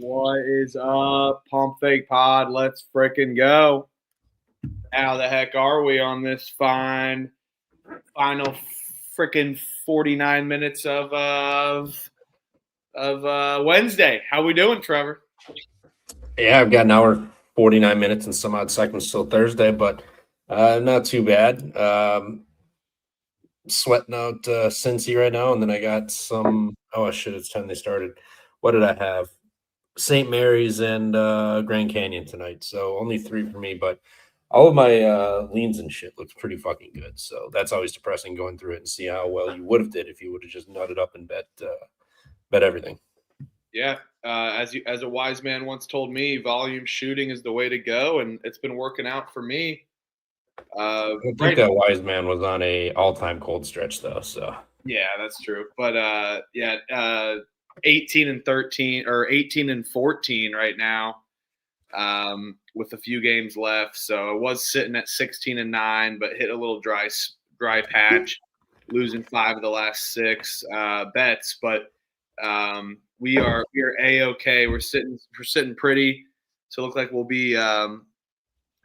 What is up, Pump Fake Pod? Let's frickin' go. How the heck are we on this final frickin' 49 minutes of Wednesday? How we doing, Trevor? Yeah, I've got an hour, 49 minutes and some odd seconds till Thursday, but not too bad. Sweating out Cincy right now, and then I got some – oh, shit, it's time they started. What did I have? St. Mary's and Grand Canyon tonight, so only 3 for me, but all of my leans and shit looks pretty fucking good, so that's always depressing going through it and see how well you would have did if you would have just nutted up and bet everything. Yeah, as a wise man once told me, volume shooting is the way to go, and it's been working out for me. I think that wise man was on a all-time cold stretch, though, so. Yeah, that's true. But 18 and 13 or 18 and 14 right now, with a few games left. So I was sitting at 16 and 9, but hit a little dry patch, losing 5 of the last 6 bets. But we are A-okay. We're sitting pretty. So it looks like we'll be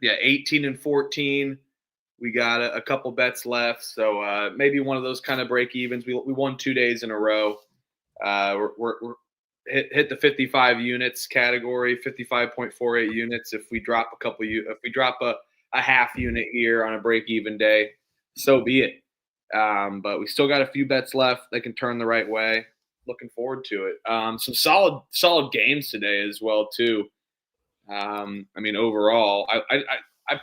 18 and 14. We got a couple bets left, so maybe one of those kind of break evens. We won 2 days in a row. We're hit the 55 units category, 55.48 units. If we drop a half unit here on a break even day, so be it. But we still got a few bets left. They can turn the right way. Looking forward to it. Some solid games today as well too. Overall, I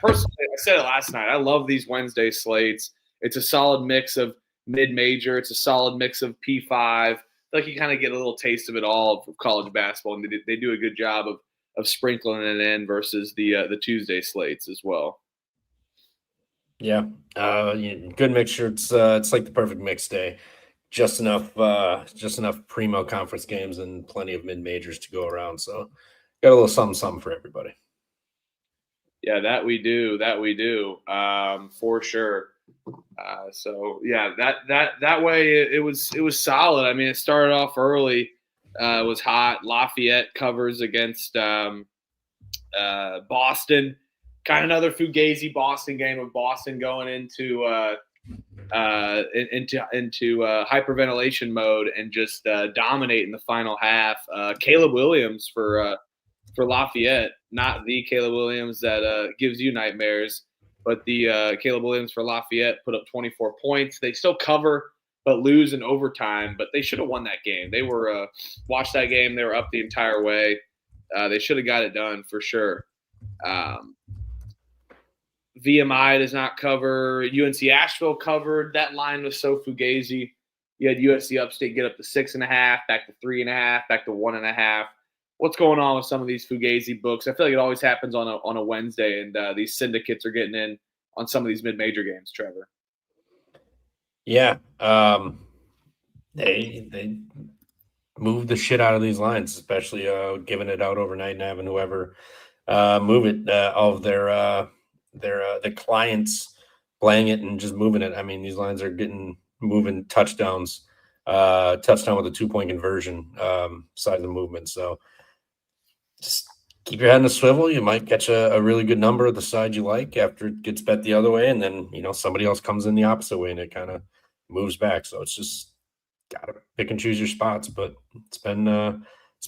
personally, I said it last night, I love these Wednesday slates. It's a solid mix of mid-major. It's a solid mix of P5. I feel like you kind of get a little taste of it all of college basketball, and they do a good job of sprinkling it in versus the Tuesday slates as well. Yeah, good mixture. It's like the perfect mix day. Just enough primo conference games and plenty of mid-majors to go around. So got a little something for everybody. Yeah, that we do, for sure. So yeah, that way it was solid. I mean, it started off early. It was hot. Lafayette covers against Boston. Kind of another fugazi Boston game of Boston going into hyperventilation mode and just dominate in the final half. Caleb Williams for Lafayette, not the Caleb Williams that gives you nightmares, but the Caleb Williams for Lafayette put up 24 points. They still cover but lose in overtime, but they should have won that game. They were watched that game. They were up the entire way. They should have got it done for sure. VMI does not cover. UNC Asheville covered. That line was so fugazi. You had USC Upstate get up to 6.5, back to 3.5, back to 1.5. What's going on with some of these fugazi books? I feel like it always happens on a Wednesday, and these syndicates are getting in on some of these mid-major games, Trevor. Yeah, they move the shit out of these lines, especially giving it out overnight and having whoever move it. All of their clients playing it and just moving it. I mean, these lines are moving touchdowns. Touchdown with a 2-point conversion side of the movement. So just keep your head in a swivel. You might catch a really good number at the side you like after it gets bet the other way, and then somebody else comes in the opposite way and it kind of moves back. So it's just gotta pick and choose your spots. But it's been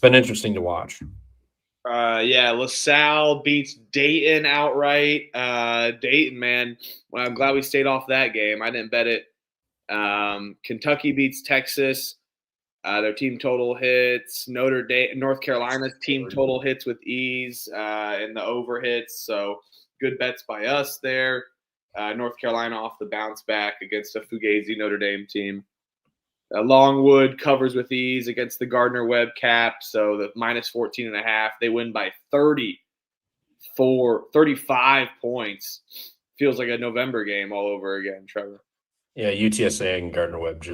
interesting to watch. LaSalle beats Dayton outright. Dayton, man, well, I'm glad we stayed off that game. I didn't bet it. Kentucky beats Texas. Their team total hits. North Carolina's team total hits with ease in the over hits. So good bets by us there. North Carolina off the bounce back against a fugazi Notre Dame team. Longwood covers with ease against the Gardner-Webb cap. So the minus 14.5. They win by 35 points. Feels like a November game all over again, Trevor. Yeah, UTSA and Gardner-Webb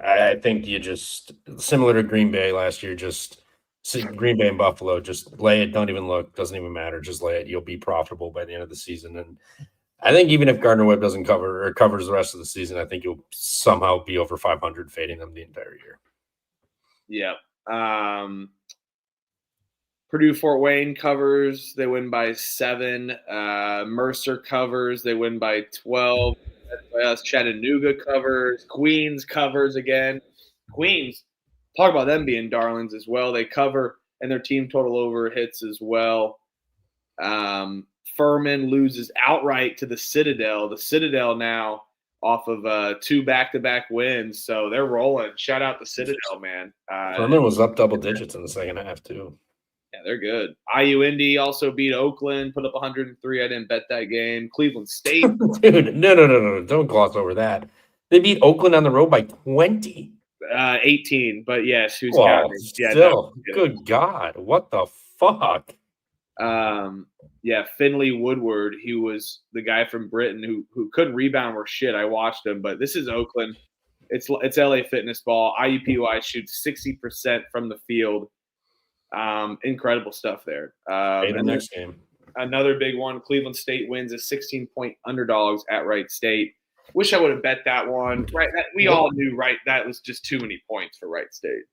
I think you just similar to Green Bay last year, just Green Bay and Buffalo, just lay it, don't even look, doesn't even matter, just lay it. You'll be profitable by the end of the season. And I think even if Gardner-Webb doesn't cover or covers the rest of the season, I think you'll somehow be over 500 fading them the entire year. Yeah. Purdue-Fort Wayne covers. They win by 7. Mercer covers. They win by 12. Chattanooga covers. Queens covers again. Queens, talk about them being darlings as well. They cover, and their team total over hits as well. Furman loses outright to the Citadel. The Citadel now off of 2 back-to-back wins, so they're rolling. Shout out the Citadel, man. Furman was up double digits in the second half too. Yeah, they're good. IU Indy also beat Oakland, put up 103. I didn't bet that game. Cleveland State. Dude, no. Don't gloss over that. They beat Oakland on the road by 20. 18, but yes, who's Well, counting? Yeah, still, good God, what the fuck? Yeah, Finley Woodward. He was the guy from Britain who couldn't rebound or shit. I watched him, but this is Oakland. It's LA Fitness ball. IUPUI shoots 60% from the field. Incredible stuff there. The next game. Another big one. Cleveland State wins as 16-point underdogs at Wright State. Wish I would have bet that one. Right, we all knew that was just too many points for Wright State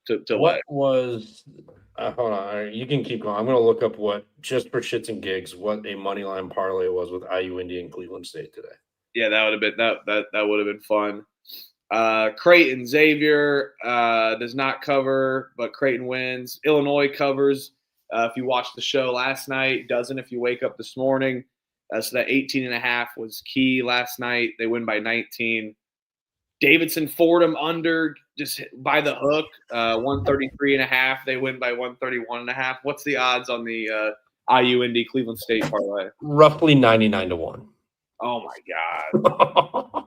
to what let. Was hold on, you can keep going. I'm going to look up what, just for shits and gigs, what a money line parlay was with IU Indy and Cleveland State today. Yeah, that would have been that would have been fun. Creighton Xavier does not cover, but Creighton wins. Illinois covers. If you watched the show last night, doesn't if you wake up this morning. So that 18.5 was key last night. They win by 19. Davidson Fordham under just by the hook, 133.5. They win by 131.5. What's the odds on the IU Indy Cleveland State parlay? Roughly 99-1. Oh my God.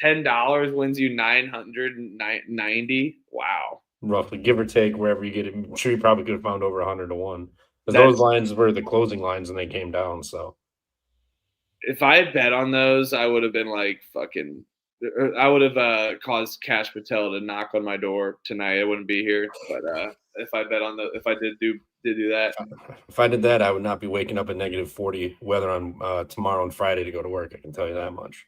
$10 wins you 990. Wow. Roughly, give or take, wherever you get it. I'm sure you probably could have found over 100-1. But those lines were the closing lines and they came down. So if I had bet on those, I would have been like fucking. I would have caused Cash Patel to knock on my door tonight. I wouldn't be here. But if I did do that, if I did that, I would not be waking up at -40 weather on tomorrow and Friday to go to work. I can tell you that much.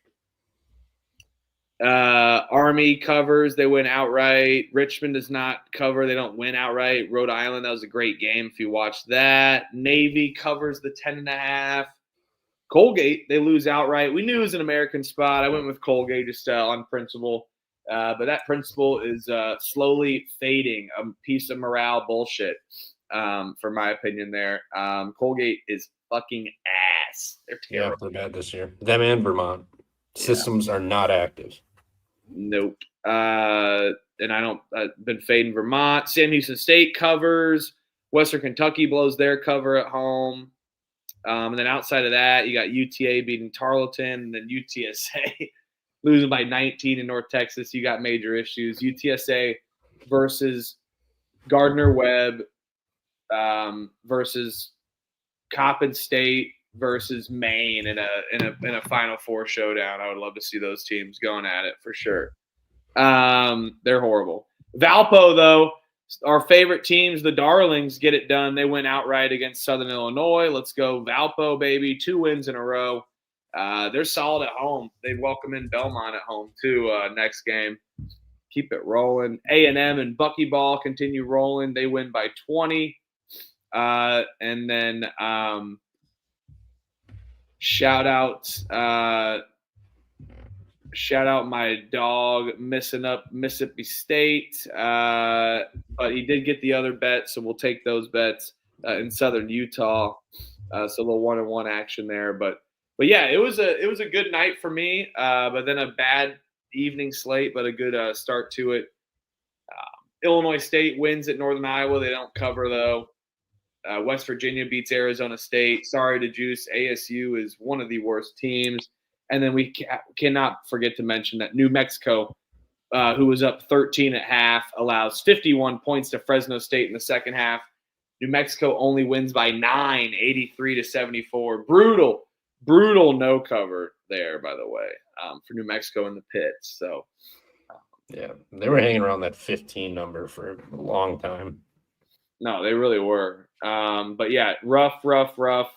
Army covers. They win outright. Richmond does not cover. They don't win outright. Rhode Island, that was a great game if you watched that. Navy covers the 10.5. Colgate, they lose outright. We knew it was an American spot. I went with Colgate just on principle. But that principle is slowly fading. A piece of morale bullshit, for my opinion there. Colgate is fucking ass. They're terrible. Yeah, they're bad this year. Them and Vermont. Systems are not active. Nope. And I've been fading Vermont. Sam Houston State covers. Western Kentucky blows their cover at home. And then outside of that, you got UTA beating Tarleton, and then UTSA losing by 19 in North Texas. You got major issues. UTSA versus Gardner-Webb versus Coppin State versus Maine in a Final Four showdown. I would love to see those teams going at it for sure. They're horrible. Valpo, though, our favorite teams, the Darlings, get it done. They went outright against Southern Illinois. Let's go Valpo, baby. 2 wins in a row. They're solid at home. They welcome in Belmont at home, too, next game. Keep it rolling. A&M and Buckyball continue rolling. They win by 20. And then shout out my dog messing up Mississippi State, but he did get the other bet, so we'll take those bets in Southern Utah. So a little 1-1 action there, but yeah, it was a good night for me. But then a bad evening slate, but a good start to it. Illinois State wins at Northern Iowa. They don't cover though. West Virginia beats Arizona State. Sorry to Juice. ASU is one of the worst teams. And then we cannot forget to mention that New Mexico, who was up 13 at half, allows 51 points to Fresno State in the second half. New Mexico only wins by 9, 83-74. Brutal no cover there, by the way, for New Mexico in the pits. So, yeah, they were hanging around that 15 number for a long time. No, they really were. But yeah, rough. But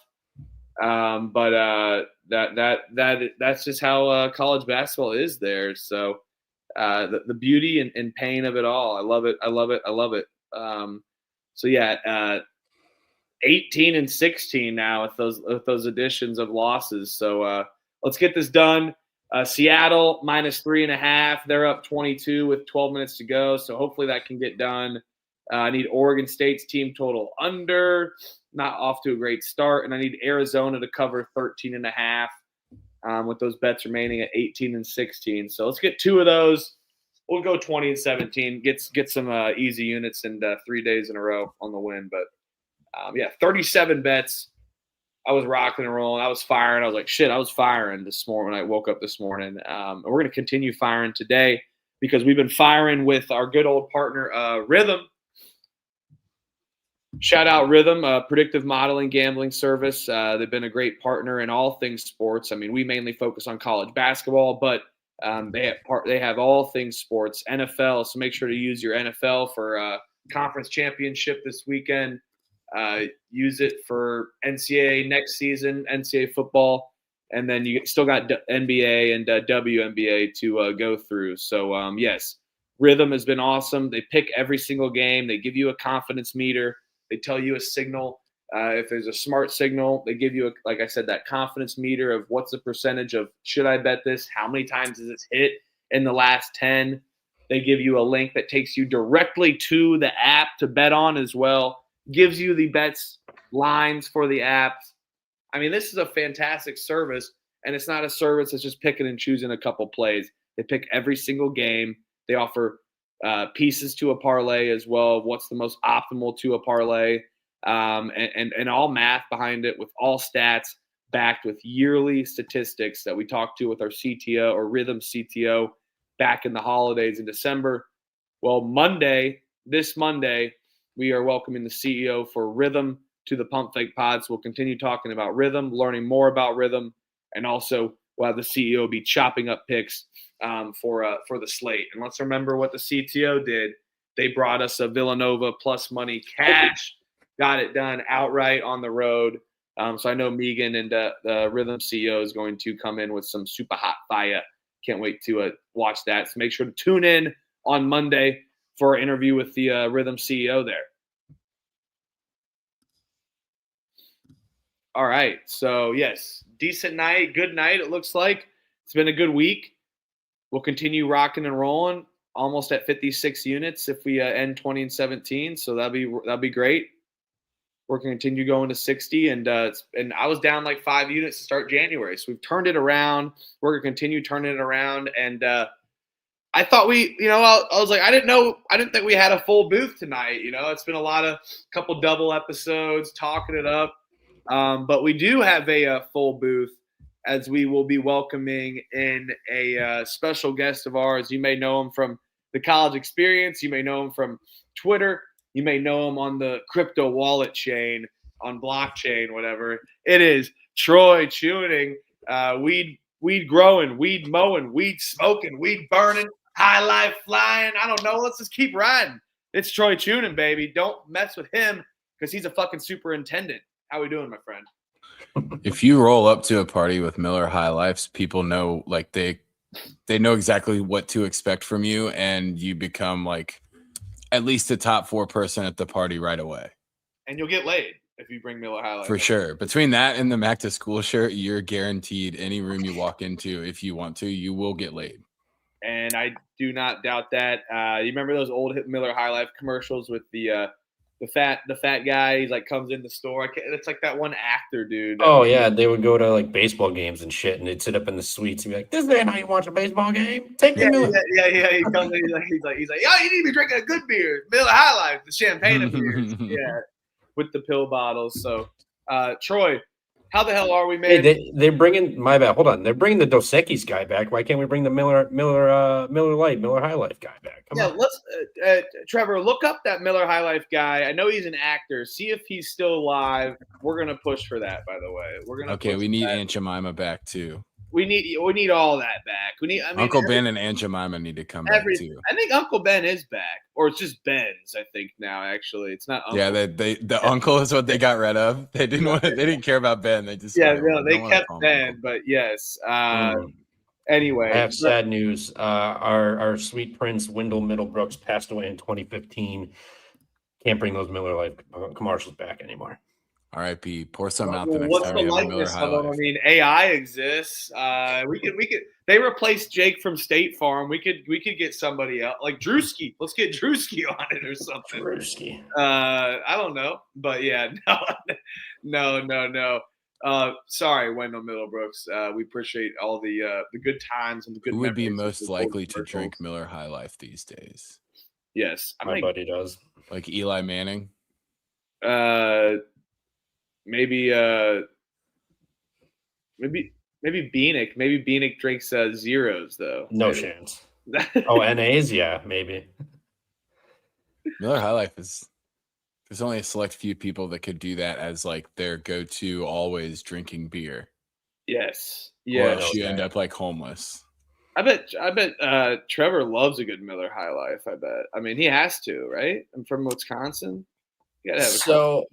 that's just how college basketball is there. So the beauty and pain of it all. I love it. So yeah, 18 and 16 now with those additions of losses. So let's get this done. Seattle -3.5. They're up 22 with 12 minutes to go. So hopefully that can get done. I need Oregon State's team total under. Not off to a great start. And I need Arizona to cover 13.5 with those bets remaining at 18 and 16. So let's get 2 of those. We'll go 20 and 17. Get some easy units and 3 days in a row on the win. But, 37 bets. I was rocking and rolling. I was firing. I was like, shit, I was firing this morning when I woke up this morning. And we're going to continue firing today because we've been firing with our good old partner, Rhythm. Shout out Rhythm, a predictive modeling gambling service. They've been a great partner in all things sports. I mean, we mainly focus on college basketball, but they have all things sports, NFL. So make sure to use your NFL for conference championship this weekend. Use it for NCAA next season, NCAA football, and then you still got NBA and WNBA to go through. So, yes, Rhythm has been awesome. They pick every single game. They give you a confidence meter. They tell you a signal. If there's a smart signal, they give you, like I said, that confidence meter of what's the percentage of should I bet this? How many times has this hit in the last 10? They give you a link that takes you directly to the app to bet on as well. Gives you the bets lines for the apps. I mean, this is a fantastic service, and it's not a service that's just picking and choosing a couple plays. They pick every single game. They offer pieces to a parlay as well. What's the most optimal to a parlay, and all math behind it with all stats backed with yearly statistics that we talked to with our CTO or Rhythm CTO back in the holidays in December. Well, this Monday, we are welcoming the CEO for Rhythm to the Pump Fake Pods. We'll continue talking about Rhythm, learning more about Rhythm, and also we'll have the CEO be chopping up picks for the slate. And let's remember what the CTO did. They brought us a Villanova plus money cash, got it done outright on the road. So I know Megan and the Rhythm CEO is going to come in with some super hot fire. Can't wait to watch that. So make sure to tune in on Monday for our interview with the Rhythm CEO there. All right. So, yes, decent night, good night, it looks like. It's been a good week. We'll continue rocking and rolling, almost at 56 units if we end 20 and 17. So that'll be great. We're going to continue going to 60, and I was down like 5 units to start January. So we've turned it around. We're going to continue turning it around, and I thought I was like, I didn't think we had a full booth tonight. It's been a couple double episodes, talking it up. But we do have a full booth as we will be welcoming in a special guest of ours. You may know him from the college experience. You may know him from Twitter. You may know him on the crypto wallet chain, on blockchain, whatever. It is Troy Tuning, weed growing, weed mowing, weed smoking, weed burning, high life flying. I don't know. Let's just keep riding. It's Troy Tuning, baby. Don't mess with him because he's a fucking superintendent. How we doing, my friend? If you roll up to a party with Miller High Lifes, people know, like, they know exactly what to expect from you, and you become like at least the top 4 person at the party right away. And you'll get laid if you bring Miller High Life. For sure. Between that and the Mac to School shirt, you're guaranteed any room you walk into, if you want to, you will get laid. And I do not doubt that. You remember those old Miller High Life commercials with the fat guy? He's like comes in the store. It's like that one actor dude. Oh yeah, they would go to like baseball games and shit, and they'd sit up in the suites and be like, "This ain't how you watch a baseball game. Take me Miller." Yeah. He comes in, he's like, "Yo, you need to be drinking a good beer, Miller High Life, the champagne beers." Yeah, with the pill bottles. So, Troy, how the hell are we, man? Hey, they're bringing my bad. Hold on, they're bringing the Dos Equis guy back. Why can't we bring the Miller Light, Miller High Life guy back? Come on. Let's Trevor, look up that Miller High Life guy. I know he's an actor. See if he's still alive. We're gonna push for that. By the way, we need Aunt Jemima back too. We need all that back. Uncle Ben and Aunt Jemima need to come back too. I think Uncle Ben is back, or it's just Ben's. I think now actually it's not. Uncle. Yeah, the uncle is what they got rid of. They didn't care about Ben. They just they kept Ben, but yes. Anyway, I have sad news. Our sweet prince Wendell Middlebrooks passed away in 2015. Can't bring those Miller Lite commercials back anymore. R.I.P. Pour some out the Well, next what's time the you have a Miller likeness High of them? I Life. mean, AI exists. We could. They replaced Jake from State Farm. We could get somebody else like Drewski. Let's get Drewski on it or something. Drewski. I don't know, but yeah, no. Sorry, Wendell Middlebrooks. We appreciate all the good times and the good. Who would be memories of most the likely to commercials. drink Miller High Life these days? Yes, My buddy does. Like Eli Manning? Maybe Beanick. Maybe Beanick drinks zeros though. No chance. Oh, NAs, yeah, maybe. Miller High Life is. There's only a select few people that could do that as like their go-to always drinking beer. Yes. Or Yeah. else you end up like homeless. I bet Trevor loves a good Miller High Life. I bet. I mean, he has to, right? I'm from Wisconsin. You gotta have So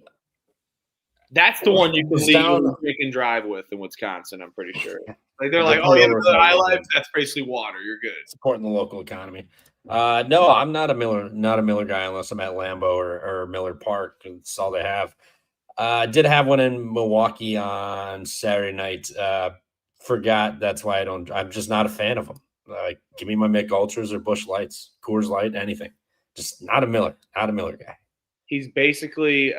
that's the one you can down, drink and drive with in Wisconsin. I'm pretty sure. Like they're The like, oh yeah, pullovers Miller are High really Life. good. That's basically water. You're good. Supporting the local economy. No, I'm not a Miller guy unless I'm at Lambeau or Miller Park. That's all they have. Did have one in Milwaukee on Saturday night. Forgot. That's why I'm just not a fan of them. Give me my Mick Ultras or Busch Lights, Coors Light, anything. Just not a Miller guy. He's basically,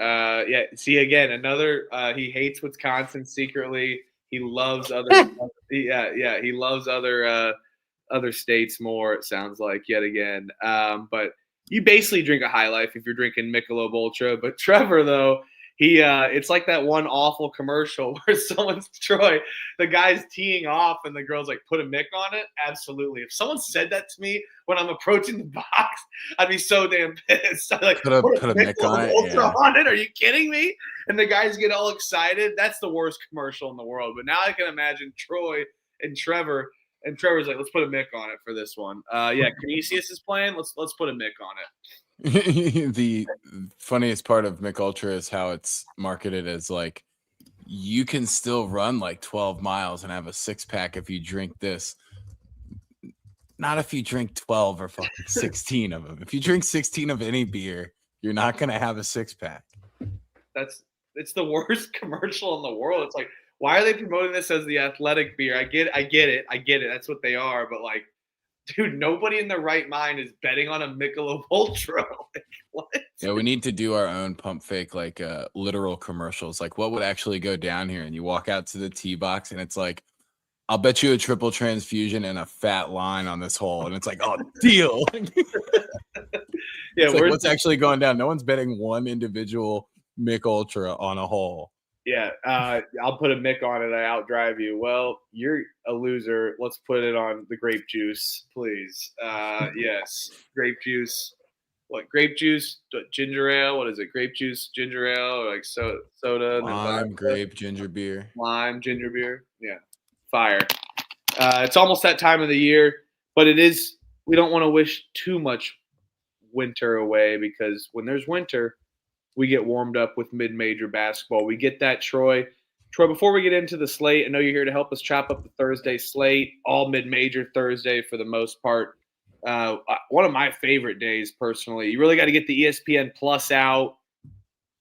see again, another, he hates Wisconsin secretly. He loves other, he loves other states more, it sounds like, yet again. But you basically drink a High Life if you're drinking Michelob Ultra. But Trevor, though, it's like that one awful commercial where Troy, the guy's teeing off and the girl's like, put a Mick on it. Absolutely. If someone said that to me when I'm approaching the box, I'd be so damn pissed. I'd like, put a Mick on it. Ultra on it. Are you kidding me? And the guys get all excited. That's the worst commercial in the world. But now I can imagine Troy and Trevor. And Trevor's like, let's put a Mick on it for this one. Canisius is playing. Let's put a Mick on it. The funniest part of Mick Ultra is how it's marketed as like you can still run like 12 miles and have a 6-pack if you drink this. Not if you drink 12 or fucking 16 of them. If you drink 16 of any beer, you're not gonna have a 6-pack. It's the worst commercial in the world. It's like, why are they promoting this as the athletic beer? I get it. That's what they are. But like, dude, nobody in their right mind is betting on a Michelob Ultra. Like, what? Yeah, we need to do our own pump fake, like literal commercials. Like, what would actually go down here? And you walk out to the tee box, and it's like, I'll bet you a triple transfusion and a fat line on this hole. And it's like, oh, deal. Yeah, like, what's actually going down? No one's betting one individual Mick Ultra on a hole. Yeah, I'll put a Mick on it. I outdrive you. Well, you're a loser. Let's put it on the grape juice, please. Yes, grape juice. What, grape juice, ginger ale? What is it? Grape juice, ginger ale, or like soda? Lime, grape, ginger beer. Lime, ginger beer. Yeah, fire. It's almost that time of the year, but it is. We don't want to wish too much winter away because when there's winter, we get warmed up with mid-major basketball. We get that, Troy. Troy, before we get into the slate, I know you're here to help us chop up the Thursday slate, all mid-major Thursday for the most part. One of my favorite days, personally. You really got to get the ESPN Plus out.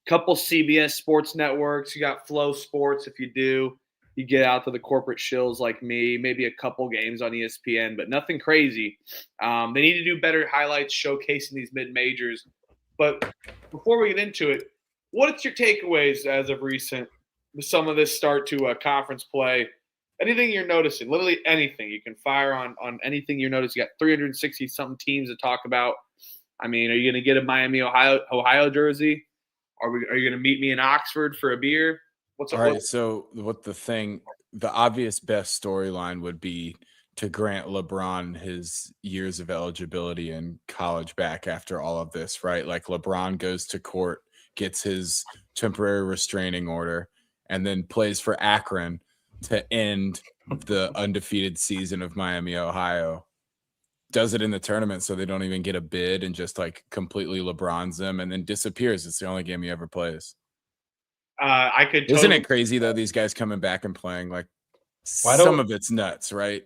Couple CBS sports networks. You got Flow Sports if you do. You get out to the corporate shills like me, maybe a couple games on ESPN, but nothing crazy. They need to do better highlights showcasing these mid-majors. But before we get into it, what's your takeaways as of recent with some of this start to conference play? Anything you're noticing, literally anything. You can fire on anything you're noticing. You got 360-something teams to talk about. I mean, are you going to get a Miami, Ohio jersey? Are you going to meet me in Oxford for a beer? What's up? All right, so the obvious best storyline would be to grant LeBron his years of eligibility in college back after all of this, right? Like LeBron goes to court, gets his temporary restraining order, and then plays for Akron to end the undefeated season of Miami, Ohio. Does it in the tournament so they don't even get a bid and just like completely LeBrons them and then disappears. It's the only game he ever plays. Isn't it crazy though? These guys coming back and playing like some of it's nuts, right?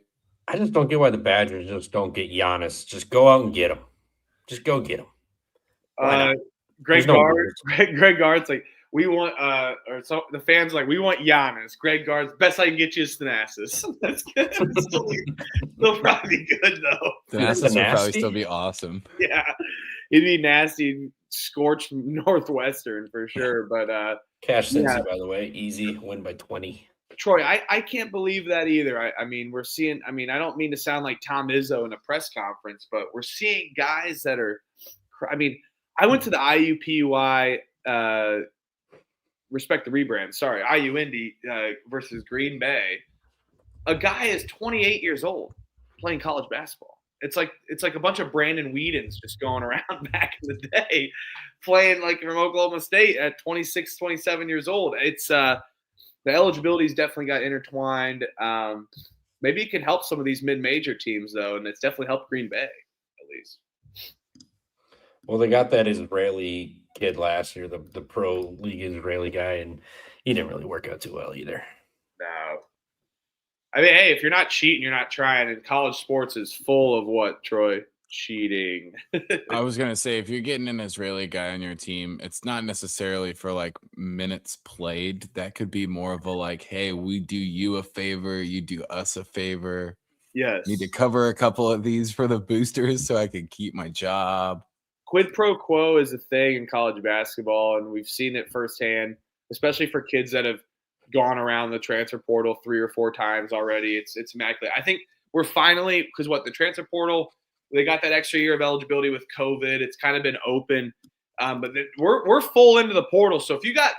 I just don't get why the Badgers just don't get Giannis. Just go out and get him. Just go get him. Why not? Greg no Gard. rules. Greg Gard's like, we want or so the fans are like, we want Giannis. Greg Gard's best I can get you is Thanasis. That's good. They'll probably be good though. Thanasis will probably still be awesome. Yeah, it'd be nasty, scorched Northwestern for sure. But Cash Cincy, by the way, easy win by 20. Troy, I can't believe that either. I mean, we're seeing. I mean, I don't mean to sound like Tom Izzo in a press conference, but we're seeing guys that are. I mean, I went to the IUPUI. Respect the rebrand. Sorry, IU Indy versus Green Bay. A guy is 28 years old playing college basketball. It's like a bunch of Brandon Whedons just going around back in the day, playing like from Oklahoma State at 26, 27 years old. It's the eligibility's definitely got intertwined. Maybe it can help some of these mid-major teams though, and it's definitely helped Green Bay at least. Well, they got that Israeli kid last year, the pro league Israeli guy, and he didn't really work out too well either. No. I mean, hey, if you're not cheating, you're not trying. And college sports is full of what, Troy? Cheating. I was going to say, if you're getting an Israeli guy on your team, it's not necessarily for like minutes played. That could be more of a like, hey, we do you a favor, you do us a favor. Yes. Need to cover a couple of these for the boosters so I can keep my job. Quid pro quo is a thing in college basketball, and we've seen it firsthand, especially for kids that have gone around the transfer portal 3 or 4 times already. It's immaculate. I think we're finally, because the transfer portal, they got that extra year of eligibility with COVID. It's kind of been open, but we're full into the portal. So if you got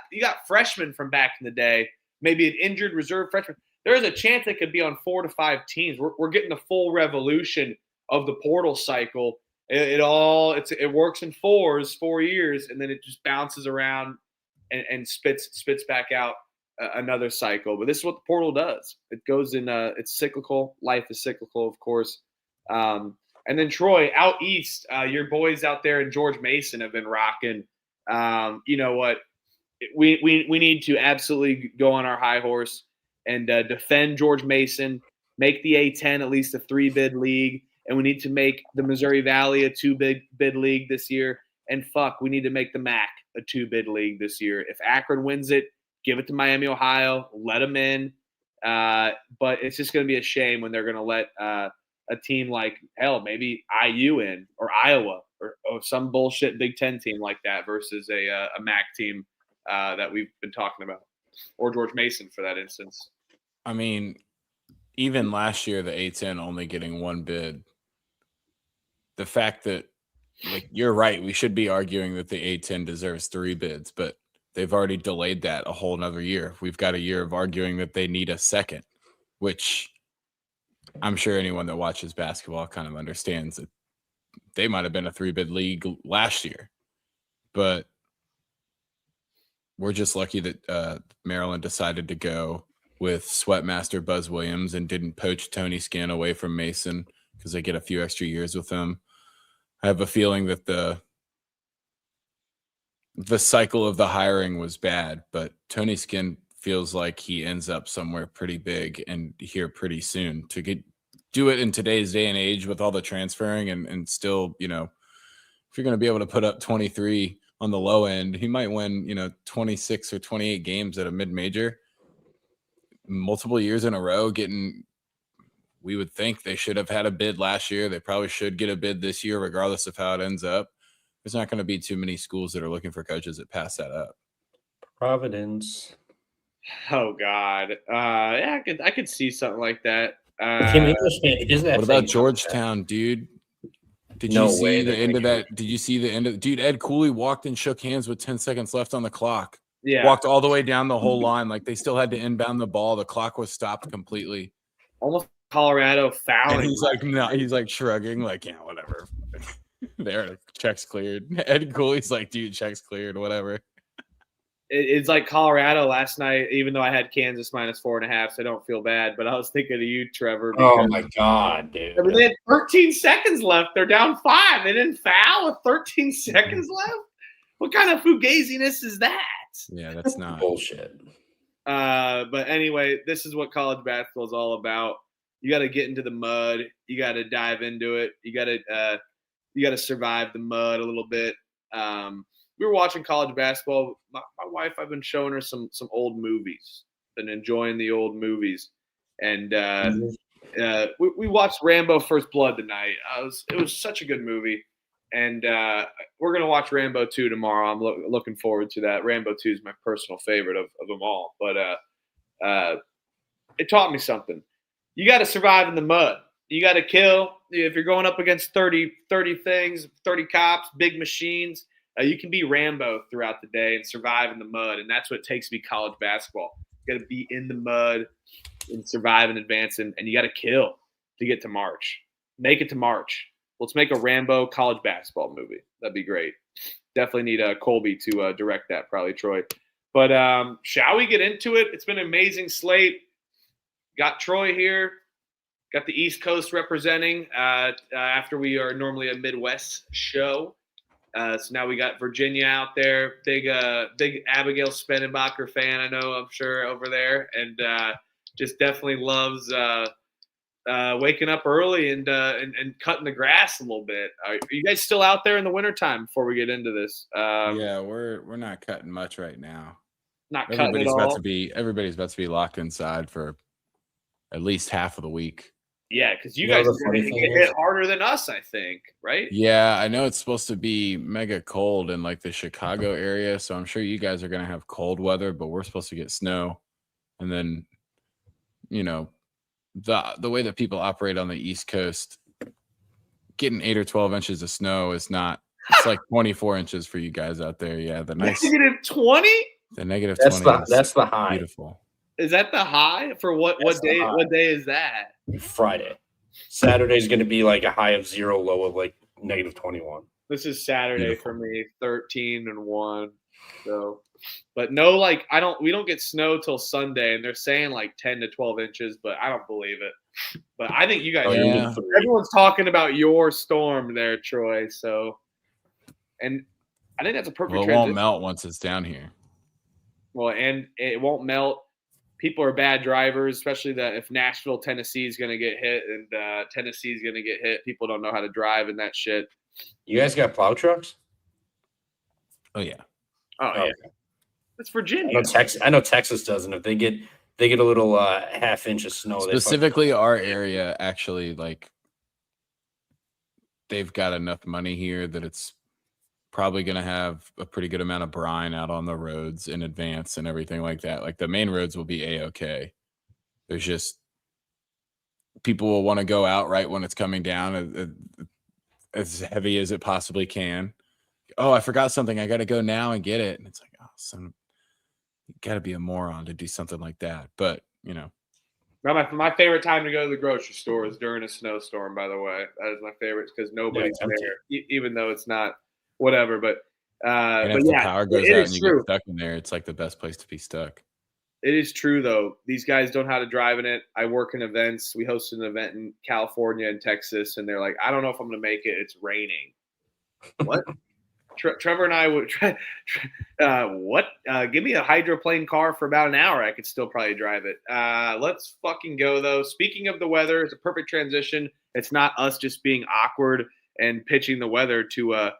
freshmen from back in the day, maybe an injured reserve freshman, there's a chance they could be on 4 to 5 teams. We're getting the full revolution of the portal cycle. It works in 4 years, and then it just bounces around and spits back out another cycle. But this is what the portal does. It goes in. It's cyclical. Life is cyclical, of course. And then Troy, out east, your boys out there in George Mason have been rocking. You know what? We need to absolutely go on our high horse and defend George Mason, make the A10 at least a 3-bid league. And we need to make the Missouri Valley a 2-bid league this year. And we need to make the MAC a 2-bid league this year. If Akron wins it, give it to Miami, Ohio, let them in. But it's just going to be a shame when they're going to let a team like, hell, maybe IU in or Iowa or some bullshit Big Ten team like that versus a MAC team that we've been talking about, or George Mason for that instance. I mean, even last year, the A10 only getting 1 bid. The fact that, like, you're right, we should be arguing that the A10 deserves 3 bids, but they've already delayed that a whole nother year. We've got a year of arguing that they need a second, which I'm sure anyone that watches basketball kind of understands that they might have been a 3-bid league last year. But we're just lucky that Maryland decided to go with Sweatmaster Buzz Williams and didn't poach Tony Skinn away from Mason because they get a few extra years with him. I have a feeling that the cycle of the hiring was bad, but Tony Skinn feels like he ends up somewhere pretty big and here pretty soon. To do it in today's day and age with all the transferring and still, if you're going to be able to put up 23 on the low end, he might win, 26 or 28 games at a mid-major. Multiple years in a row we would think they should have had a bid last year. They probably should get a bid this year, regardless of how it ends up. There's not going to be too many schools that are looking for coaches that pass that up. Providence. Oh God. Yeah, I could see something like that. What about Georgetown, dude? Did you see the end of that? Did you see the end of dude? Ed Cooley walked and shook hands with 10 seconds left on the clock. Yeah. Walked all the way down the whole line. Like they still had to inbound the ball. The clock was stopped completely. Almost Colorado fouling. And he's like, no, he's like shrugging, like, yeah, whatever. There, check's cleared. Ed Cooley's like, dude, check's cleared, whatever. It's like Colorado last night, even though I had Kansas -4.5, so I don't feel bad. But I was thinking of you, Trevor. Oh my God, dude! I mean, they had 13 seconds left. They're down 5. They didn't foul with 13 seconds left. What kind of fugaziness is that? Yeah, that's not bullshit. But anyway, this is what college basketball is all about. You got to get into the mud. You got to dive into it. You got to survive the mud a little bit. we were watching college basketball. My wife, I've been showing her some old movies. Been enjoying the old movies, and we watched Rambo: First Blood tonight. It was such a good movie, and we're gonna watch Rambo 2 tomorrow. I'm looking forward to that. Rambo 2 is my personal favorite of them all, but it taught me something. You got to survive in the mud. You got to kill. If you're going up against 30 things, 30 cops, big machines, you can be Rambo throughout the day and survive in the mud. And that's what takes me college basketball. You got to be in the mud and survive and advance. And you got to kill to get to March. Make it to March. Let's make a Rambo college basketball movie. That'd be great. Definitely need Colby to direct that, probably Troy. But shall we get into it? It's been an amazing slate. Got Troy here. Got the East Coast representing after we are normally a Midwest show. So now we got Virginia out there. Big Abigail Spendenbacher fan, I know, I'm sure, over there. And just definitely loves waking up early and cutting the grass a little bit. Are you guys still out there in the wintertime before we get into this? Yeah, we're not cutting much right now. Not cutting at all. Everybody's about to be locked inside for at least half of the week. Yeah, because you guys are going to get hit harder than us, I think, right? Yeah, I know it's supposed to be mega cold in like the Chicago area, so I'm sure you guys are going to have cold weather, but we're supposed to get snow. And then, the way that people operate on the East Coast, getting 8 or 12 inches of snow is not. It's like 24 inches for you guys out there. Yeah, the nice -20. The -20. That's the high. Beautiful. Is that the high for what day? What day is that? Friday. Saturday's going to be like a high of 0, low of like -21. This is Saturday for me, 13-1. So, but no, we don't get snow till Sunday, and they're saying like 10 to 12 inches, but I don't believe it. But I think you guys, everyone's talking about your storm there, Troy. So, and I think that's a perfect. Well, it won't melt once it's down here. Well, and it won't melt. People are bad drivers, especially if Nashville, Tennessee is going to get hit and Tennessee is going to get hit. People don't know how to drive and that shit. You guys got plow trucks? Oh, yeah. Oh, yeah. It's Virginia. I know Texas doesn't. If they get a little half inch of snow. Specifically our area, actually, like they've got enough money here that it's probably going to have a pretty good amount of brine out on the roads in advance and everything like that. Like the main roads will be A-okay. There's just people will want to go out right when it's coming down as heavy as it possibly can. Oh, I forgot something. I got to go now and get it. And it's like, oh, you got to be a moron to do something like that. But, My favorite time to go to the grocery store is during a snowstorm, by the way. That is my favorite because nobody's there, even though it's not whatever. But if the power goes out and you get stuck in there, it's like the best place to be stuck. It is true, though. These guys don't know how to drive in it. I work in events. We hosted an event in California and Texas, and they're like, I don't know if I'm going to make it. It's raining. What? Trevor and I would give me a hydroplane car for about an hour. I could still probably drive it. Let's fucking go, though. Speaking of the weather, it's a perfect transition. It's not us just being awkward and pitching the weather to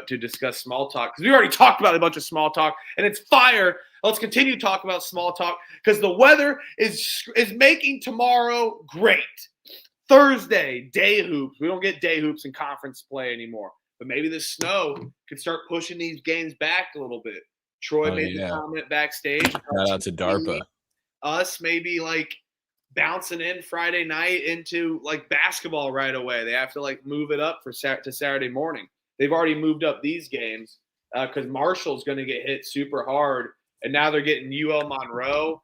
discuss small talk, because we already talked about a bunch of small talk, and it's fire. Let's continue to talk about small talk because the weather is making tomorrow great. Thursday, day hoops. We don't get day hoops in conference play anymore. But maybe the snow could start pushing these games back a little bit. Troy made a comment backstage. Shout out to DARPA. Us maybe bouncing in Friday night into basketball right away. They have to move it up to Saturday morning. They've already moved up these games because Marshall's going to get hit super hard. And now they're getting UL Monroe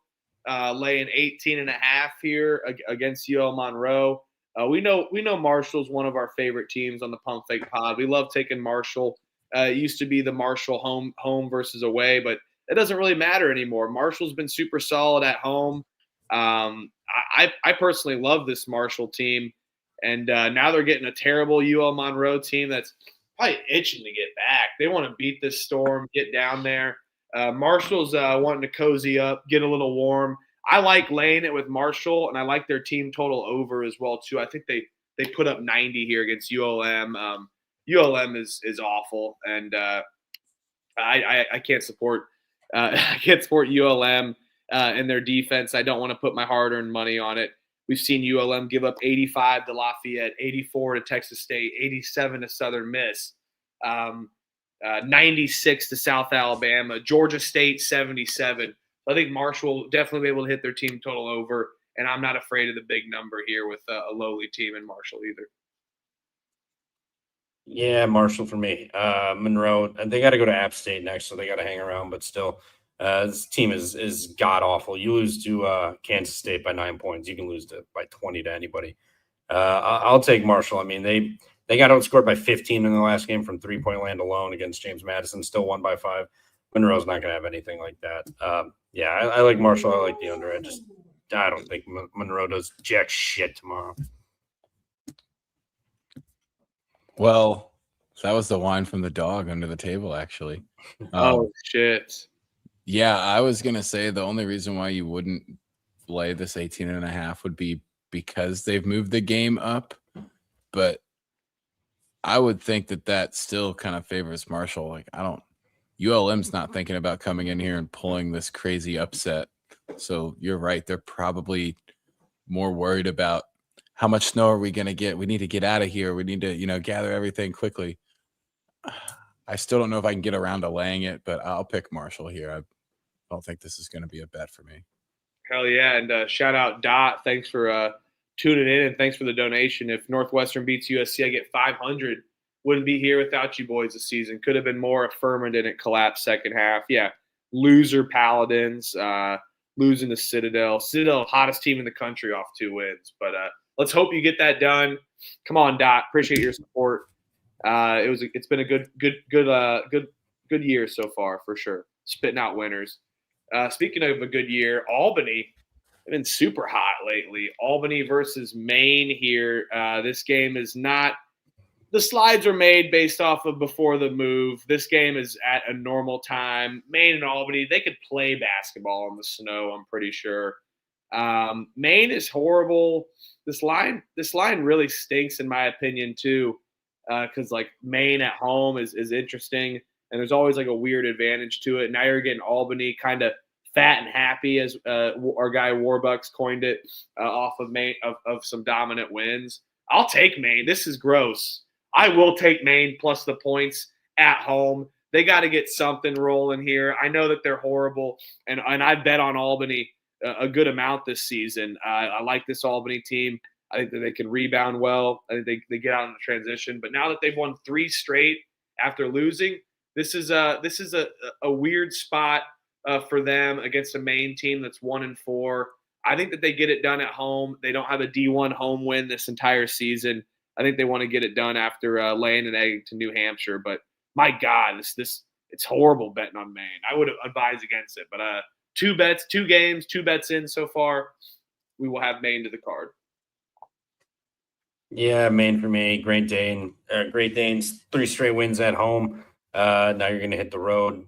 laying 18.5 here against UL Monroe. We know Marshall's one of our favorite teams on the Pump Fake Pod. We love taking Marshall. It used to be the Marshall home versus away, but it doesn't really matter anymore. Marshall's been super solid at home. I personally love this Marshall team, and now they're getting a terrible UL Monroe team that's probably itching to get back. They want to beat this Storm, get down there. Marshall's wanting to cozy up, get a little warm. I like laying it with Marshall, and I like their team total over as well too. I think they put up 90 here against ULM. ULM is awful, and I can't support I can't support ULM and their defense. I don't want to put my hard-earned money on it. We've seen ULM give up 85 to Lafayette, 84 to Texas State, 87 to Southern Miss, 96 to South Alabama, Georgia State 77. I think Marshall will definitely be able to hit their team total over, and I'm not afraid of the big number here with a lowly team in Marshall either. Yeah, Marshall for me. Monroe, they got to go to App State next, so they got to hang around. But still, this team is god awful. You lose to Kansas State by 9 points, you can lose by 20 to anybody. I'll take Marshall. I mean, they got outscored by 15 in the last game from 3-point land alone against James Madison. Still won by 5. Monroe's not going to have anything like that. Yeah, I like Marshall. I like the under. I don't think Monroe does jack shit tomorrow. Well, that was the wine from the dog under the table, actually. Oh, shit. Yeah, I was going to say the only reason why you wouldn't lay this 18.5 would be because they've moved the game up. But I would think that still kind of favors Marshall. Like, ULM's not thinking about coming in here and pulling this crazy upset. So you're right. They're probably more worried about how much snow are we going to get? We need to get out of here. We need to, gather everything quickly. I still don't know if I can get around to laying it, but I'll pick Marshall here. I don't think this is going to be a bet for me. Hell yeah. And shout out Dot. Thanks for tuning in, and thanks for the donation. If Northwestern beats USC, I get 500. Wouldn't be here without you boys this season. Could have been more affirmed and it collapsed second half. Yeah. Loser Paladins, losing to Citadel. Citadel, hottest team in the country, off 2 wins. But let's hope you get that done. Come on, Dot. Appreciate your support. It's been a good year so far for sure. Spitting out winners. Speaking of a good year, Albany have been super hot lately. Albany versus Maine here. This game is not. The slides are made based off of before the move. This game is at a normal time. Maine and Albany, they could play basketball in the snow, I'm pretty sure. Maine is horrible. This line really stinks in my opinion too, because like Maine at home is interesting, and there's always like a weird advantage to it. Now you're getting Albany kind of fat and happy, as our guy Warbucks coined it, off of Maine of some dominant wins. I'll take Maine. This is gross. I will take Maine plus the points at home. They got to get something rolling here. I know that they're horrible, and I bet on Albany a good amount this season. I like this Albany team. I think that they can rebound well. I think they get out in the transition. But now that they've won 3 straight after losing, this is a weird spot for them against a Maine team that's 1-4. I think that they get it done at home. They don't have a D1 home win this entire season. I think they want to get it done after laying an egg to New Hampshire. But my God, it's horrible betting on Maine. I would advise against it. But 2 games, 2 bets in so far. We will have Maine to the card. Yeah, Maine for me. Great Danes, 3 straight wins at home. Now you're going to hit the road.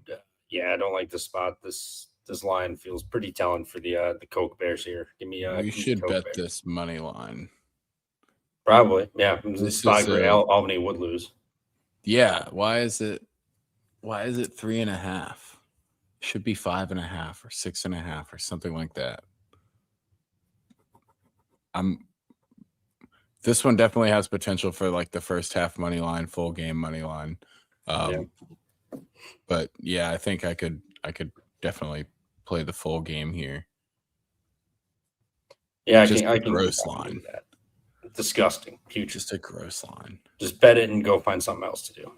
Yeah, I don't like the spot. This line feels pretty telling for the Coke Bears here. Give me. You should bet this money line. Probably, yeah. This spot where Albany would lose. Yeah, why is it 3.5? Should be 5.5 or 6.5 or something like that. This one definitely has potential for like the first half money line, full game money line. But yeah, I think I could definitely play the full game here. Yeah, I can gross line. That. Disgusting. Huge. Just a gross line. Just bet it and go find something else to do.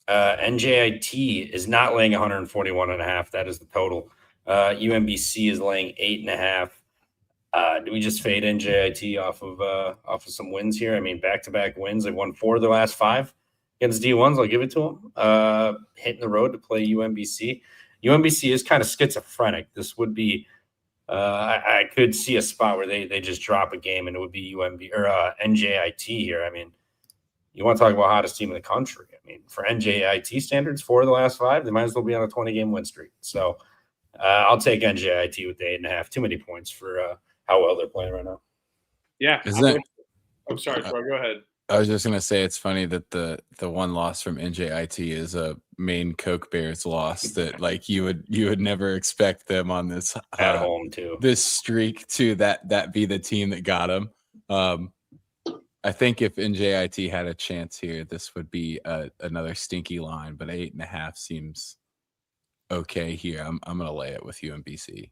NJIT is not laying 141.5. That is the total. UMBC is laying 8.5. Do we just fade NJIT off of some wins here? I mean, back-to-back wins. They've won 4 of their last 5 against D1s. I'll give it to them. Hitting the road to play UMBC. UMBC is kind of schizophrenic. This would be I could see a spot where they just drop a game and it would be UMB or NJIT here. I mean, you want to talk about hottest team in the country. I mean, for NJIT standards, 4 of the last 5, they might as well be on a 20-game win streak. So I'll take NJIT with the 8.5. Too many points for how well they're playing right now. Yeah. I'm sorry, Troy. Go ahead. I was just gonna say it's funny that the one loss from NJIT is a Maine Coke Bears loss that like you would never expect them on this At home too. this streak to that be the team that got them. I think if NJIT had a chance here, this would be another stinky line, but 8.5 seems okay here. I'm gonna lay it with UMBC.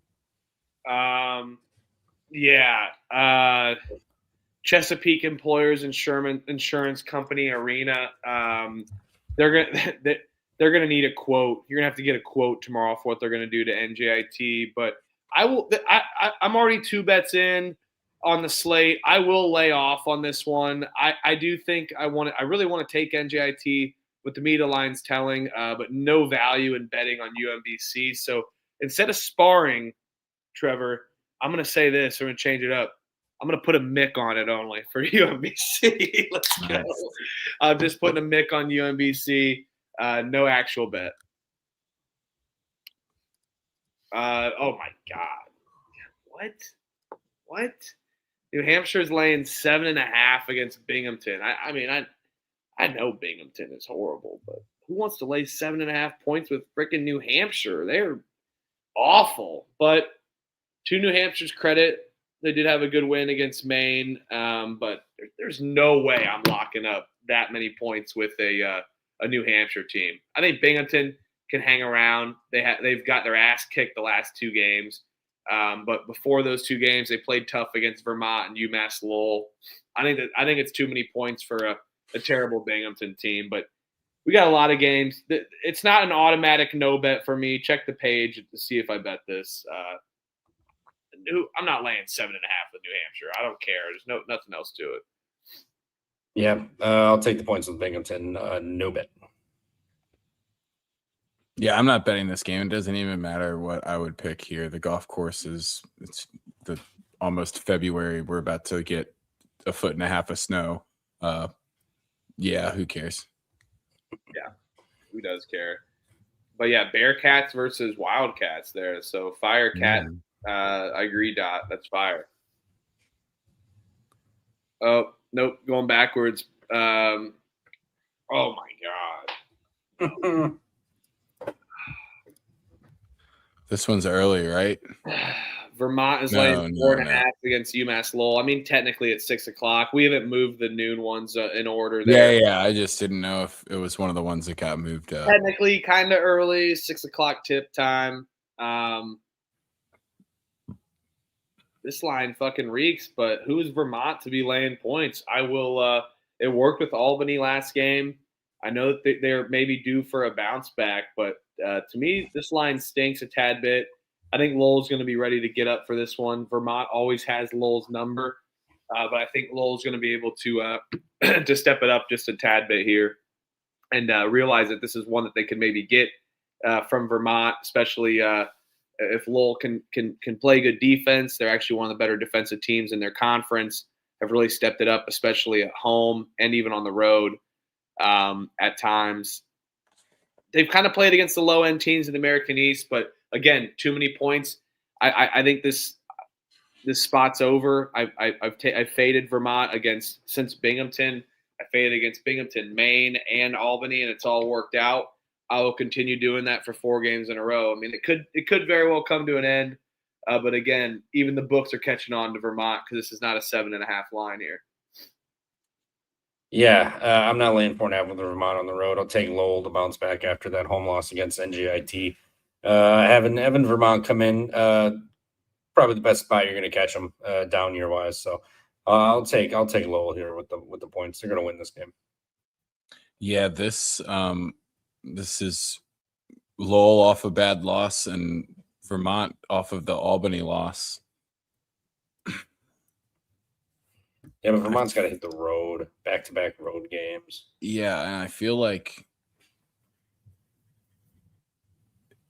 Yeah. Chesapeake Employers Insurance Company Arena. They're gonna need a quote. You're gonna have to get a quote tomorrow for what they're gonna do to NJIT. But I'm already 2 bets in on the slate. I will lay off on this one. I do think I really want to take NJIT with the media lines telling, but no value in betting on UMBC. So instead of sparring, Trevor, I'm gonna say this. I'm gonna change it up. I'm going to put a Mick on it only for UMBC. Let's go. I'm just putting a Mick on UMBC. No actual bet. Oh, my God. What? New Hampshire's laying 7.5 against Binghamton. I know Binghamton is horrible, but who wants to lay 7.5 points with freaking New Hampshire? They're awful. But to New Hampshire's credit, they did have a good win against Maine, but there's no way I'm locking up that many points with a New Hampshire team. I think Binghamton can hang around. They've got their ass kicked the last 2 games, but before those 2 games, they played tough against Vermont and UMass Lowell. I think it's too many points for a terrible Binghamton team, but we got a lot of games. It's not an automatic no bet for me. Check the page to see if I bet this. I'm not laying 7.5 with New Hampshire. I don't care. There's nothing else to it. Yeah, I'll take the points with Binghamton. No bet. Yeah, I'm not betting this game. It doesn't even matter what I would pick here. The golf course it's the almost February. We're about to get 1.5 feet of snow. Yeah, who cares? Yeah, who does care? But yeah, Bearcats versus Wildcats there. So Firecat. I agree, Dot. That's fire. Oh, nope. Going backwards. Oh, my God. This one's early, right? Vermont is laying 4.5 against UMass Lowell. I mean, technically it's 6 o'clock. We haven't moved the noon ones in order there. Yeah. I just didn't know if it was one of the ones that got moved up. Technically kind of early, 6 o'clock tip time. This line fucking reeks, but who's Vermont to be laying points? I will it worked with Albany last game. I know that they're maybe due for a bounce back, but to me, this line stinks a tad bit. I think Lowell's going to be ready to get up for this one. Vermont always has Lowell's number, but I think Lowell's going to be able to to step it up just a tad bit here and realize that this is one that they can maybe get from Vermont, especially if Lowell can play good defense. They're actually one of the better defensive teams in their conference. Have really stepped it up, especially at home and even on the road at times. They've kind of played against the low-end teams in the American East, but again, too many points. I think this spot's over. I've faded Vermont since Binghamton. I faded against Binghamton, Maine, and Albany, and it's all worked out. I will continue doing that for 4 games in a row. I mean, it could very well come to an end, but again, even the books are catching on to Vermont because this is not a 7.5 line here. Yeah, I'm not laying 4.5 with Vermont on the road. I'll take Lowell to bounce back after that home loss against NJIT. Having Vermont come in, probably the best spot you're going to catch them down year wise. So I'll take Lowell here with the points. They're going to win this game. Yeah, this is Lowell off a bad loss and Vermont off of the Albany loss. Yeah, but Vermont's got to hit the road, back-to-back road games. Yeah, and I feel like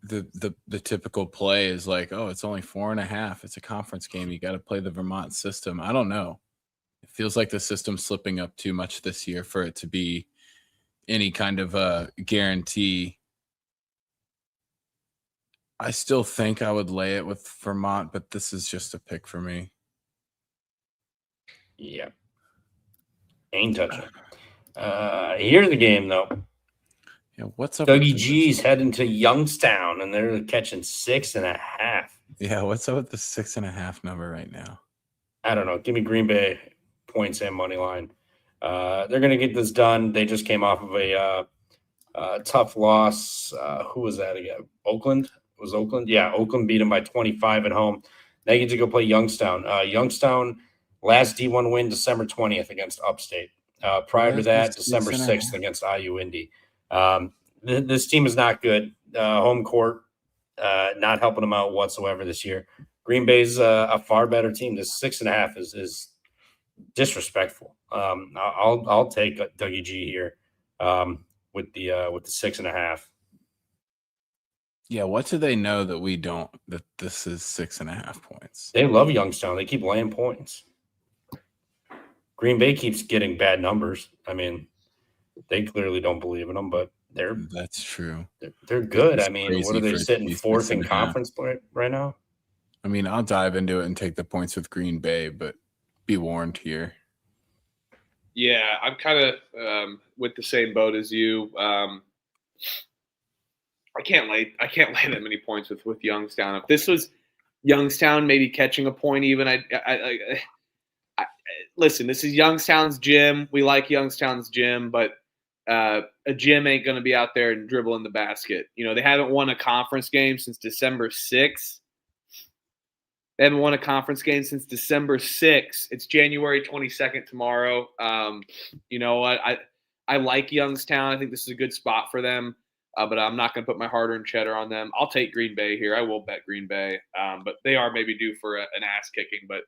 the typical play is like, oh, it's only 4.5. It's a conference game. You got to play the Vermont system. I don't know. It feels like the system's slipping up too much this year for it to be any kind of a guarantee. I still think I would lay it with Vermont, but this is just a pick for me. Yeah. Ain't touching. Here's the game, though. Yeah, what's up? Dougie G's heading to Youngstown, and they're catching 6.5. Yeah, what's up with the 6.5 number right now? I don't know. Give me Green Bay points and money line. They're going to get this done. They just came off of a tough loss. Who was that again? Oakland? It was Oakland? Yeah, Oakland beat them by 25 at home. They get to go play Youngstown. Youngstown, last D1 win December 20th against Upstate. Prior to that, December 6th against IU Indy. This team is not good. Home court, not helping them out whatsoever this year. Green Bay's a far better team. This 6.5 is disrespectful. I'll take Dougie G here with the 6.5. Yeah, what do they know that we don't? That this is 6.5 points. They love Youngstown. They keep laying points. Green Bay keeps getting bad numbers. I mean, they clearly don't believe in them, but that's true. They're good. I mean, what are they sitting fourth in conference play right now? I mean, I'll dive into it and take the points with Green Bay, but be warned here. Yeah, I'm kind of with the same boat as you. I can't lay that many points with Youngstown. If this was Youngstown, maybe catching a point even. I listen. This is Youngstown's gym. We like Youngstown's gym, but a gym ain't going to be out there and dribbling the basket. You know, they haven't won a conference game since December 6th. They haven't won a conference game since December 6th. It's January 22nd tomorrow. You know what? I like Youngstown. I think this is a good spot for them, but I'm not going to put my hard-earned cheddar on them. I'll take Green Bay here. I will bet Green Bay, but they are maybe due for an ass-kicking, but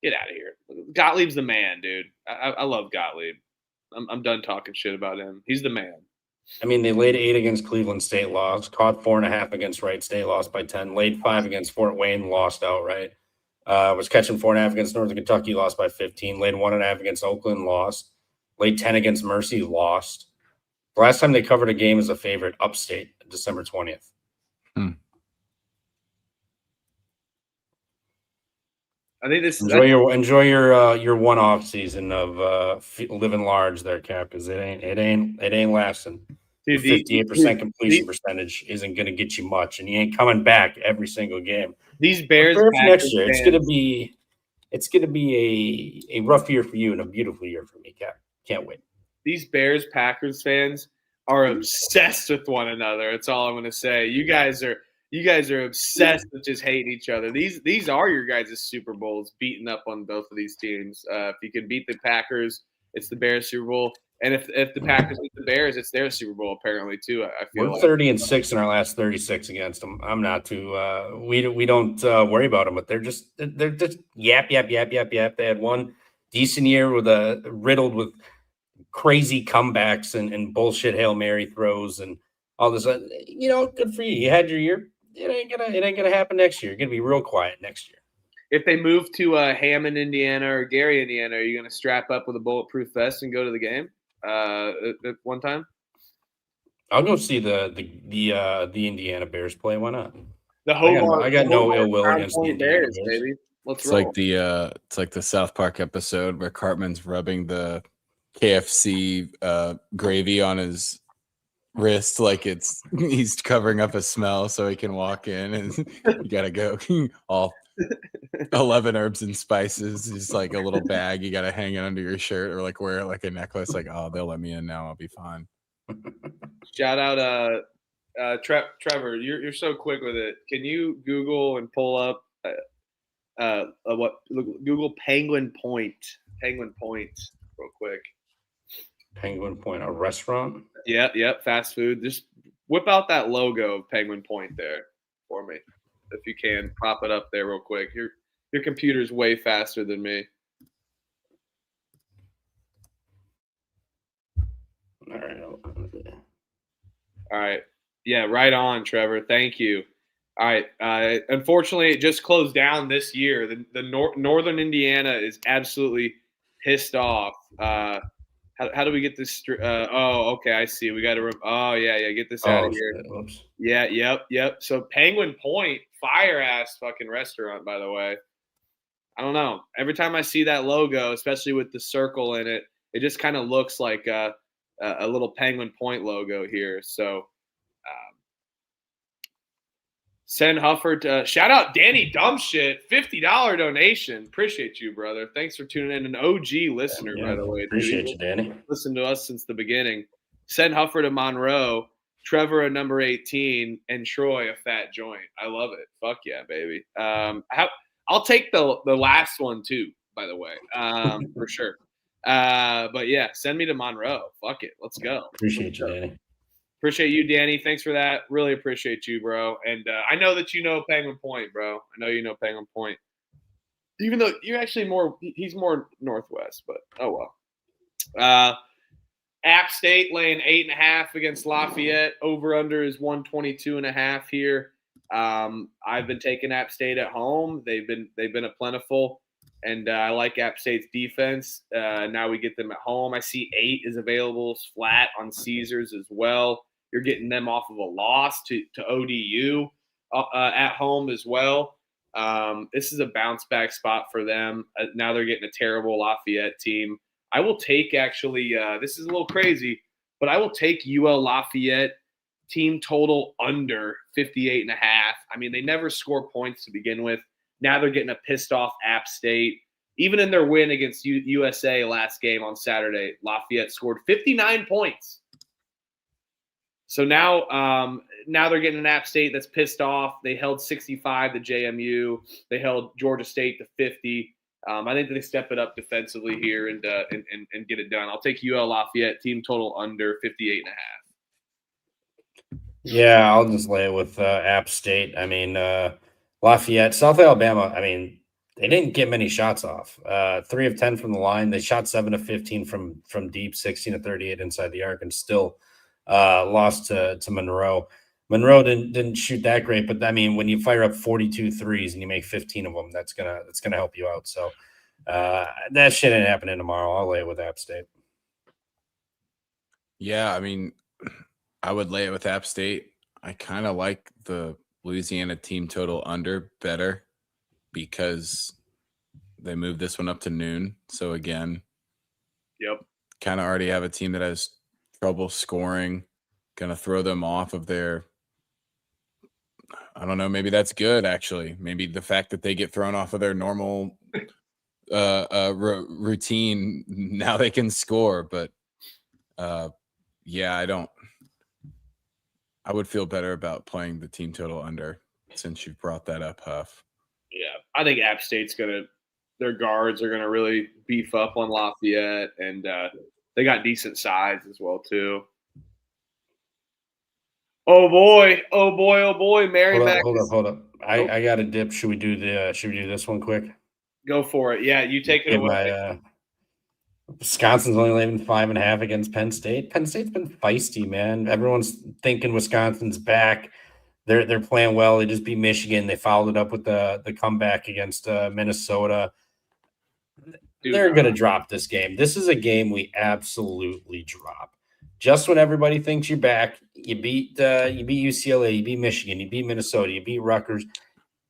get out of here. Gottlieb's the man, dude. I love Gottlieb. I'm done talking shit about him. He's the man. I mean, they laid 8 against Cleveland State, lost. Caught 4.5 against Wright State, lost by 10. Laid 5 against Fort Wayne, lost outright. Was catching 4.5 against Northern Kentucky, lost by 15. Laid 1.5 against Oakland, lost. Laid 10 against Mercy, lost. The last time they covered a game as a favorite, Upstate, December 20th. I think this enjoy your one-off season of living large there, Cap, because it ain't lasting. Dude, 58% completion percentage isn't going to get you much, and you ain't coming back every single game. These Bears next year, it's going to be a rough year for you and a beautiful year for me, Cap. Can't wait. These Bears Packers fans are obsessed with one another. That's all I'm going to say. You guys are obsessed with just hating each other. These are your guys' Super Bowls, beating up on both of these teams. If you can beat the Packers, it's the Bears Super Bowl. And if the Packers beat the Bears, it's their Super Bowl apparently too. I feel we're 30-6 in our last 36 against them. I'm not too. We don't worry about them, but they're just yap. They had one decent year with riddled with crazy comebacks and bullshit Hail Mary throws and all this. Good for you. You had your year. It ain't gonna happen next year. You're gonna be real quiet next year. If they move to Hammond, Indiana, or Gary, Indiana, are you gonna strap up with a bulletproof vest and go to the game at one time? I'll go see the Indiana Bears play. Why not? I got no ill will against the Indiana Bears, baby. It's like the South Park episode where Cartman's rubbing the KFC gravy on his wrist like he's covering up a smell so he can walk in, and you gotta go all 11 herbs and spices, just like a little bag. You gotta hang it under your shirt or like wear it like a necklace. Like, oh, they'll let me in now. I'll be fine. Shout out, Trevor. You're so quick with it. Can you Google and pull up Google Penguin Point real quick? Penguin Point, a restaurant? Yep, fast food. Just whip out that logo of Penguin Point there for me. If you can, pop it up there real quick. Your computer's way faster than me. All right. Yeah, right on, Trevor. Thank you. All right. Unfortunately, it just closed down this year. The Northern Indiana is absolutely pissed off. How do we get this? Okay, I see. We got to. Get this out of here. Oops. Yeah, yep. So Penguin Point, fire ass fucking restaurant, by the way. I don't know. Every time I see that logo, especially with the circle in it, it just kind of looks like a little Penguin Point logo here. So send Hufford. Shout out Danny Dumbshit, $50 donation. Appreciate you, brother. Thanks for tuning in. An OG listener, by the way. Appreciate you, Danny. Listened to us since the beginning. Send Hufford to Monroe, Trevor a number 18, and Troy a fat joint. I love it. Fuck yeah, baby. I'll take the last one too, by the way, for sure. But yeah, send me to Monroe. Fuck it. Let's go. Appreciate you, Danny. Appreciate you, Danny. Thanks for that. Really appreciate you, bro. And I know that you know Penguin Point, bro. I know you know Penguin Point. Even though you're actually he's more northwest, but oh well. App State laying 8.5 against Lafayette. Over under is 122.5 here. I've been taking App State at home. They've been a plentiful, and I like App State's defense. Now we get them at home. I see 8 is available flat on Caesars as well. You're getting them off of a loss to ODU at home as well. This is a bounce back spot for them. Now they're getting a terrible Lafayette team. I will take actually. This is a little crazy, but I will take UL Lafayette team total under 58.5. I mean, they never score points to begin with. Now they're getting a pissed off App State. Even in their win against USA last game on Saturday, Lafayette scored 59 points. So now they're getting an App State that's pissed off. They held 65 to JMU. They held Georgia State to 50. I think they step it up defensively here and get it done. I'll take UL Lafayette team total under 58.5. Yeah, I'll just lay it with App State. I mean, Lafayette, South Alabama. I mean, they didn't get many shots off. 3 of 10 from the line. They shot 7 of 15 from deep, 16 of 38 inside the arc, and still lost to Monroe. Monroe didn't shoot that great, but I mean, when you fire up 42 threes and you make 15 of them, that's gonna help you out. So that shit ain't happening tomorrow. I'll lay it with App State. Yeah, I mean, I would lay it with App State. I kind of like the Louisiana team total under better because they moved this one up to noon. So again, yep, kind of already have a team that has trouble scoring. Gonna throw them off of their. I don't know. Maybe that's good, actually. Maybe the fact that they get thrown off of their normal routine, now they can score. But, yeah, I would feel better about playing the team total under since you've brought that up, Huff. Yeah, I think App State's their guards are going to really beef up on Lafayette, and they got decent size as well, too. Oh boy! Mary Mac. Hold up. I got a dip. Should we do this one quick? Go for it. Yeah, you take it away. Wisconsin's only laying 5.5 against Penn State. Penn State's been feisty, man. Everyone's thinking Wisconsin's back. They're playing well. They just beat Michigan. They followed it up with the comeback against Minnesota. They're going to drop this game. This is a game we absolutely drop. Just when everybody thinks you're back, you beat UCLA, you beat Michigan, you beat Minnesota, you beat Rutgers.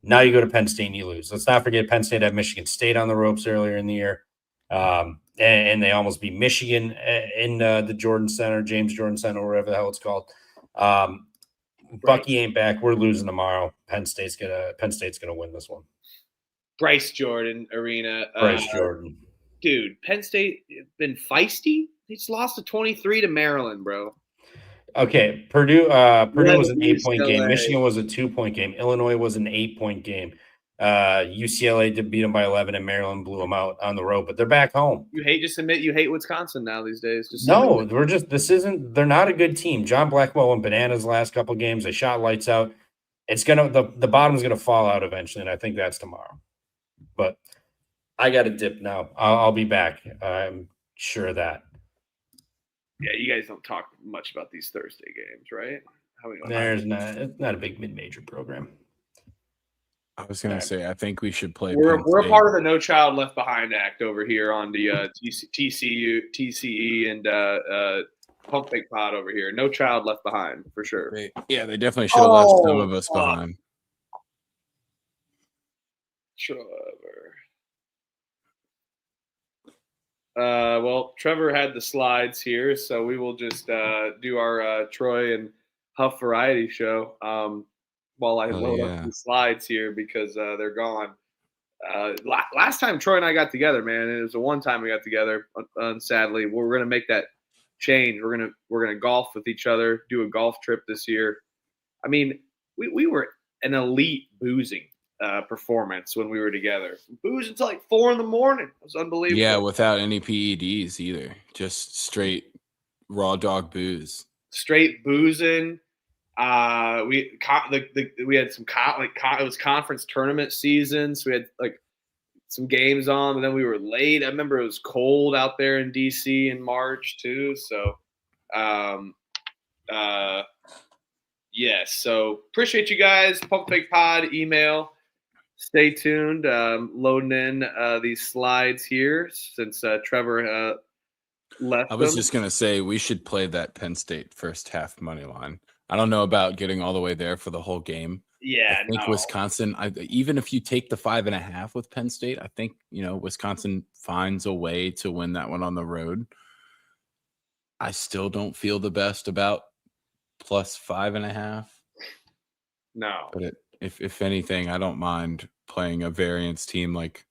Now you go to Penn State and you lose. Let's not forget Penn State had Michigan State on the ropes earlier in the year, and they almost beat Michigan in the Jordan Center, James Jordan Center, or whatever the hell it's called. Bucky ain't back. We're losing tomorrow. Penn State's gonna win this one. Bryce Jordan Arena. Bryce Jordan. Dude, Penn State been feisty. They just lost to 23 to Maryland, bro. Okay, Purdue was an 8-point game. Michigan was a 2-point game. Illinois was an 8-point game. UCLA did beat them by 11, and Maryland blew them out on the road. But they're back home. Just admit you hate Wisconsin now these days. They're not a good team. John Blackwell went bananas the last couple of games. They shot lights out. The bottom's gonna fall out eventually, and I think that's tomorrow. But I got to dip now. I'll be back. I'm sure of that. Yeah, you guys don't talk much about these Thursday games, right? It's not a big mid-major program. I was going to say, I think we should play. We're a part of the No Child Left Behind Act over here on the TCE and Pump Fake Pod over here. No Child Left Behind, for sure. They definitely should have left some of us behind. Sure. Well, Trevor had the slides here, so we will just do our Troy and Huff variety show while I load up the slides here because they're gone. Last time Troy and I got together, man, it was the one time we got together. Sadly, we're gonna make that change. We're gonna golf with each other, do a golf trip this year. I mean, we were an elite boozing performance when we were together. Booze until like 4 a.m. It was unbelievable. Yeah, without any PEDs either, just straight raw dog booze. Straight boozing. We had some it was conference tournament season, so we had like some games on, and then we were late. I remember it was cold out there in DC in March too. So, yes. So appreciate you guys. Pump Fake Pod email. Stay tuned. Loading in these slides here since Trevor left. I was just gonna say we should play that Penn State first half money line. I don't know about getting all the way there for the whole game. Yeah, I think Wisconsin. Even if you take the 5.5 with Penn State, I think Wisconsin finds a way to win that one on the road. I still don't feel the best about plus 5.5. No, but if anything, I don't mind playing a variance team like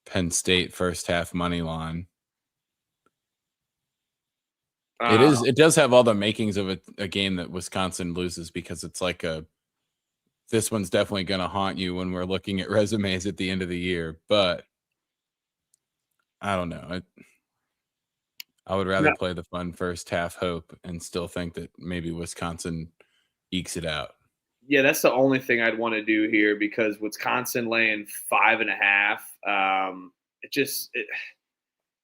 Penn State first half money line. It does have all the makings of a game that Wisconsin loses because it's like this one's definitely going to haunt you when we're looking at resumes at the end of the year. But I don't know. I would rather play the fun first half hope and still think that maybe Wisconsin ekes it out. Yeah, that's the only thing I'd want to do here because Wisconsin laying 5.5.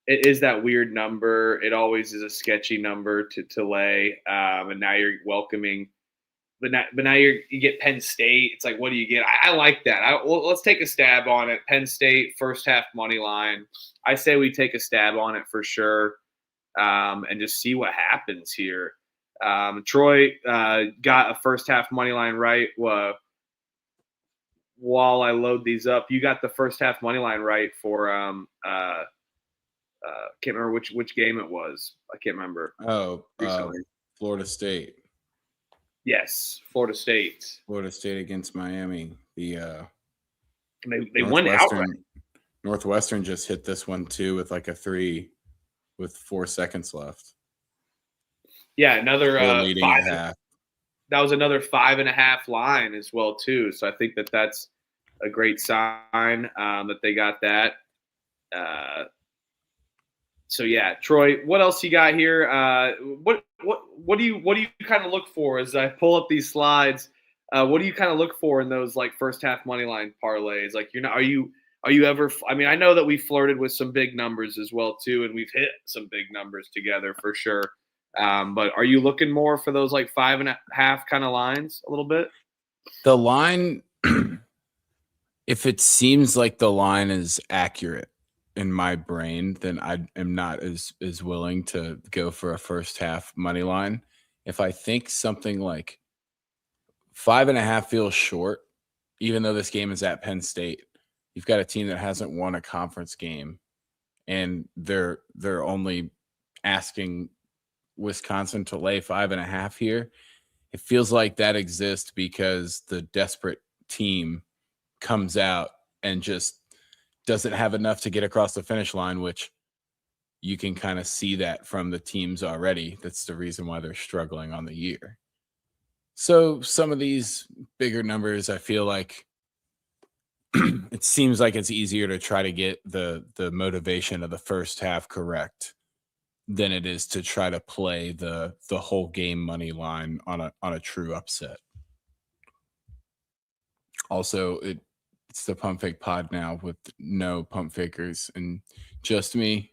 It is that weird number. It always is a sketchy number to lay. And now you're welcoming, but now you get Penn State. It's like, what do you get? I like that. Let's take a stab on it. Penn State first half money line. I say we take a stab on it for sure, and just see what happens here. Troy got a first half money line right. While I load these up, you got the first half money line right for can't remember which game it was. I can't remember. Florida State. Yes, Florida State. Florida State against Miami. They won outright. Northwestern just hit this one too with like a 3 with 4 seconds left. Yeah, another 5.5. That was another 5.5 line as well too. So I think that's a great sign that they got that. So yeah, Troy, what else you got here? What do you kind of look for as I pull up these slides? What do you kind of look for in those like first half money line parlays? Like are you ever? I mean, I know that we flirted with some big numbers as well too, and we've hit some big numbers together for sure. But are you looking more for those like 5.5 kind of lines a little bit? The line, if it seems like the line is accurate in my brain, then I am not as willing to go for a first half money line. If I think something like 5.5 feels short, even though this game is at Penn State, you've got a team that hasn't won a conference game, and they're only asking Wisconsin to lay 5.5 here. It feels like that exists because the desperate team comes out and just doesn't have enough to get across the finish line, which you can kind of see that from the teams already. That's the reason why they're struggling on the year. So some of these bigger numbers, I feel like it seems like it's easier to try to get the motivation of the first half correct than it is to try to play the whole game money line on a true upset. Also, it's the Pump Fake Pod now with no pump fakers and just me.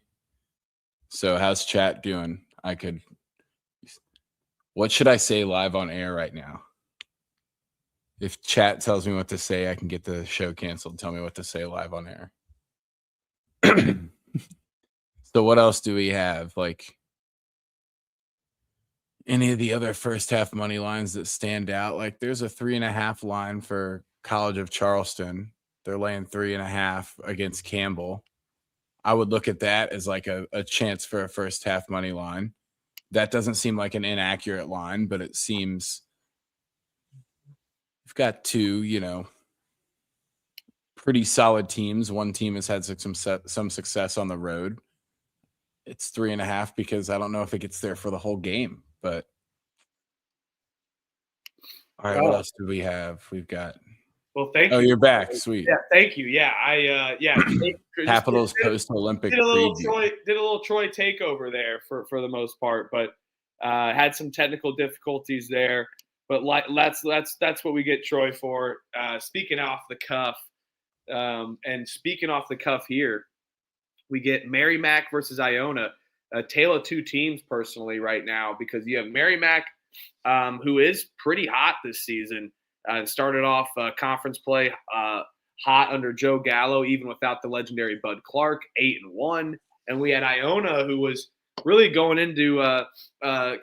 So how's chat doing? What should I say live on air right now? If chat tells me what to say, I can get the show canceled. Tell me what to say live on air. So what else do we have? Like any of the other first half money lines that stand out? Like there's a 3.5 line for College of Charleston. They're laying 3.5 against Campbell. I would look at that as like a chance for a first half money line. That doesn't seem like an inaccurate line, but it seems we've got two, pretty solid teams. One team has had some success on the road. It's 3.5 because I don't know if it gets there for the whole game, but all right, what else do we have? We've got. Well, thank you. Oh, you're back. Sweet. Yeah, thank you. Yeah, Capitals post-Olympic did a little preview. Troy takeover there for the most part, but had some technical difficulties there. But that's what we get Troy for. Speaking off the cuff, and speaking off the cuff here, we get Merrimack versus Iona, a tale of two teams personally right now, because you have Merrimack, who is pretty hot this season. Started off conference play hot under Joe Gallo, even without the legendary Bud Clark, 8-1. And we had Iona, who was really going into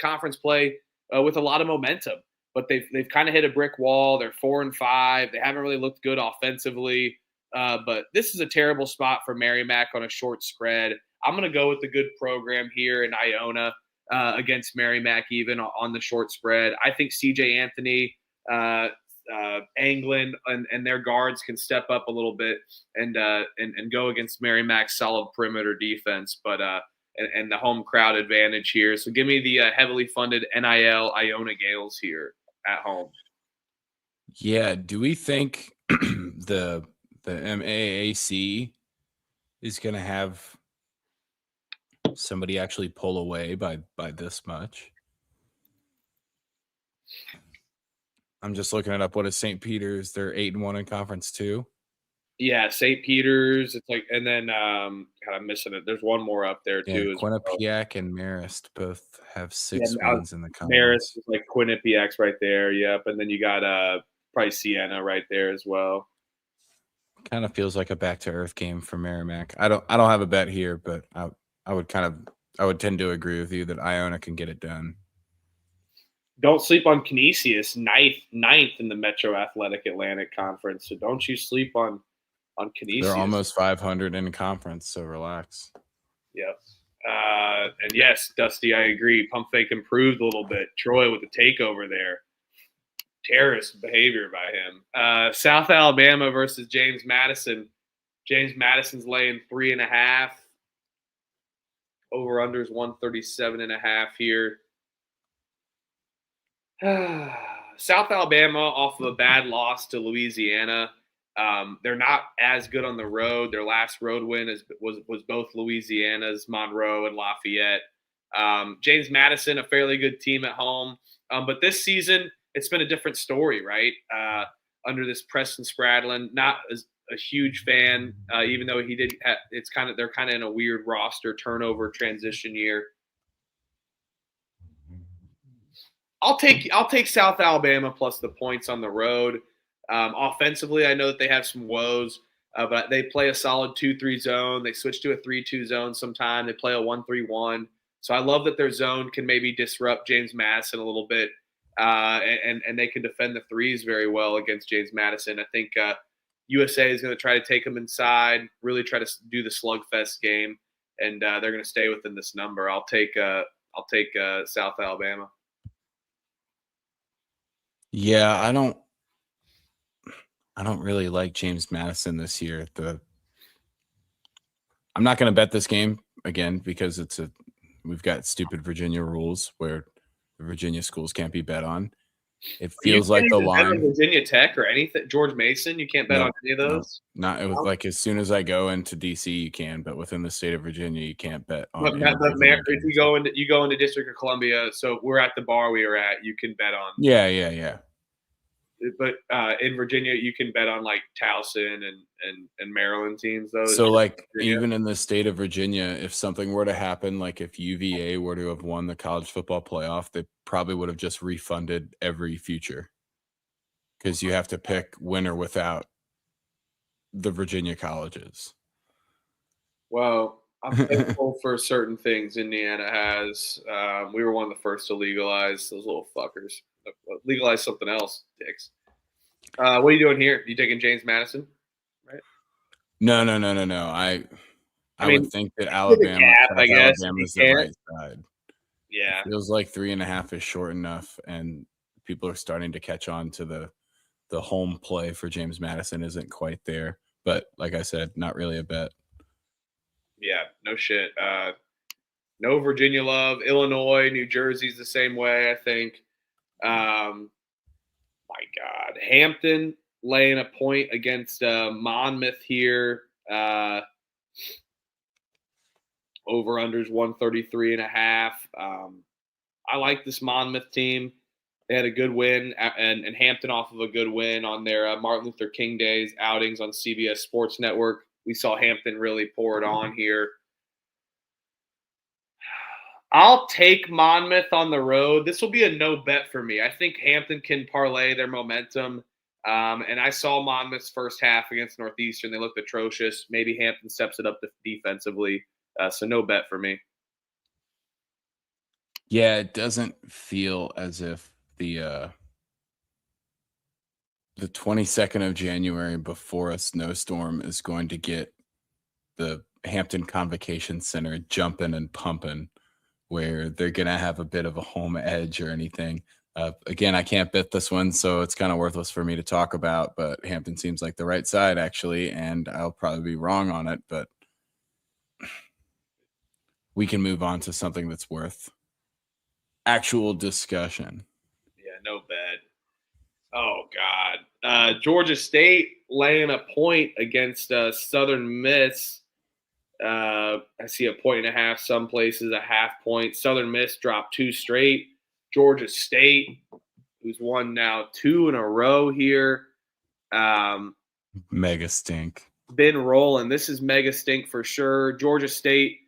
conference play with a lot of momentum. But they've kind of hit a brick wall. They're 4-5. They haven't really looked good offensively. But this is a terrible spot for Merrimack on a short spread. I'm going to go with the good program here in Iona against Merrimack, even on the short spread. I think CJ Anthony, Anglin, and their guards can step up a little bit and go against Merrimack's solid perimeter defense, but and the home crowd advantage here. So give me the heavily funded NIL Iona Gales here at home. Yeah, do we think the MAAC is going to have somebody actually pull away by this much? I'm just looking it up. What is St. Peter's? They're 8-1 in conference too. Yeah, St. Peter's. It's like, and then God, I'm missing it. There's one more up there too. Quinnipiac and Marist both have 6 wins in the conference. Marist is like Quinnipiac's right there. Yep, and then you got probably Siena right there as well. Kind of feels like a back to earth game for Merrimack. I don't have a bet here, but I would tend to agree with you that Iona can get it done. Don't sleep on Canisius, ninth in the Metro Athletic Atlantic Conference. So don't you sleep on Canisius. They're almost 500 in conference, so relax. Yep. And yes, Dusty, I agree. Pump fake improved a little bit. Troy with the takeover there. Terrorist behavior by him. South Alabama versus James Madison. James Madison's laying 3.5. Over-unders 137.5 here. South Alabama off of a bad loss to Louisiana. They're not as good on the road. Their last road win was both Louisiana's, Monroe and Lafayette. James Madison, a fairly good team at home. But this season, it's been a different story, right? Under this Preston Spradlin, not as a huge fan, even though he did. They're kind of in a weird roster turnover transition year. I'll take South Alabama plus the points on the road. Offensively, I know that they have some woes, but they play a solid 2-3 zone. They switch to a 3-2 zone sometime. They play a 1-3-1. So I love that their zone can maybe disrupt James Madison a little bit, and they can defend the threes very well against James Madison. I think USA is going to try to take them inside, really try to do the slugfest game, and they're going to stay within this number. I'll take South Alabama. Yeah, I don't really like James Madison this year. I'm not going to bet this game again because we've got stupid Virginia rules where the Virginia schools can't be bet on. It feels like the line. Virginia Tech or anything. George Mason, you can't bet on any of those. Not it was like as soon as I go into DC, you can, but within the state of Virginia, you can't bet on. But if you go into District of Columbia, so we're at the bar we were at, you can bet on. Yeah. But in Virginia, you can bet on like Towson and Maryland teams. Though. So like even in the state of Virginia, if something were to happen, like if UVA were to have won the college football playoff, they probably would have just refunded every future because you have to pick winner without the Virginia colleges. Well, I'm thankful for certain things Indiana has. We were one of the first to legalize those little fuckers. Legalize something else, dicks. What are you doing here? You taking James Madison? Right? No. I would think that the Alabama, gap, I South guess, if Alabama you is the can't. right side. Yeah. It feels like 3.5 is short enough, and people are starting to catch on to the home play for James Madison isn't quite there. But like I said, not really a bet. Yeah, no shit. No Virginia love. Illinois, New Jersey's the same way, I think. My God. Hampton laying a point against Monmouth here. Over-unders 133.5. I like this Monmouth team. They had a good win, and Hampton off of a good win on their Martin Luther King Days outings on CBS Sports Network. We saw Hampton really pour it on here. I'll take Monmouth on the road. This will be a no bet for me. I think Hampton can parlay their momentum. And I saw Monmouth's first half against Northeastern. They looked atrocious. Maybe Hampton steps it up defensively. So no bet for me. Yeah, it doesn't feel as if the 22nd of January before a snowstorm is going to get the Hampton Convocation Center jumping and pumping, where they're going to have a bit of a home edge or anything. Again, I can't bet this one, so it's kind of worthless for me to talk about, but Hampton seems like the right side, actually, and I'll probably be wrong on it, but we can move on to something that's worth actual discussion. Yeah, no bet. Oh, God. Georgia State laying a point against Southern Miss. I see a 1.5 some places, a half point. Southern Miss dropped 2 straight. Georgia State, who's won now 2 in a row here. Mega stink. Been rolling. This is mega stink for sure. Georgia State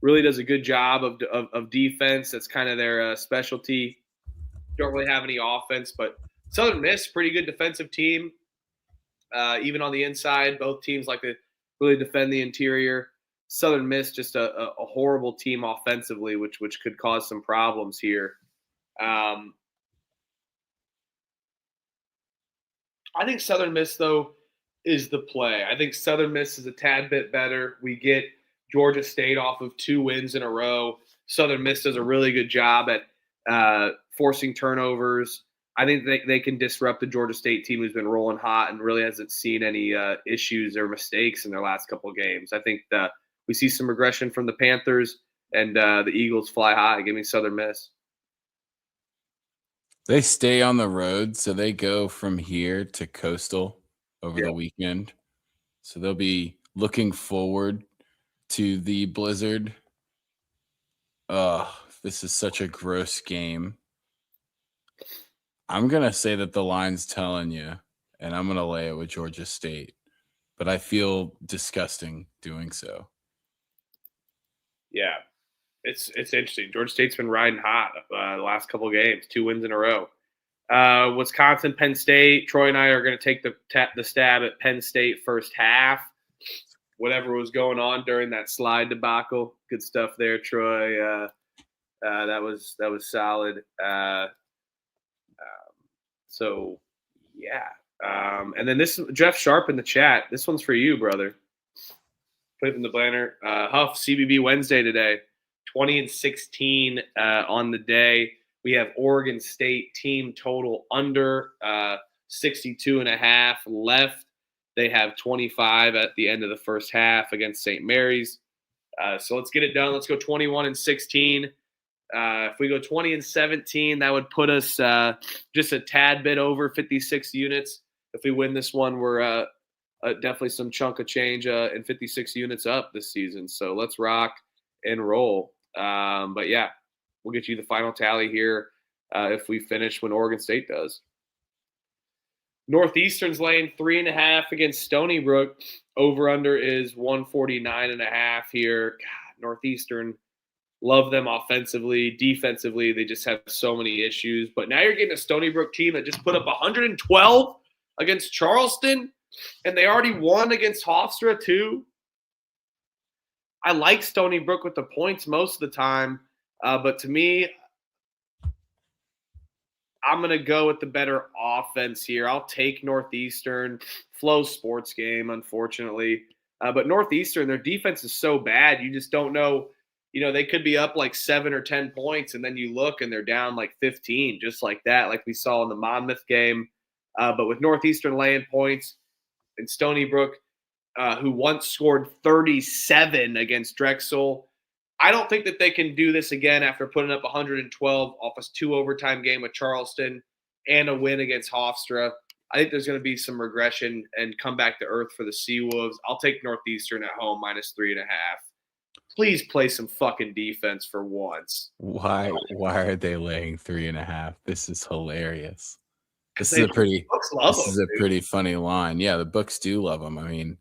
really does a good job of defense. That's kind of their specialty. Don't really have any offense, but Southern Miss, pretty good defensive team. Even on the inside, both teams like to really defend the interior. Southern Miss just a horrible team offensively, which could cause some problems here. I think Southern Miss, though, is the play. I think Southern Miss is a tad bit better. We get Georgia State off of 2 wins in a row. Southern Miss does a really good job at forcing turnovers. I think they can disrupt the Georgia State team who's been rolling hot and really hasn't seen any issues or mistakes in their last couple of games. I think we see some regression from the Panthers, and the Eagles fly high. Give me Southern Miss. They stay on the road, so they go from here to Coastal over the weekend. So they'll be looking forward to the blizzard. This is such a gross game. I'm going to say that the line's telling you, and I'm going to lay it with Georgia State. But I feel disgusting doing so. Yeah, it's interesting. Georgia State's been riding hot the last couple of games, 2 wins in a row. Wisconsin, Penn State. Troy and I are going to take the stab at Penn State first half. Whatever was going on during that slide debacle, good stuff there, Troy. That was solid. So yeah, and then this Jeff Sharp in the chat. This one's for you, brother. Put it in the banner. Huff CBB Wednesday today, 20-16 on the day. We have Oregon State team total under 62.5 left. They have 25 at the end of the first half against St. Mary's. So let's get it done. Let's go 21-16. If we go 20-17, that would put us just a tad bit over 56 units. If we win this one, we're definitely some chunk of change and 56 units up this season. So let's rock and roll. But yeah, we'll get you the final tally here if we finish when Oregon State does. Northeastern's laying 3.5 against Stony Brook. Over-under is 149.5 here. God, Northeastern, love them offensively. Defensively, they just have so many issues. But now you're getting a Stony Brook team that just put up 112 against Charleston, and they already won against Hofstra too. I like Stony Brook with the points most of the time, but to me, I'm going to go with the better offense here. I'll take Northeastern. Flow sports game, unfortunately. But Northeastern, their defense is so bad, you just don't know. They could be up like 7 or 10 points, and then you look and they're down like 15, just like that, like we saw in the Monmouth game. But with Northeastern laying points and Stony Brook, who once scored 37 against Drexel, I don't think that they can do this again after putting up 112 off a 2 overtime game with Charleston and a win against Hofstra. I think there's going to be some regression and come back to earth for the Seawolves. I'll take Northeastern at home -3.5. Please play some fucking defense for once. Why are they laying 3.5? This is hilarious. This is a pretty funny line. Yeah, the books do love them. I mean,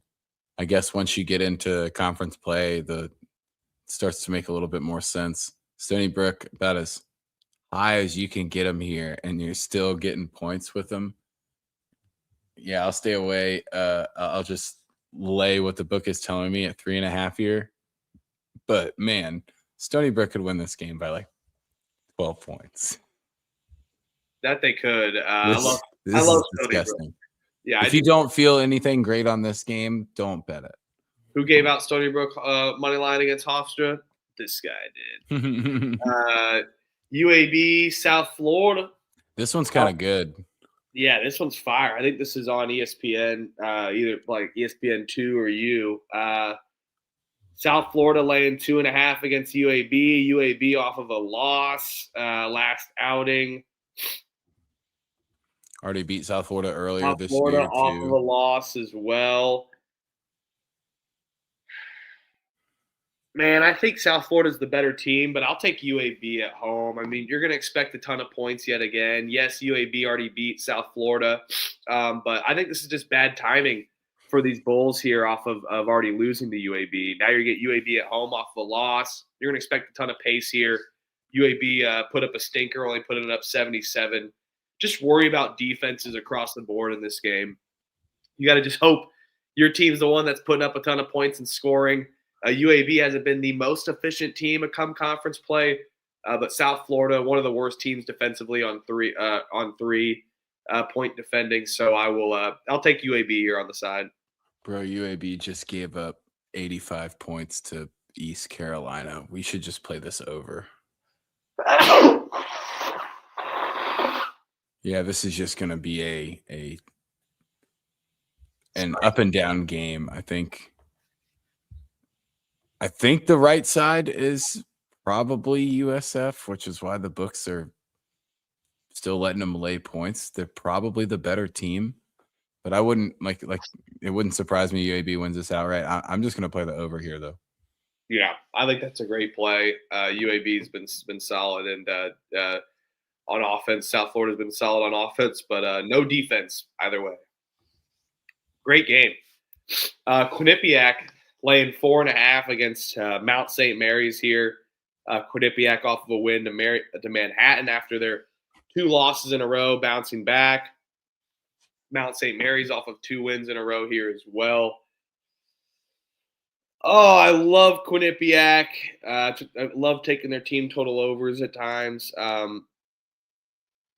I guess once you get into conference play, it starts to make a little bit more sense. Stony Brook, about as high as you can get them here, and you're still getting points with them. Yeah, I'll stay away. I'll just lay what the book is telling me at 3.5 here. But man, Stony Brook could win this game by like 12 points. That they could. I love disgusting. Stony Brook. Yeah, if you don't feel anything great on this game, don't bet it. Who gave out Stony Brook money line against Hofstra? This guy did. UAB, South Florida. This one's kind of good. Yeah, this one's fire. I think this is on ESPN, either like ESPN 2 or U. South Florida laying 2.5 against UAB. UAB off of a loss last outing. Already beat South Florida earlier South this Florida year, too. off of a loss as well. Man, I think South Florida is the better team, but I'll take UAB at home. I mean, you're going to expect a ton of points yet again. Yes, UAB already beat South Florida, but I think this is just bad timing for these Bulls here off of already losing to UAB. Now you get UAB at home off of a loss. You're going to expect a ton of pace here. UAB put up a stinker, only putting it up 77. Just worry about defenses across the board in this game. You got to just hope your team's the one that's putting up a ton of points and scoring. UAB hasn't been the most efficient team at come conference play, but South Florida, one of the worst teams defensively on three point defending. So I'll take UAB here on the side. Bro, UAB just gave up 85 points to East Carolina. We should just play this over. Yeah, this is just going to be an up and down game. I think the right side is probably USF, which is why the books are still letting them lay points. They're probably the better team, but I wouldn't like it wouldn't surprise me UAB wins this outright. I'm just going to play the over here, though. Yeah, I think that's a great play. UAB's been solid, and on offense, South Florida's been solid on offense, but no defense either way. Great game. Quinnipiac laying 4.5 against Mount St. Mary's here. Quinnipiac off of a win to Manhattan after their 2 losses in a row, bouncing back. Mount St. Mary's off of 2 wins in a row here as well. Oh, I love Quinnipiac. I love taking their team total overs at times.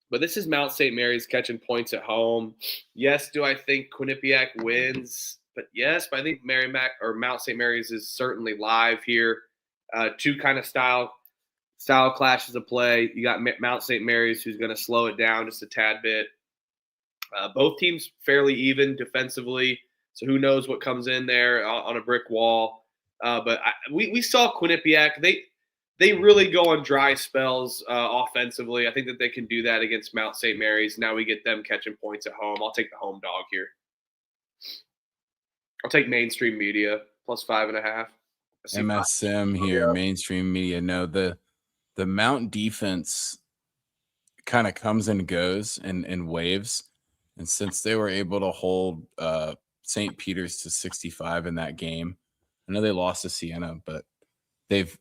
But this is Mount St. Mary's catching points at home. Yes, do I think Quinnipiac wins? But yes, but I think Mount St. Mary's is certainly live here. 2 kind of style clashes of play. You got Mount St. Mary's, who's going to slow it down just a tad bit. Both teams fairly even defensively, so who knows what comes in there on a brick wall. But we saw Quinnipiac. They really go on dry spells offensively. I think that they can do that against Mount St. Mary's. Now we get them catching points at home. I'll take the home dog here. I'll take mainstream media +5.5. MSM here, mainstream media. No, the Mount defense kind of comes and goes in waves. And since they were able to hold St. Peter's to 65 in that game, I know they lost to Siena, but they've,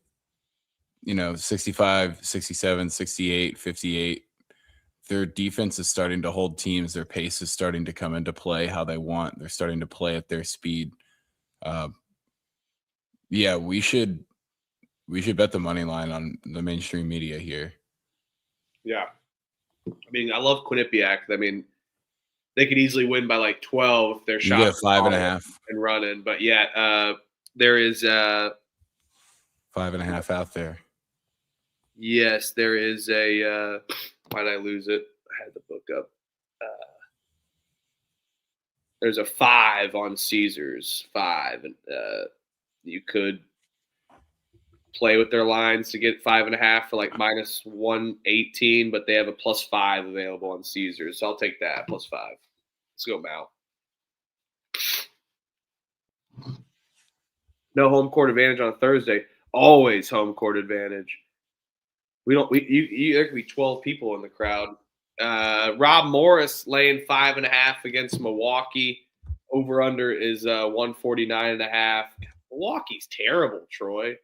65, 67, 68, 58. Their defense is starting to hold teams. Their pace is starting to come into play how they want. They're starting to play at their speed. Yeah, we should bet the money line on the mainstream media here. Yeah. I mean, I love Quinnipiac. I mean, they could easily win by like 12 if their You get shots a 5.5 and running. But yeah, there is 5.5 out there. yes, there is a why did I lose it? I had the book up. There's a 5 on Caesars, 5, and you could play with their lines to get 5.5 for like minus 118, but they have a +5 available on Caesars. So I'll take that +5. Let's go, Mal. No home court advantage on a Thursday. Always home court advantage. There could be 12 people in the crowd. Rob Morris laying 5.5 against Milwaukee. Over under is 149.5. Milwaukee's terrible, Troy.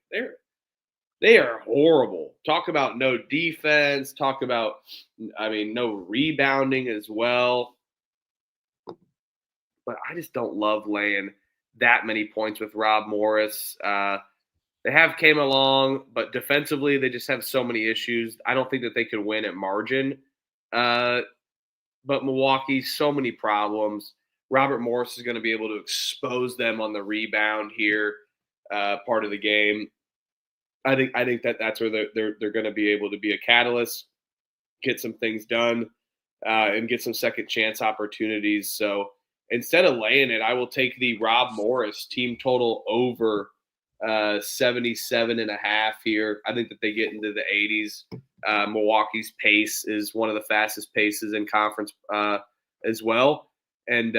They are horrible. Talk about no defense. Talk about, no rebounding as well. But I just don't love laying that many points with Rob Morris. They have came along, but defensively they just have so many issues. I don't think that they could win at margin. But Milwaukee, so many problems. Robert Morris is going to be able to expose them on the rebound here, part of the game. I think that's where they're going to be able to be a catalyst, get some things done, and get some second chance opportunities. So instead of laying it, I will take the Rob Morris team total over 77.5 here. I think that they get into the 80s. Milwaukee's pace is one of the fastest paces in conference as well. And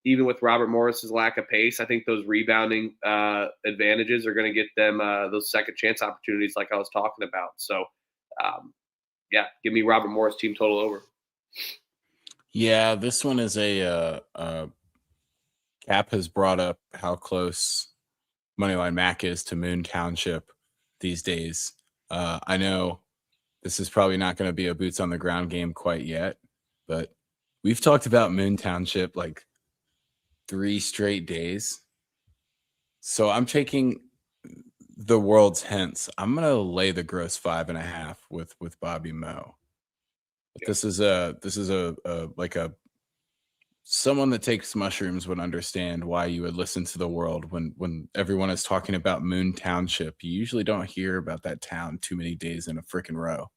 even with Robert Morris's lack of pace, I think those rebounding advantages are going to get them those second chance opportunities like I was talking about. So, give me Robert Morris team total over. Yeah, this one is Cap has brought up how close Moneyline Mac is to Moon Township these days. I know this is probably not going to be a boots on the ground game quite yet, but we've talked about Moon Township like 3 straight days. So I'm taking the world's hence. I'm going to lay the gross 5.5 with Bobby Moe. This is someone that takes mushrooms would understand why you would listen to the world when everyone is talking about Moon Township. You usually don't hear about that town too many days in a freaking row.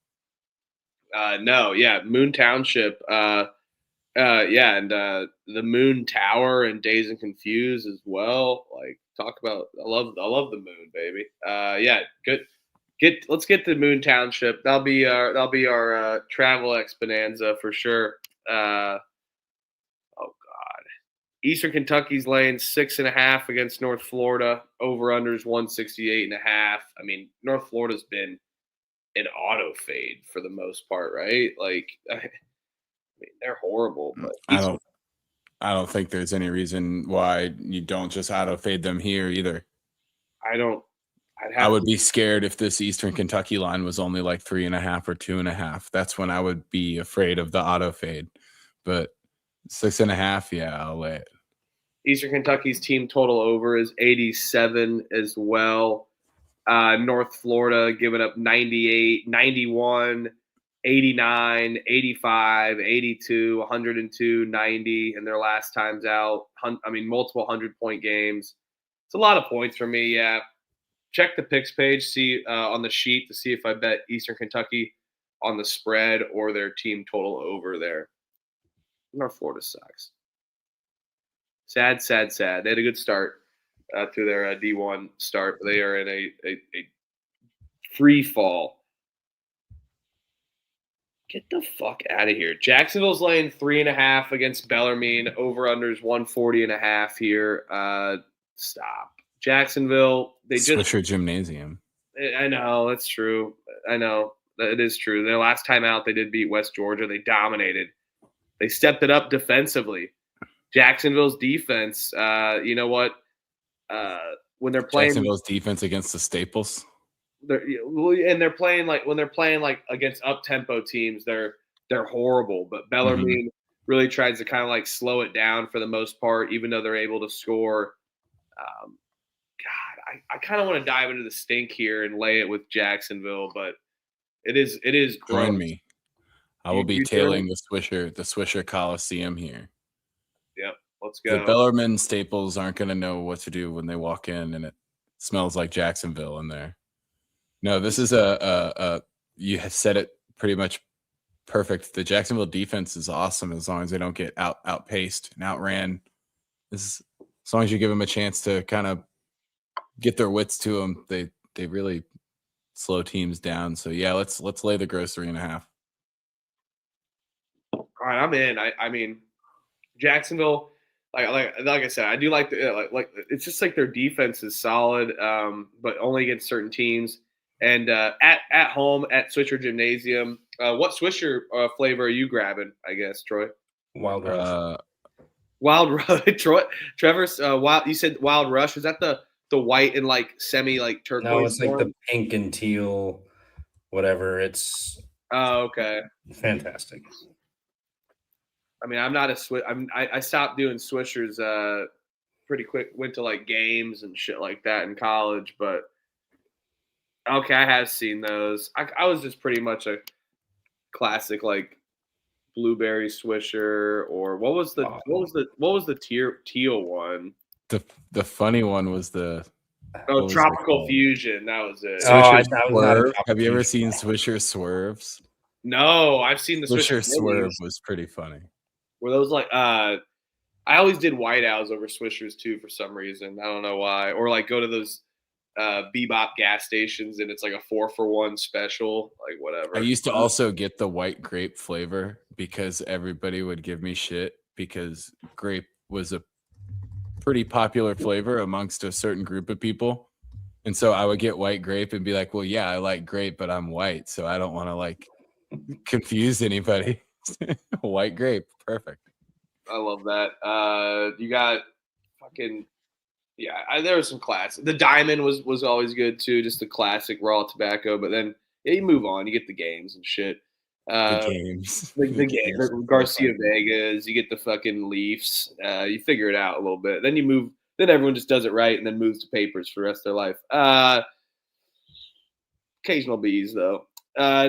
Moon Township. And the Moon Tower and Dazed and Confused as well. Like, talk about, I love the moon, baby. Good. Let's get to Moon Township. That'll be our travel exponenza for sure. Eastern Kentucky's laying 6.5 against North Florida. Over unders 168.5. I mean, North Florida's been an auto fade for the most part, right? Like, they're horrible. But I don't think there's any reason why you don't just auto fade them here either. I would be scared if this Eastern Kentucky line was only like 3.5 or 2.5. That's when I would be afraid of the auto fade. But 6.5, yeah, I'll lay it. Eastern Kentucky's team total over is 87 as well. North Florida giving up 98, 91, 89, 85, 82, 102, 90 in their last times out. Multiple 100-point games. It's a lot of points for me, yeah. Check the picks page, see on the sheet to see if I bet Eastern Kentucky on the spread or their team total over there. North Florida sucks. Sad. They had a good start through their D1 start. They are in a free fall. Get the fuck out of here. Jacksonville's laying 3.5 against Bellarmine. Over unders 140.5 here. Stop. Jacksonville, they Swisher Gymnasium. I know, that's true. I know. It is true. Their last time out, they did beat West Georgia. They dominated. They stepped it up defensively. Jacksonville's defense, you know what? When they're playing Jacksonville's defense against the Staples. They're playing against up-tempo teams, they're horrible. But Bellarmine really tries to kind of like slow it down for the most part, even though they're able to score. I kind of want to dive into the stink here and lay it with Jacksonville, but it is gross. Join me. I will be tailing the Swisher Coliseum here. Let's go. The Bellarmine staples aren't going to know what to do when they walk in and it smells like Jacksonville in there. No, this is you have said it pretty much perfect. The Jacksonville defense is awesome as long as they don't get outpaced and outran. As long as you give them a chance to kind of get their wits to them, they really slow teams down. So yeah, let's lay the gross 3.5. All right, I'm in. I mean, Jacksonville, like I said, I do like it's just like their defense is solid, but only against certain teams. And at home at Swisher Gymnasium, what Swisher flavor are you grabbing? I guess Troy. Wild Rush. Wild Rush. Troy. Trevor's wild. You said Wild Rush. Is that the white and like semi like turquoise? No, it's form? like the pink and teal, whatever. It's okay. Fantastic. I mean, I'm not a I stopped doing Swishers pretty quick. Went to like games and shit like that in college, but okay, I have seen those. I was just pretty much a classic like blueberry Swisher, or what was the teal one? The funny one was the Tropical Fusion. That was it. Swisher Swerve. Have you ever seen Swisher Swerves? No, I've seen the Swisher Swerve was pretty funny. Were those like I always did white owls over Swishers too for some reason. I don't know why. Or like go to those Bebop gas stations and it's like a 4-for-1 special, like whatever. I used to also get the white grape flavor because everybody would give me shit because grape was a pretty popular flavor amongst a certain group of people. And so I would get white grape and be like, well, yeah, I like grape, but I'm white, so I don't want to like confuse anybody. White grape, perfect. I love that. You got fucking there was some class. The Diamond was always good too, just the classic raw tobacco. But then you move on, you get the games and shit. The games, the games, the Garcia Vegas. You get the fucking Leafs. You figure it out a little bit. Then you move. Then everyone just does it right and then moves to papers for the rest of their life. Occasional B's though.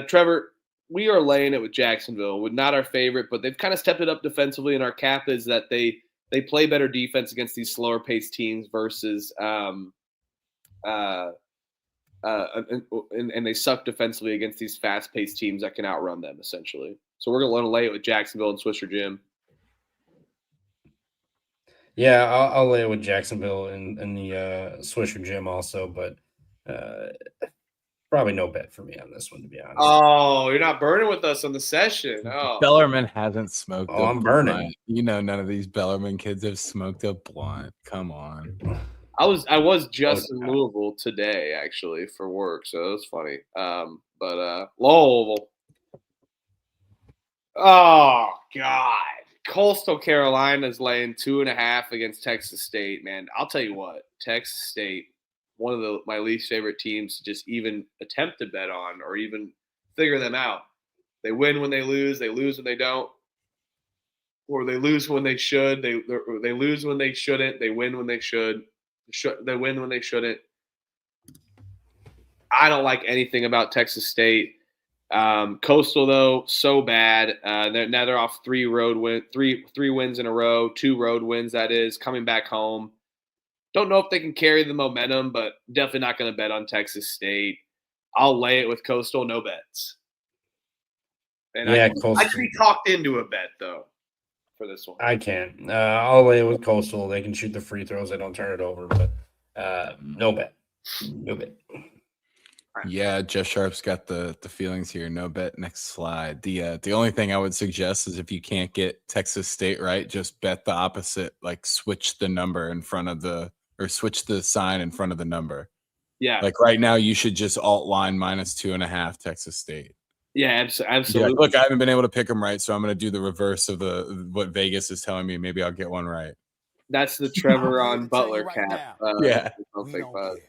Trevor, we are laying it with Jacksonville. Not our favorite, but they've kind of stepped it up defensively. And our cap is that they play better defense against these slower paced teams versus and they suck defensively against these fast paced teams that can outrun them essentially. So we're going to lay it with Jacksonville and Swisher Jim. Yeah, I'll lay it with Jacksonville in the Swisher Jim also, but probably no bet for me on this one, to be honest. Oh, you're not burning with us on the session. Oh, Bellarmine hasn't smoked. Oh, I'm burning. You know, none of these Bellarmine kids have smoked a blunt. Come on. I was just in Louisville today, actually, for work, so it was funny. But Louisville. Oh God, Coastal Carolina is laying 2.5 against Texas State. Man, I'll tell you what, Texas State, one of my least favorite teams to just even attempt to bet on or even figure them out. They win when they lose when they don't, or they lose when they should. They lose when they shouldn't. They win when they should. They win when they shouldn't. I don't like anything about Texas State. Coastal though, so bad. Now they're off three wins in a row, 2 road wins. That is coming back home. Don't know if they can carry the momentum, but definitely not going to bet on Texas State. I'll lay it with Coastal, no bets. And yeah, I can be talked into a bet though for this one. I can't. I'll lay it with Coastal. They can shoot the free throws. They don't turn it over, but no bet. No bet. Yeah, Jeff Sharp's got the feelings here. No bet. Next slide. The only thing I would suggest is if you can't get Texas State right, just bet the opposite. Like switch the number in front of switch the sign in front of the number. Yeah. Like right now, you should just alt line -2.5 Texas State. Yeah, absolutely. Like, look, I haven't been able to pick them right, so I'm going to do the reverse of what Vegas is telling me. Maybe I'll get one right. That's the Trevor on Butler cap. Yeah. We don't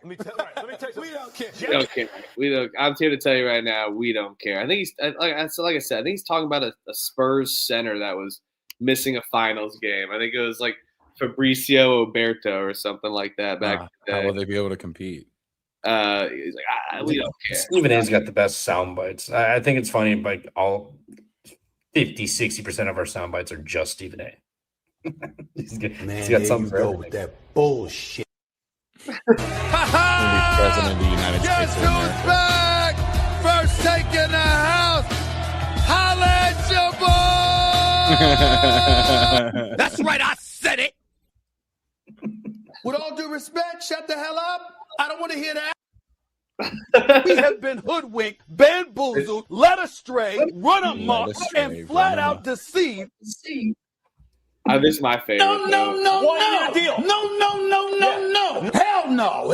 care. We don't. I'm here to tell you right now, we don't care. I think he's like I said. I think he's talking about a Spurs center that was missing a finals game. I think it was like Fabricio Oberto or something like that back in the day. How will they be able to compete? He's like, we don't care. Stephen A's got the best sound bites. I think it's funny, like all 50-60% of our sound bites are just Stephen A. He's Man, got there something you for go everything. with that bullshit. President of the United States of America. Back! First take in the house! Holla at your boy! That's right, I said it! With all due respect, shut the hell up. I don't want to hear that. We have been hoodwinked, bamboozled, led astray, run amok, and flat out deceived. This is my favorite. No. Hell no.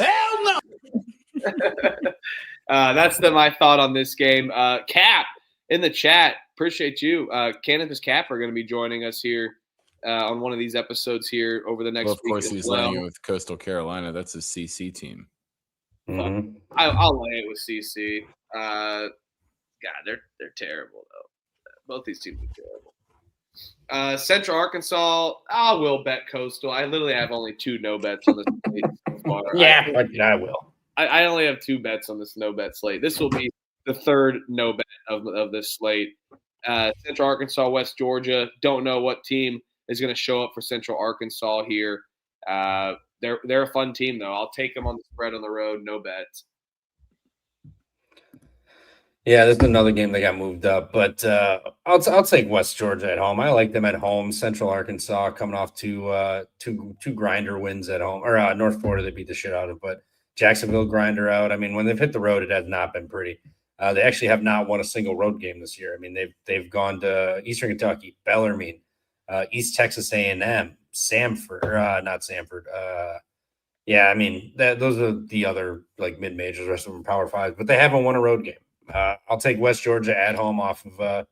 That's my thought on this game. Cap in the chat, appreciate you. Cannabis Cap are going to be joining us here on one of these episodes here over the next Well, of week. course, he's laying it with Coastal Carolina. That's his CC team. Mm-hmm. I'll lay it with CC. God, they're terrible though. Both these teams are terrible. Central Arkansas, I will bet Coastal. I literally have only 2 no bets on this slate so far. Yeah, I will. I only have 2 bets on this no bet slate. This will be the 3rd no bet of this slate. Central Arkansas, West Georgia. Don't know what team is going to show up for Central Arkansas here. They're a fun team though. I'll take them on the spread on the road. No bets. Yeah, there's another game that got moved up, but I'll take West Georgia at home. I like them at home. Central Arkansas coming off two grinder wins at home, or North Florida they beat the shit out of, but Jacksonville grinder out. I mean, when they've hit the road, it has not been pretty. They actually have not won a single road game this year. I mean, they've gone to Eastern Kentucky, Bellarmine, East Texas A&M, Samford, not Samford. Yeah, I mean those are the other like mid majors, rest of them Power 5, but they haven't won a road game. I'll take West Georgia at home off of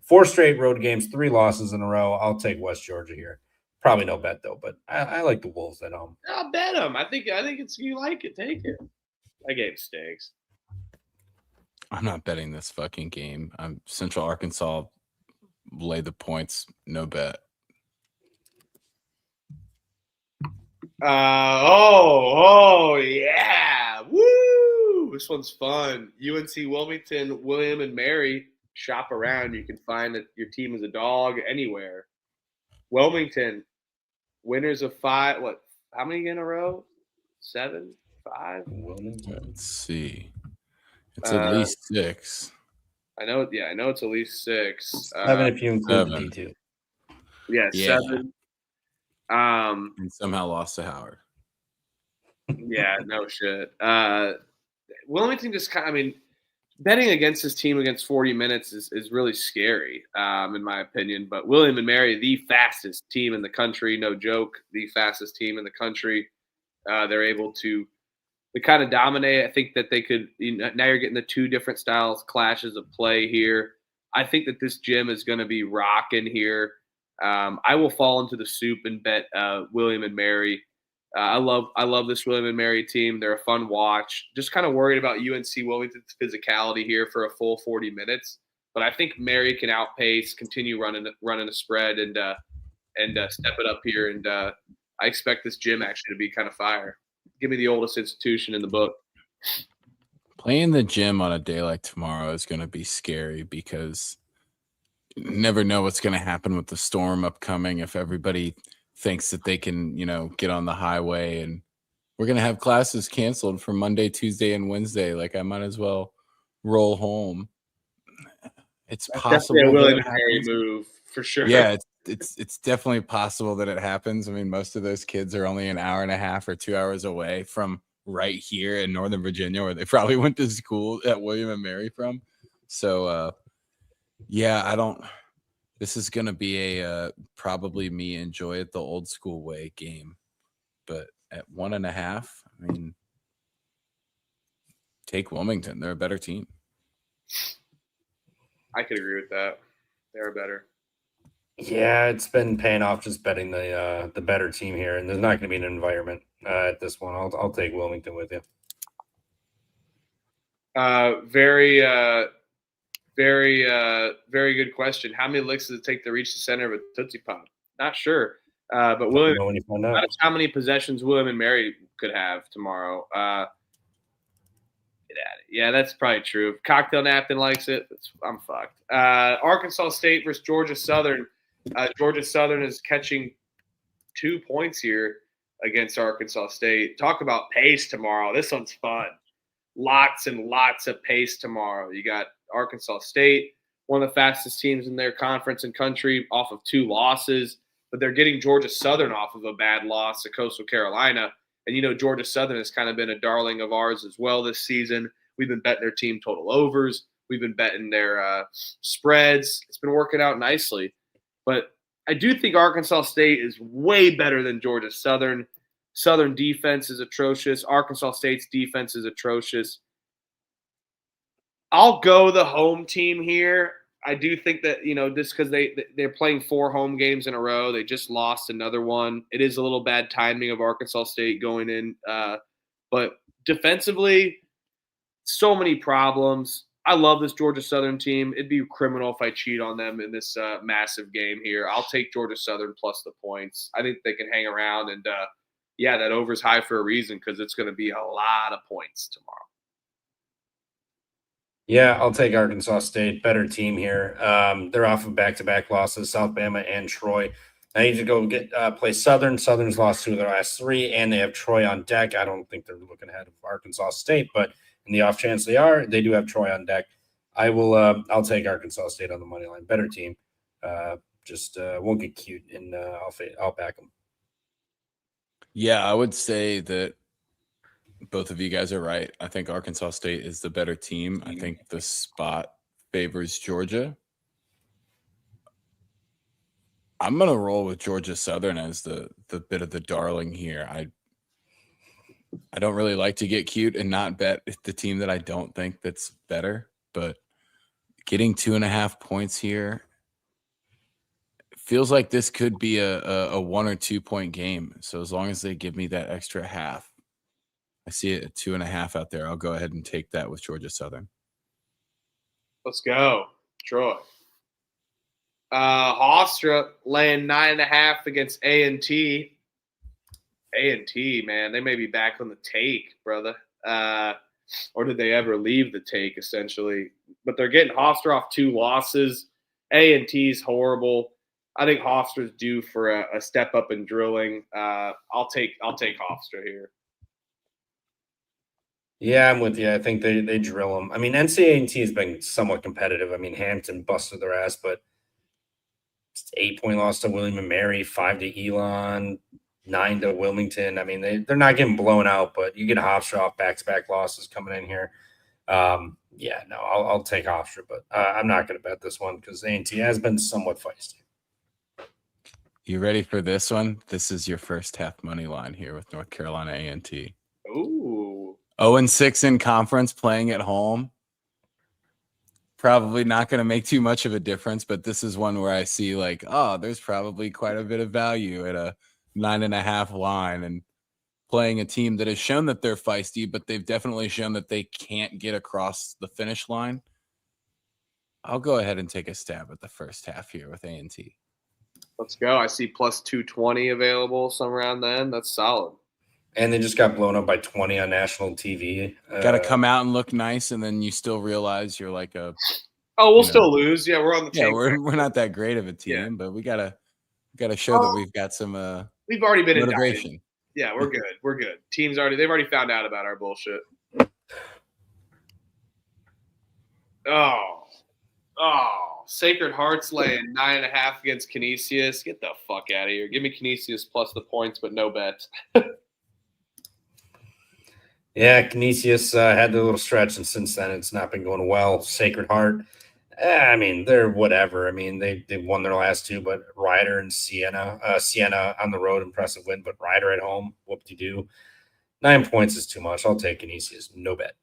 4 straight road games, 3 losses in a row. I'll take West Georgia here. Probably no bet though, but I like the Wolves at home. I'll bet them. I think it's you like it. Take it. That game stinks. I'm not betting this fucking game. Central Arkansas lay the points. No bet. Oh yeah. Woo! This one's fun. UNC Wilmington, William and Mary. Shop around. You can find that your team is a dog anywhere. Wilmington, winners of 5. What? How many in a row? 7, 5. Wilmington. Let's see. It's at least 6. I know. Yeah, I know it's at least 6. 7 if you include 7. the D2. Yeah, 7. And somehow lost to Howard. Yeah, no shit. Wilmington just betting against this team against 40 minutes is really scary, in my opinion. But William and Mary, the fastest team in the country, no joke, the fastest team in the country. They're able to kind of dominate. I think that they could. Now you're getting the 2 different styles clashes of play here. I think that this gym is going to be rocking here. I will fall into the soup and bet William and Mary. I love this William and Mary team. They're a fun watch. Just kind of worried about UNC Wilmington's physicality here for a full 40 minutes. But I think Mary can outpace, continue running a spread, and step it up here. And I expect this gym actually to be kind of fire. Give me the oldest institution in the book. Playing the gym on a day like tomorrow is going to be scary because you never know what's going to happen with the storm upcoming. If everybody thinks that they can, get on the highway, and we're going to have classes canceled for Monday, Tuesday, and Wednesday. Like, I might as well roll home. It's possible. Definitely a William and Mary move for sure. Yeah, it's definitely possible that it happens. I mean, most of those kids are only an hour and a half or 2 hours away from right here in Northern Virginia, where they probably went to school at William and Mary from. So, this is going to be a probably me enjoy it the old school way game. But at 1.5, I mean, take Wilmington. They're a better team. I could agree with that. They're better. Yeah, it's been paying off just betting the better team here, and there's not going to be an environment at this one. I'll take Wilmington with you. Very good question. How many licks does it take to reach the center of a Tootsie Pop? Not sure. But William, when you find out. that's how many possessions William and Mary could have tomorrow. Get at it. Yeah, that's probably true. If Cocktail Napkin likes it, I'm fucked. Arkansas State versus Georgia Southern. Georgia Southern is catching 2 points here against Arkansas State. Talk about pace tomorrow. This one's fun. Lots and lots of pace tomorrow. You got Arkansas State, one of the fastest teams in their conference and country, off of 2 losses, but they're getting Georgia Southern off of a bad loss to Coastal Carolina. And, Georgia Southern has kind of been a darling of ours as well this season. We've been betting their team total overs. We've been betting their spreads. It's been working out nicely. But I do think Arkansas State is way better than Georgia Southern. Southern defense is atrocious. Arkansas State's defense is atrocious. I'll go the home team here. I do think that, just because they're playing 4 home games in a row. They just lost another one. It is a little bad timing of Arkansas State going in. But defensively, so many problems. I love this Georgia Southern team. It'd be criminal if I cheat on them in this massive game here. I'll take Georgia Southern plus the points. I think they can hang around. And, that over's high for a reason because it's going to be a lot of points tomorrow. Yeah, I'll take Arkansas State. Better team here. They're off of back-to-back losses, South Bama and Troy. I need to go play Southern. Southern's lost 2 of their last 3, and they have Troy on deck. I don't think they're looking ahead of Arkansas State, but in the off chance they do have Troy on deck. I'll take Arkansas State on the money line. Better team. Just won't get cute, and I'll back them. Yeah, I would say that both of you guys are right. I think Arkansas State is the better team. I think the spot favors Georgia. I'm going to roll with Georgia Southern as the bit of the darling here. I don't really like to get cute and not bet the team that I don't think that's better, but getting 2.5 points here feels like this could be a 1 or 2 point game. So as long as they give me that extra half, I see it at 2.5 out there. I'll go ahead and take that with Georgia Southern. Let's go, Troy. Hofstra laying 9.5 against A&T. A&T, man, they may be back on the take, brother. Or did they ever leave the take, essentially? But they're getting Hofstra off 2 losses. A&T's horrible. I think Hofstra's due for a step up in drilling. I'll take Hofstra here. Yeah, I'm with you. I think they drill them. I mean, NCAA has been somewhat competitive. I mean, Hampton busted their ass, but 8-point loss to William & Mary, 5 to Elon, 9 to Wilmington. I mean, they're not getting blown out, but you get Hofstra off back-to-back losses coming in here. I'll take Hofstra, but I'm not going to bet this one because A&T has been somewhat feisty. You ready for this one? This is your first half money line here with North Carolina A&T. Ooh. 0-6 in conference, playing at home. Probably not going to make too much of a difference, but this is one where I see there's probably quite a bit of value at a 9.5 line, and playing a team that has shown that they're feisty, but they've definitely shown that they can't get across the finish line. I'll go ahead and take a stab at the first half here with A&T. Let's go. I see plus 220 available somewhere around then. That's solid. And they just got blown up by 20 on national TV. Got to come out and look nice, and then you still realize you're like a. Oh, we'll still lose. Yeah, we're on the. Yeah, we're not that great of a team, but we gotta show that we've got some. We've already been motivation. Indicted. Yeah, we're good. We're good. They've already found out about our bullshit. Oh, Sacred Hearts laying 9.5 against Canisius. Get the fuck out of here. Give me Canisius plus the points, but no bets. Yeah, Canisius had their little stretch, and since then it's not been going well. Sacred Heart, I mean, they're whatever. I mean, they won their last 2, but Ryder and Siena on the road, impressive win, but Ryder at home, whoop-de-doo. 9 points is too much. I'll take Canisius, no bet.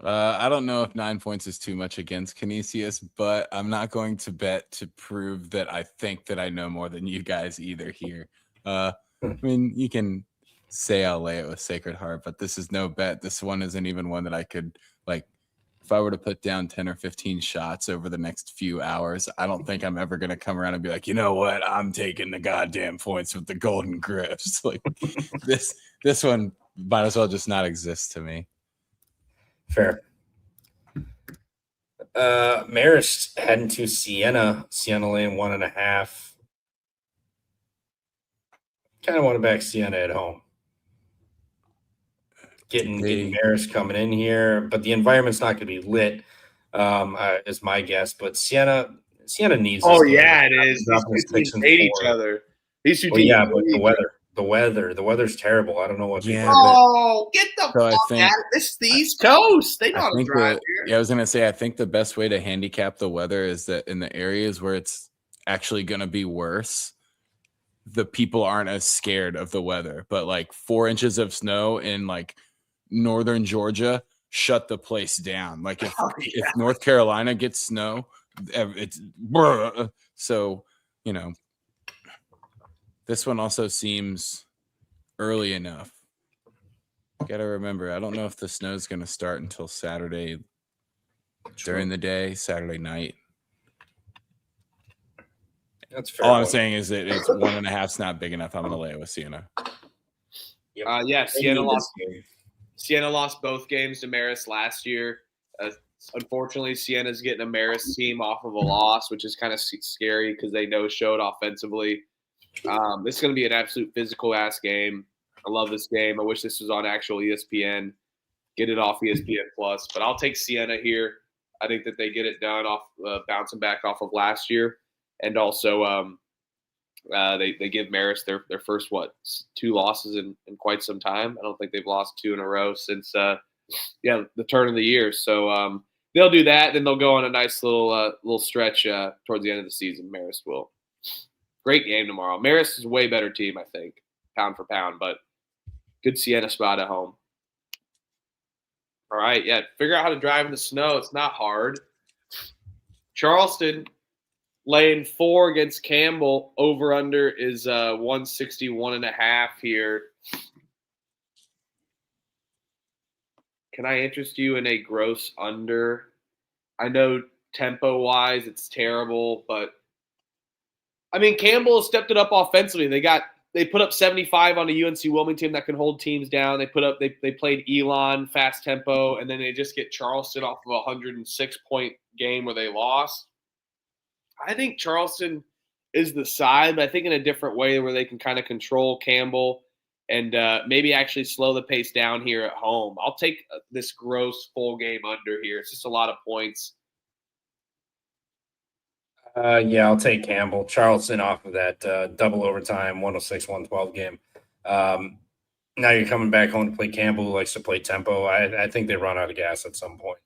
I don't know if 9 points is too much against Canisius, but I'm not going to bet to prove that I think that I know more than you guys either here. I mean, you can say I'll lay it with Sacred Heart, but this is no bet. This one isn't even one that I could, if I were to put down 10 or 15 shots over the next few hours, I don't think I'm ever going to come around and be like, you know what? I'm taking the goddamn points with the Golden Griffs. This one might as well just not exist to me. Fair. Marist heading to Siena. Siena laying 1.5. Kind of want to back Siena at home. Getting Marist coming in here, but the environment's not going to be lit, is my guess. But Siena needs. Oh this yeah, game. it is. These two teams hate each other. These two well, teams. yeah, but the weather's terrible. I don't know what. Yeah, Oh, get the so fuck out! This is the East Coast. They know how to drive here. Yeah, I was gonna say. I think the best way to handicap the weather is that in the areas where it's actually gonna be worse, the people aren't as scared of the weather. But like 4 inches of snow in like northern Georgia shut the place down. Like if North Carolina gets snow, it's so this one also seems early enough. Gotta remember, I don't know if the snow is going to start until Saturday during the day, Saturday night. That's fair. All I'm saying is that it's 1.5's not big enough. I'm going to lay it with Siena. Yeah, Siena lost both games to Marist last year. Unfortunately, Siena's getting a Marist team off of a loss, which is kind of scary because they no-showed offensively. This is going to be an absolute physical-ass game. I love this game. I wish this was on actual ESPN. Get it off ESPN Plus. But I'll take Siena here. I think that they get it done off bouncing back off of last year. And also they give Marist their first, 2 losses in quite some time. I don't think they've lost 2 in a row since the turn of the year. So they'll do that. Then they'll go on a nice little stretch towards the end of the season. Marist will. Great game tomorrow. Marist is a way better team, I think, pound for pound, but good Siena spot at home. All right, figure out how to drive in the snow. It's not hard. Charleston laying 4 against Campbell. Over under is 161.5 here. Can I interest you in a gross under? I know tempo-wise it's terrible, but I mean, Campbell has stepped it up offensively. They put up 75 on a UNC Wilmington that can hold teams down. They played Elon fast tempo, and then they just get Charleston off of a 106-point game where they lost. I think Charleston is the side, but I think in a different way where they can kind of control Campbell and maybe actually slow the pace down here at home. I'll take this gross full game under here. It's just a lot of points. I'll take Campbell. Charleston off of that double overtime 106-112 game. Now you're coming back home to play Campbell, who likes to play tempo. I think they run out of gas at some point.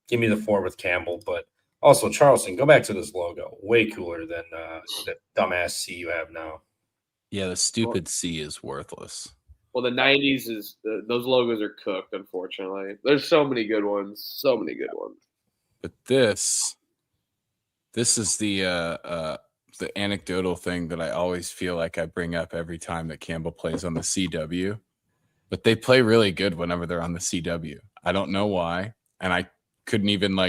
Give me the 4 with Campbell, but also Charleston, go back to this logo. Way cooler than the dumbass C you have now. Yeah, the stupid C is worthless. Well, the 90s those logos are cooked, unfortunately. There's so many good ones. But this is the anecdotal thing that I always feel like I bring up every time that Campbell plays on the CW. But they play really good whenever they're on the CW. I don't know why, and I couldn't even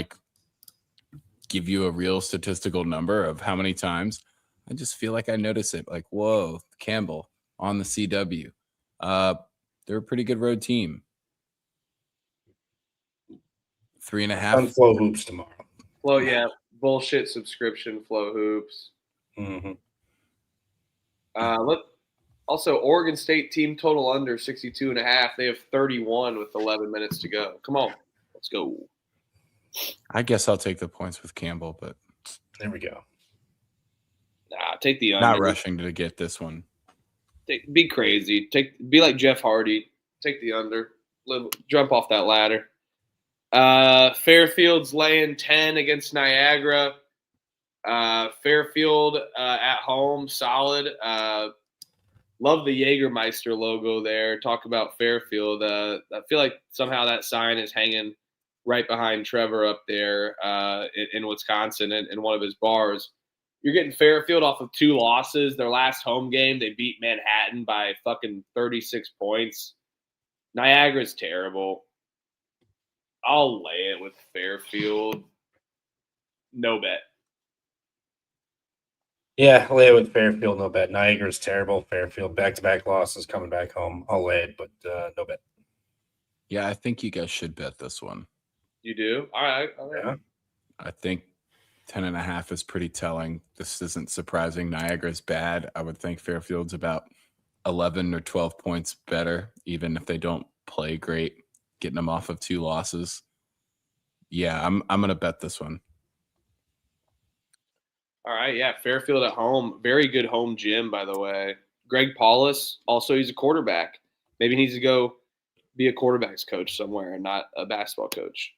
give you a real statistical number of how many times. I just feel like I notice it. Like, whoa, Campbell on the CW. They're a pretty good road team. 3.5. On Flow Hoops tomorrow. Well, yeah. Bullshit subscription, Flow Hoops. Mm-hmm. Also, Oregon State team total under 62.5. They have 31 with 11 minutes to go. Come on, let's go. I guess I'll take the points with Campbell, but there we go. Nah, take the under. Not rushing to get this one. Be crazy. Be like Jeff Hardy. Take the under. Jump off that ladder. Fairfield's laying 10 against Niagara. Fairfield at home, solid. Love the Jägermeister logo there. Talk about Fairfield. I feel like somehow that sign is hanging right behind Trevor up there in Wisconsin in one of his bars. You're getting Fairfield off of 2 losses. Their last home game, they beat Manhattan by fucking 36 points. Niagara's terrible. I'll lay it with Fairfield. No bet. Yeah, lay it with Fairfield, no bet. Niagara's terrible. Fairfield, back-to-back losses coming back home. I'll lay it, but no bet. Yeah, I think you guys should bet this one. You do? All right. Yeah. I think 10.5 is pretty telling. This isn't surprising. Niagara's bad. I would think Fairfield's about 11 or 12 points better, even if they don't play great, getting them off of 2 losses. Yeah, I'm going to bet this one. All right. Yeah. Fairfield at home. Very good home gym, by the way. Greg Paulus, also, he's a quarterback. Maybe he needs to go be a quarterback's coach somewhere and not a basketball coach.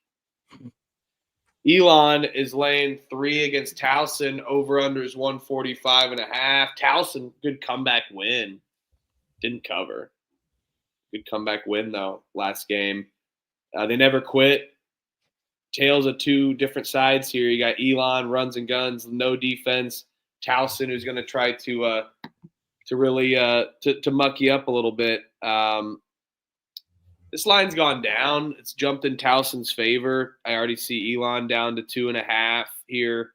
Elon is laying 3 against Towson. Over-under is 145.5. Towson, good comeback win. Didn't cover. Good comeback win, though, last game. They never quit. Tales of 2 different sides here. You got Elon, runs and guns, no defense. Towson, who's going to try to really to muck you up a little bit. This line's gone down. It's jumped in Towson's favor. I already see Elon down to 2.5 here.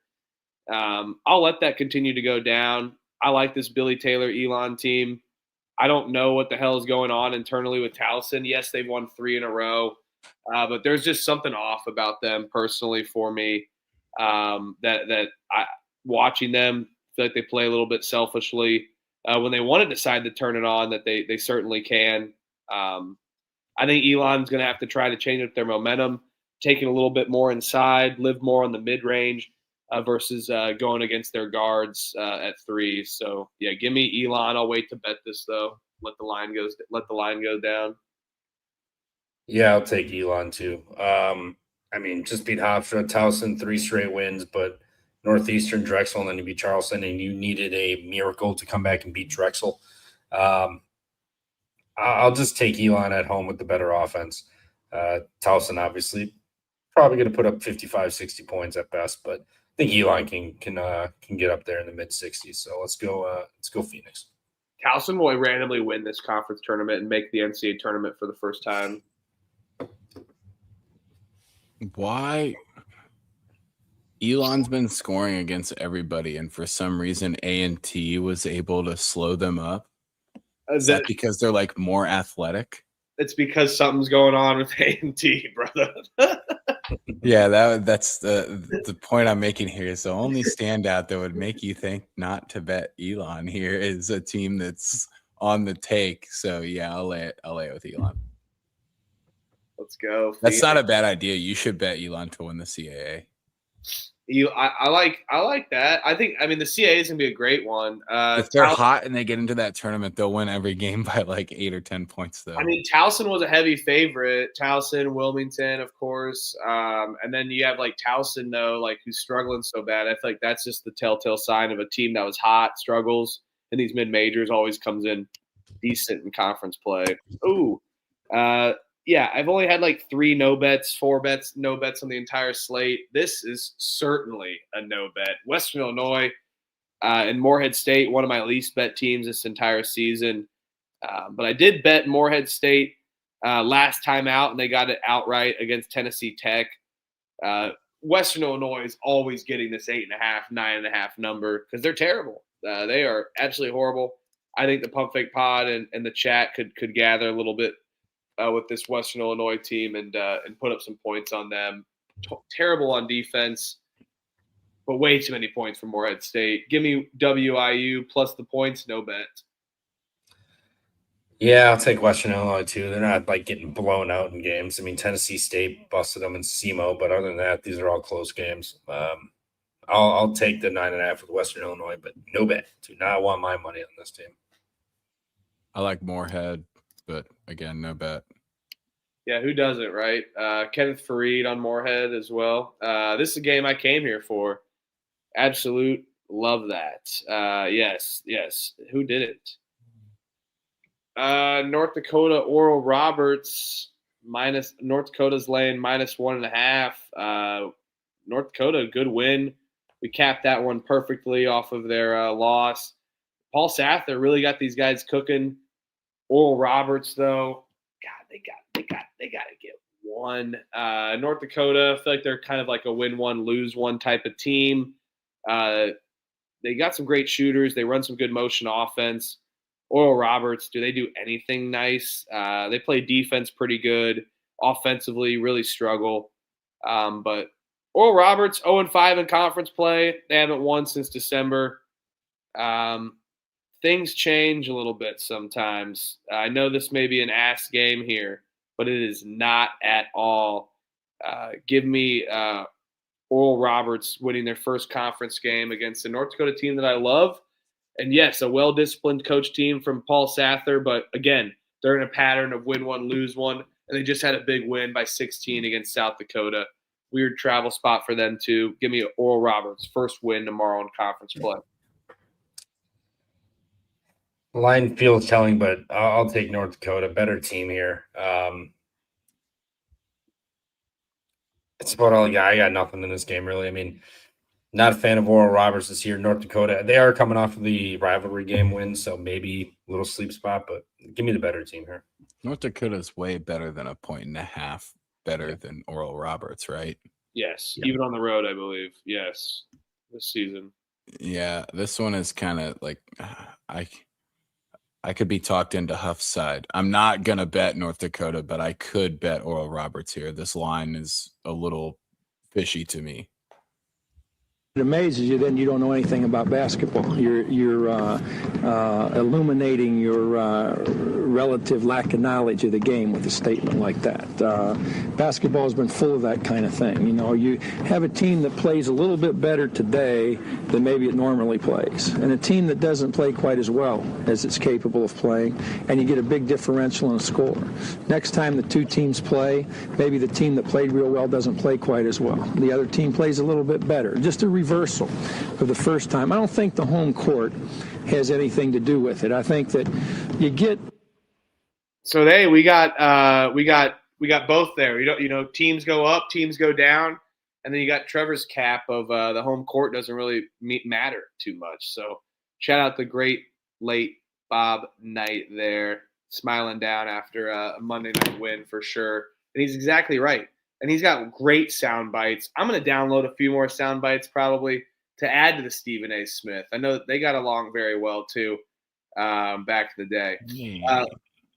I'll let that continue to go down. I like this Billy Taylor Elon team. I don't know what the hell is going on internally with Towson. Yes, they've won 3 in a row, but there's just something off about them personally for me. That I watching them, I feel like they play a little bit selfishly. When they want to decide to turn it on, that they certainly can. I think Elon's going to have to try to change up their momentum, taking a little bit more inside, live more on the mid-range versus going against their guards at 3. So, yeah, give me Elon. I'll wait to bet this, though. Let the line go down. Yeah, I'll take Elon too. I mean, just beat Hofstra, Towson, 3 straight wins, but Northeastern, Drexel, and then you beat Charleston, and you needed a miracle to come back and beat Drexel. I'll just take Elon at home with the better offense. Towson, obviously, probably going to put up 55, 60 points at best, but I think Elon can get up there in the mid-60s. So let's go Phoenix. Towson will randomly win this conference tournament and make the NCAA tournament for the first time. Why? Elon's been scoring against everybody, and for some reason A&T was able to slow them up. Is that because they're like more athletic? It's because something's going on with A&T, brother. Yeah, that's the point I'm making here. Is the only standout that would make you think not to bet Elon here is a team that's on the take. So yeah, I'll lay it with Elon. Let's go. That's not a bad idea. You should bet Elon to win the CIAA. I like that. I mean the CIAA is gonna be a great one. If they're hot and they get into that tournament, they'll win every game by like 8 or 10 points, though. I mean, Towson was a heavy favorite. Towson, Wilmington, of course, and then you have like Towson though, like who's struggling so bad. I feel like that's just the telltale sign of a team that was hot, struggles, and these mid majors always comes in decent in conference play. Ooh, yeah, I've only had like 4 no bets on the entire slate. This is certainly a no bet. Western Illinois and Morehead State, one of my least bet teams this entire season. But I did bet Morehead State last time out, and they got it outright against Tennessee Tech. Western Illinois is always getting this 8.5, 9.5 number because they're terrible. They are absolutely horrible. I think the Pump Fake Pod and the chat could gather a little bit with this Western Illinois team and put up some points on them. Terrible on defense, but way too many points for Morehead State. Give me WIU plus the points, no bet. Yeah, I'll take Western Illinois too. They're not like getting blown out in games. I mean, Tennessee State busted them in SEMO, but other than that, these are all close games. I'll take the 9.5 with Western Illinois, but no bet. Do not want my money on this team. I like Morehead, but again, no bet. Yeah, who doesn't, right? Kenneth Fareed on Morehead as well. This is a game I came here for. Absolute love that. Yes. Who didn't? North Dakota, Oral Roberts, North Dakota's laying -1.5. North Dakota, good win. We capped that one perfectly off of their loss. Paul Sather really got these guys cooking. Oral Roberts, though, God, they got to get one. North Dakota, I feel like they're kind of like a win one, lose one type of team. They got some great shooters. They run some good motion offense. Oral Roberts, do they do anything nice? They play defense pretty good. Offensively, really struggle. But Oral Roberts, 0-5 in conference play. They haven't won since December. Things change a little bit sometimes. I know this may be an ass game here, but it is not at all. Give me Oral Roberts winning their first conference game against the North Dakota team that I love. And yes, a well-disciplined coach team from Paul Sather, but again, they're in a pattern of win one, lose one, and they just had a big win by 16 against South Dakota. Weird travel spot for them too. Give me Oral Roberts' first win tomorrow in conference play. Line feels telling, but I'll take North Dakota. Better team here. It's about all I got. I got nothing in this game, really. I mean, not a fan of Oral Roberts this year. North Dakota, they are coming off of the rivalry game win, so maybe a little sleep spot, but give me the better team here. North Dakota is way better than 1.5 better than Oral Roberts, right? Yes, even on the road, I believe. Yes, this season. Yeah, this one is kind of like I could be talked into Huff's side. I'm not going to bet North Dakota, but I could bet Oral Roberts here. This line is a little fishy to me. It amazes you, then you don't know anything about basketball. You're illuminating your relative lack of knowledge of the game with a statement like that. Basketball has been full of that kind of thing. You know, you have a team that plays a little bit better today than maybe it normally plays, and a team that doesn't play quite as well as it's capable of playing, and you get a big differential in a score. Next time the two teams play, maybe the team that played real well doesn't play quite as well. The other team plays a little bit better. Just a reversal of the first time. I don't think the home court has anything to do with it. I think that you get. So we got both there. You know, teams go up, teams go down, and then you got Trevor's cap of the home court doesn't really matter too much. So shout out the great late Bob Knight there, smiling down after a Monday night win for sure. And he's exactly right. And he's got great sound bites. I'm going to download a few more sound bites probably to add to the Stephen A. Smith. I know that they got along very well too back in the day.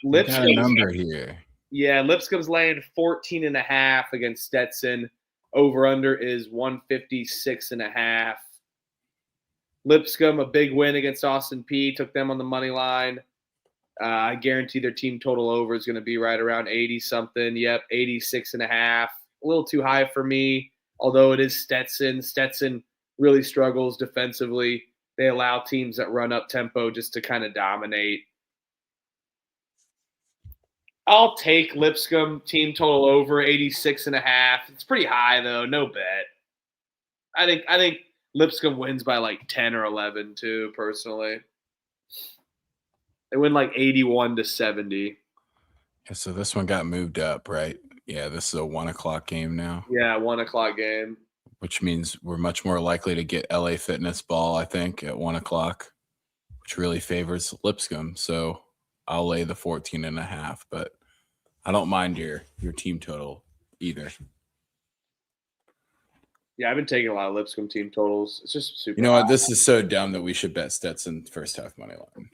Lipscomb, got a number here. Yeah, Lipscomb's laying 14.5 against Stetson. Over-under is 156.5. Lipscomb, a big win against Austin Peay. Took them on the money line. I guarantee their team total over is going to be right around 80-something. Yep, 86.5. A little too high for me, although it is Stetson. Stetson really struggles defensively. They allow teams that run up tempo just to kind of dominate. I'll take Lipscomb team total over 86.5. It's pretty high, though. No bet. I think Lipscomb wins by like 10 or 11, too, personally. They win like 81-70. Yeah, so this one got moved up, right? Yeah, this is a 1 o'clock game now. Yeah, 1 o'clock game. Which means we're much more likely to get LA Fitness ball, I think, at 1 o'clock, which really favors Lipscomb. So I'll lay the 14.5, but I don't mind your team total either. Yeah, I've been taking a lot of Lipscomb team totals. It's just super. You know what? This is so dumb that we should bet Stetson first half money line.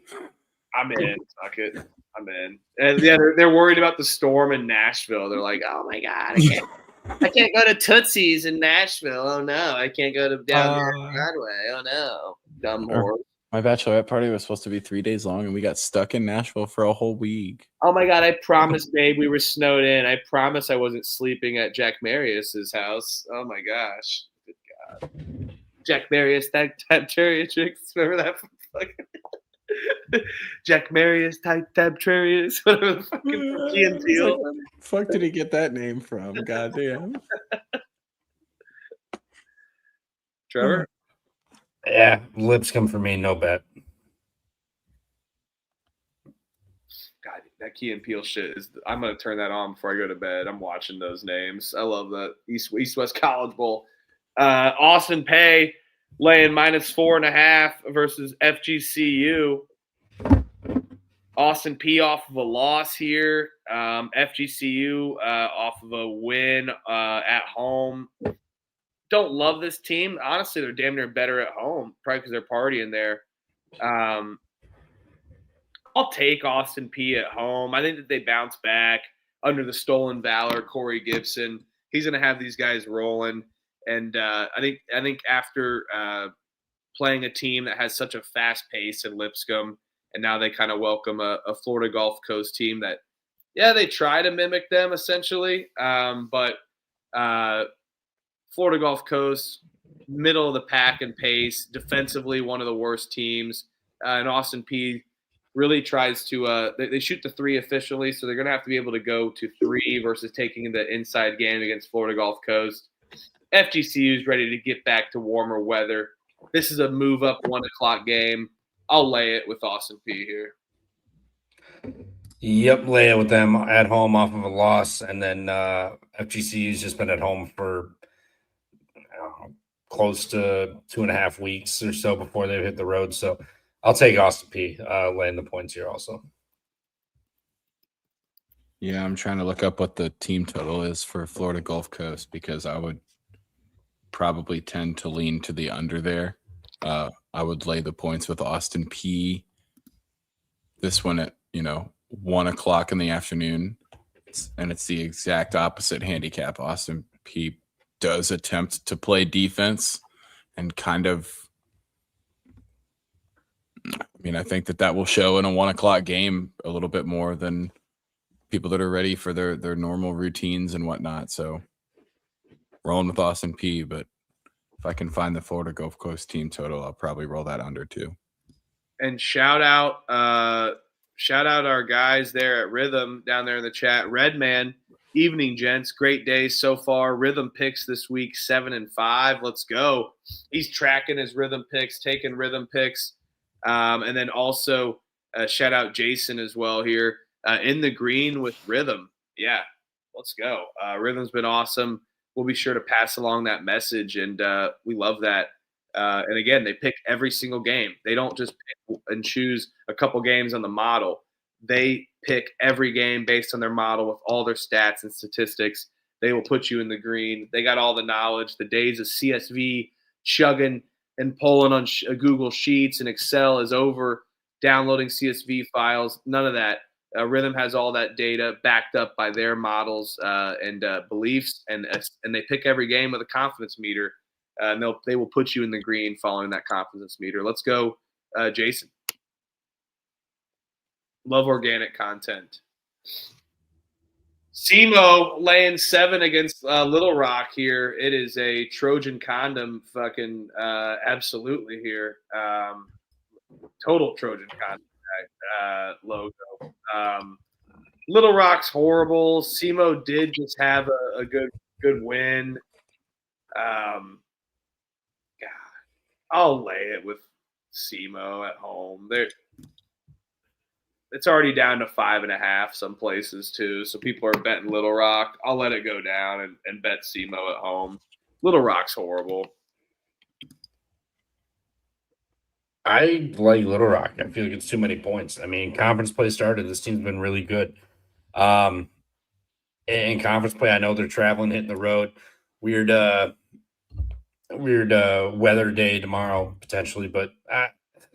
I'm in. Fuck it. I'm in. And yeah, they're worried about the storm in Nashville. They're like, oh my God, I can't go to Tootsie's in Nashville. Oh no, I can't go to down Broadway. Oh no, dumb horse. My bachelorette party was supposed to be 3 days long, and we got stuck in Nashville for a whole week. Oh my God, I promised, babe, we were snowed in. I promised I wasn't sleeping at Jack Marius's house. Oh my gosh. Good God. Jack Marius, that Tabtariatrix. Remember that? Jack Marius, Tabtarius. Whatever the fucking Key and Peele. Where the fuck did he get that name from? Goddamn. Trevor? Yeah, Lipscomb for me, no bet. God, that Key and Peele shit is. I'm gonna turn that on before I go to bed. I'm watching those names. I love that East-West College Bowl. Austin Peay laying -4.5 versus FGCU. Austin Peay off of a loss here. FGCU off of a win at home. Don't love this team. Honestly, they're damn near better at home, probably because they're partying there. I'll take Austin Peay at home. I think that they bounce back under the stolen valor. Corey Gibson he's going to have these guys rolling. And I think after playing a team that has such a fast pace in Lipscomb, and now they kind of welcome a Florida Gulf Coast team that, yeah, they try to mimic them essentially, but Florida Gulf Coast, middle of the pack in pace, defensively one of the worst teams, and Austin Peay really tries to they shoot the three officially, so they're going to have to be able to go to three versus taking the inside game against Florida Gulf Coast. FGCU is ready to get back to warmer weather. This is a move up 1 o'clock game. I'll lay it with Austin Peay here. Yep, lay it with them at home off of a loss, and then FGCU's just been at home for close to 2.5 weeks or so before they hit the road. So I'll take Austin Peay laying the points here also. Yeah, I'm trying to look up what the team total is for Florida Gulf Coast because I would probably tend to lean to the under there. I would lay the points with Austin Peay. This one at 1 o'clock in the afternoon, and it's the exact opposite handicap. Austin Peay does attempt to play defense and kind of, I think that will show in a 1 o'clock game a little bit more than people that are ready for their normal routines and whatnot. So rolling with Austin Peay, but if I can find the Florida Gulf Coast team total, I'll probably roll that under too. And shout out our guys there at Rhythm down there in the chat. Redman, evening, gents. Great day so far. Rhythm picks this week 7-5. Let's go. He's tracking his Rhythm picks, taking Rhythm picks. And then also shout out Jason as well here in the green with Rhythm. Yeah, let's go. Rhythm's been awesome. We'll be sure to pass along that message, and we love that. And again, they pick every single game. They don't just pick and choose a couple games on the model. They pick every game based on their model with all their stats and statistics. They will put you in the green. They got all the knowledge. The days of CSV chugging and pulling on Google Sheets and Excel is over. Downloading CSV files, none of that. Rhythm has all that data backed up by their models and beliefs, and they pick every game with a confidence meter. And they will put you in the green following that confidence meter. Let's go, Jason. Love organic content. SEMO laying 7 against Little Rock here. It is a Trojan condom fucking absolutely here. Total Trojan condom logo. Little Rock's horrible. SEMO did just have a good win. God, I'll lay it with SEMO at home. It's already down to 5.5 some places too. So people are betting Little Rock. I'll let it go down and bet SEMO at home. Little Rock's horrible. I like Little Rock. I feel like it's too many points. Conference play started. This team's been really good. In conference play, I know they're traveling, hitting the road. Weird weather day tomorrow potentially, but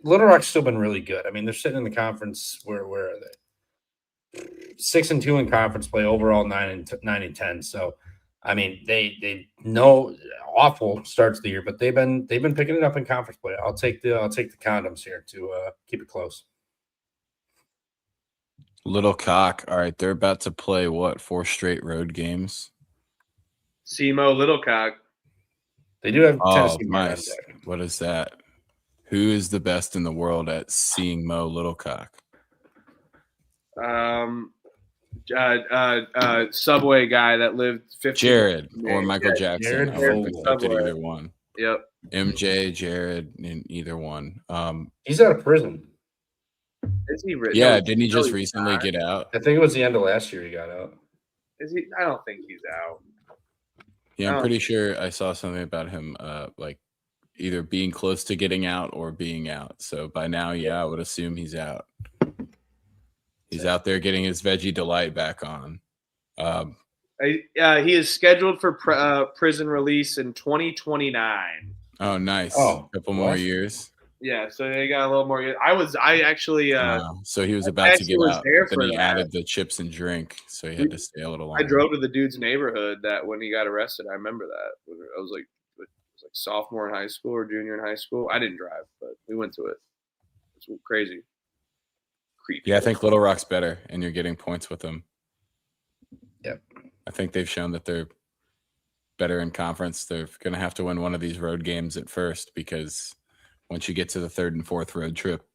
Little Rock's still been really good. They're sitting in the conference. Where are they? 6-2 in conference play, overall 9-10. So, they know awful starts of the year, but they've been picking it up in conference play. I'll take the condoms here to keep it close. Little Cock. All right, they're about to play 4 straight road games. SEMO, Little Cock. They do have Tennessee. Nice. What is that? Who is the best in the world at seeing Mo Littlecock? Subway guy that lived 50. Jared or Michael Jackson. Jared I did either one. Yep. MJ, Jared, in either one. He's out of prison. Is he? Yeah, didn't he just recently get out? I think it was the end of last year he got out. Is he? I don't think he's out. Yeah, I'm pretty sure I saw something about him, either being close to getting out or being out. So by now, I would assume he's out. He's out there getting his veggie delight back on. He is scheduled for prison release in 2029. Oh, nice. Oh, a couple more years. Yeah, so they got a little more. I actually so he was about to get was out, there but then for he that. added the chips and drink, so he had to stay a little longer. I drove to the dude's neighborhood that when he got arrested. I remember that. I was like sophomore in high school or junior in high school. I didn't drive, but we went to it. It's crazy. Creepy. Yeah, I think Little Rock's better, and you're getting points with them. Yep. I think they've shown that they're better in conference. They're going to have to win one of these road games at first, because once you get to the third and fourth road trip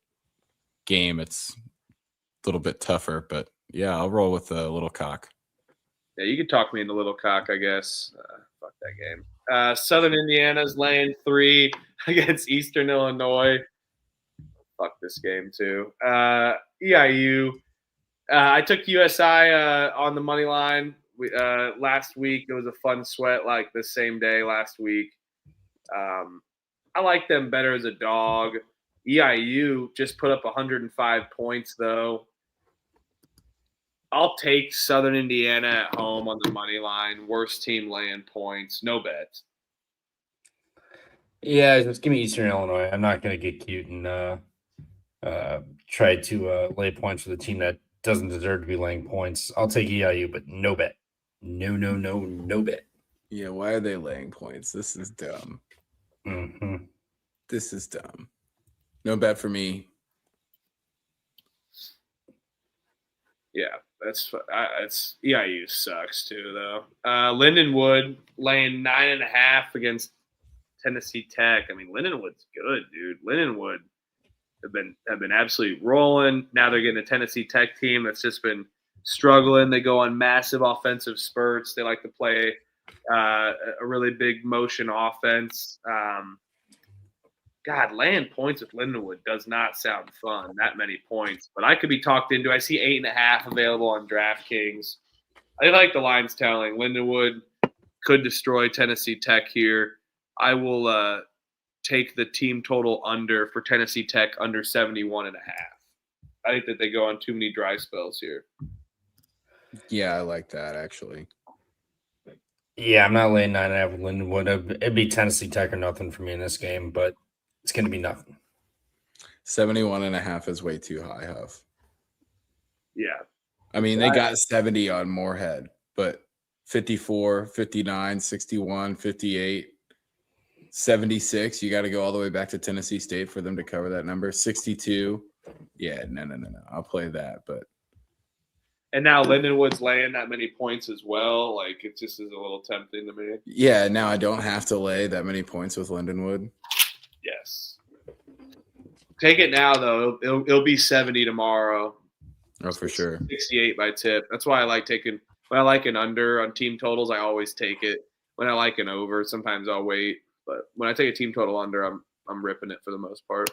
game, it's a little bit tougher. But yeah, I'll roll with the Little Cock. Yeah, you could talk me into Little Cock, I guess. Fuck that game. Southern Indiana's laying 3 against Eastern Illinois. Fuck this game too. EIU. I took USI on the money line last week. It was a fun sweat like the same day last week. I like them better as a dog. EIU just put up 105 points, though. I'll take Southern Indiana at home on the money line. Worst team laying points. No bet. Yeah, just give me Eastern Illinois. I'm not going to get cute and try to lay points with a team that doesn't deserve to be laying points. I'll take EIU, but no bet. No bet. Yeah, why are they laying points? This is dumb. Mm-hmm. This is dumb. No bet for me. Yeah, it's EIU sucks too, though. Lindenwood laying 9.5 against Tennessee Tech. I mean, Lindenwood's good, dude. Lindenwood have been absolutely rolling. Now they're getting a Tennessee Tech team that's just been struggling. They go on massive offensive spurts. They like to play a really big motion offense. God, laying points with Lindenwood does not sound fun, that many points. But I could be talked into. I see 8.5 available on DraftKings. I like the lines telling. Lindenwood could destroy Tennessee Tech here. I will take the team total under for Tennessee Tech under 71.5. I think that they go on too many dry spells here. Yeah, I like that, actually. Yeah, I'm not laying 9.5 with Lindenwood. It'd be Tennessee Tech or nothing for me in this game, but it's going to be nothing. 71.5 is way too high, Huff. Yeah. I mean, they got 70 on Moorhead, but 54, 59, 61, 58, 76. You got to go all the way back to Tennessee State for them to cover that number. 62. Yeah, no. I'll play that, but. And now Lindenwood's laying that many points as well. Like, it just is a little tempting to me. Yeah, now I don't have to lay that many points with Lindenwood. Yes. Take it now, though. It'll be 70 tomorrow. Oh, for sure. 68 by tip. That's why I like taking – when I like an under on team totals, I always take it. When I like an over, sometimes I'll wait. But when I take a team total under, I'm ripping it for the most part.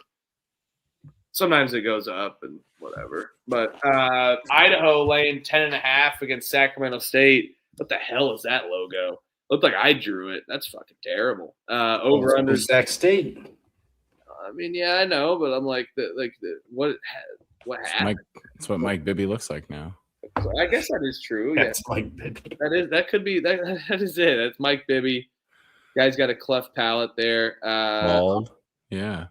Sometimes it goes up and whatever. But Idaho laying 10.5 against Sacramento State. What the hell is that logo? Looked like I drew it. That's fucking terrible. Over under Sac State. I mean, yeah, I know, but I'm like, what happened? That's what Mike Bibby looks like now. I guess that is true. That's yeah. Mike Bibby. That could be that is it. That's Mike Bibby. Guy's got a cleft palate there. Bald. Yeah.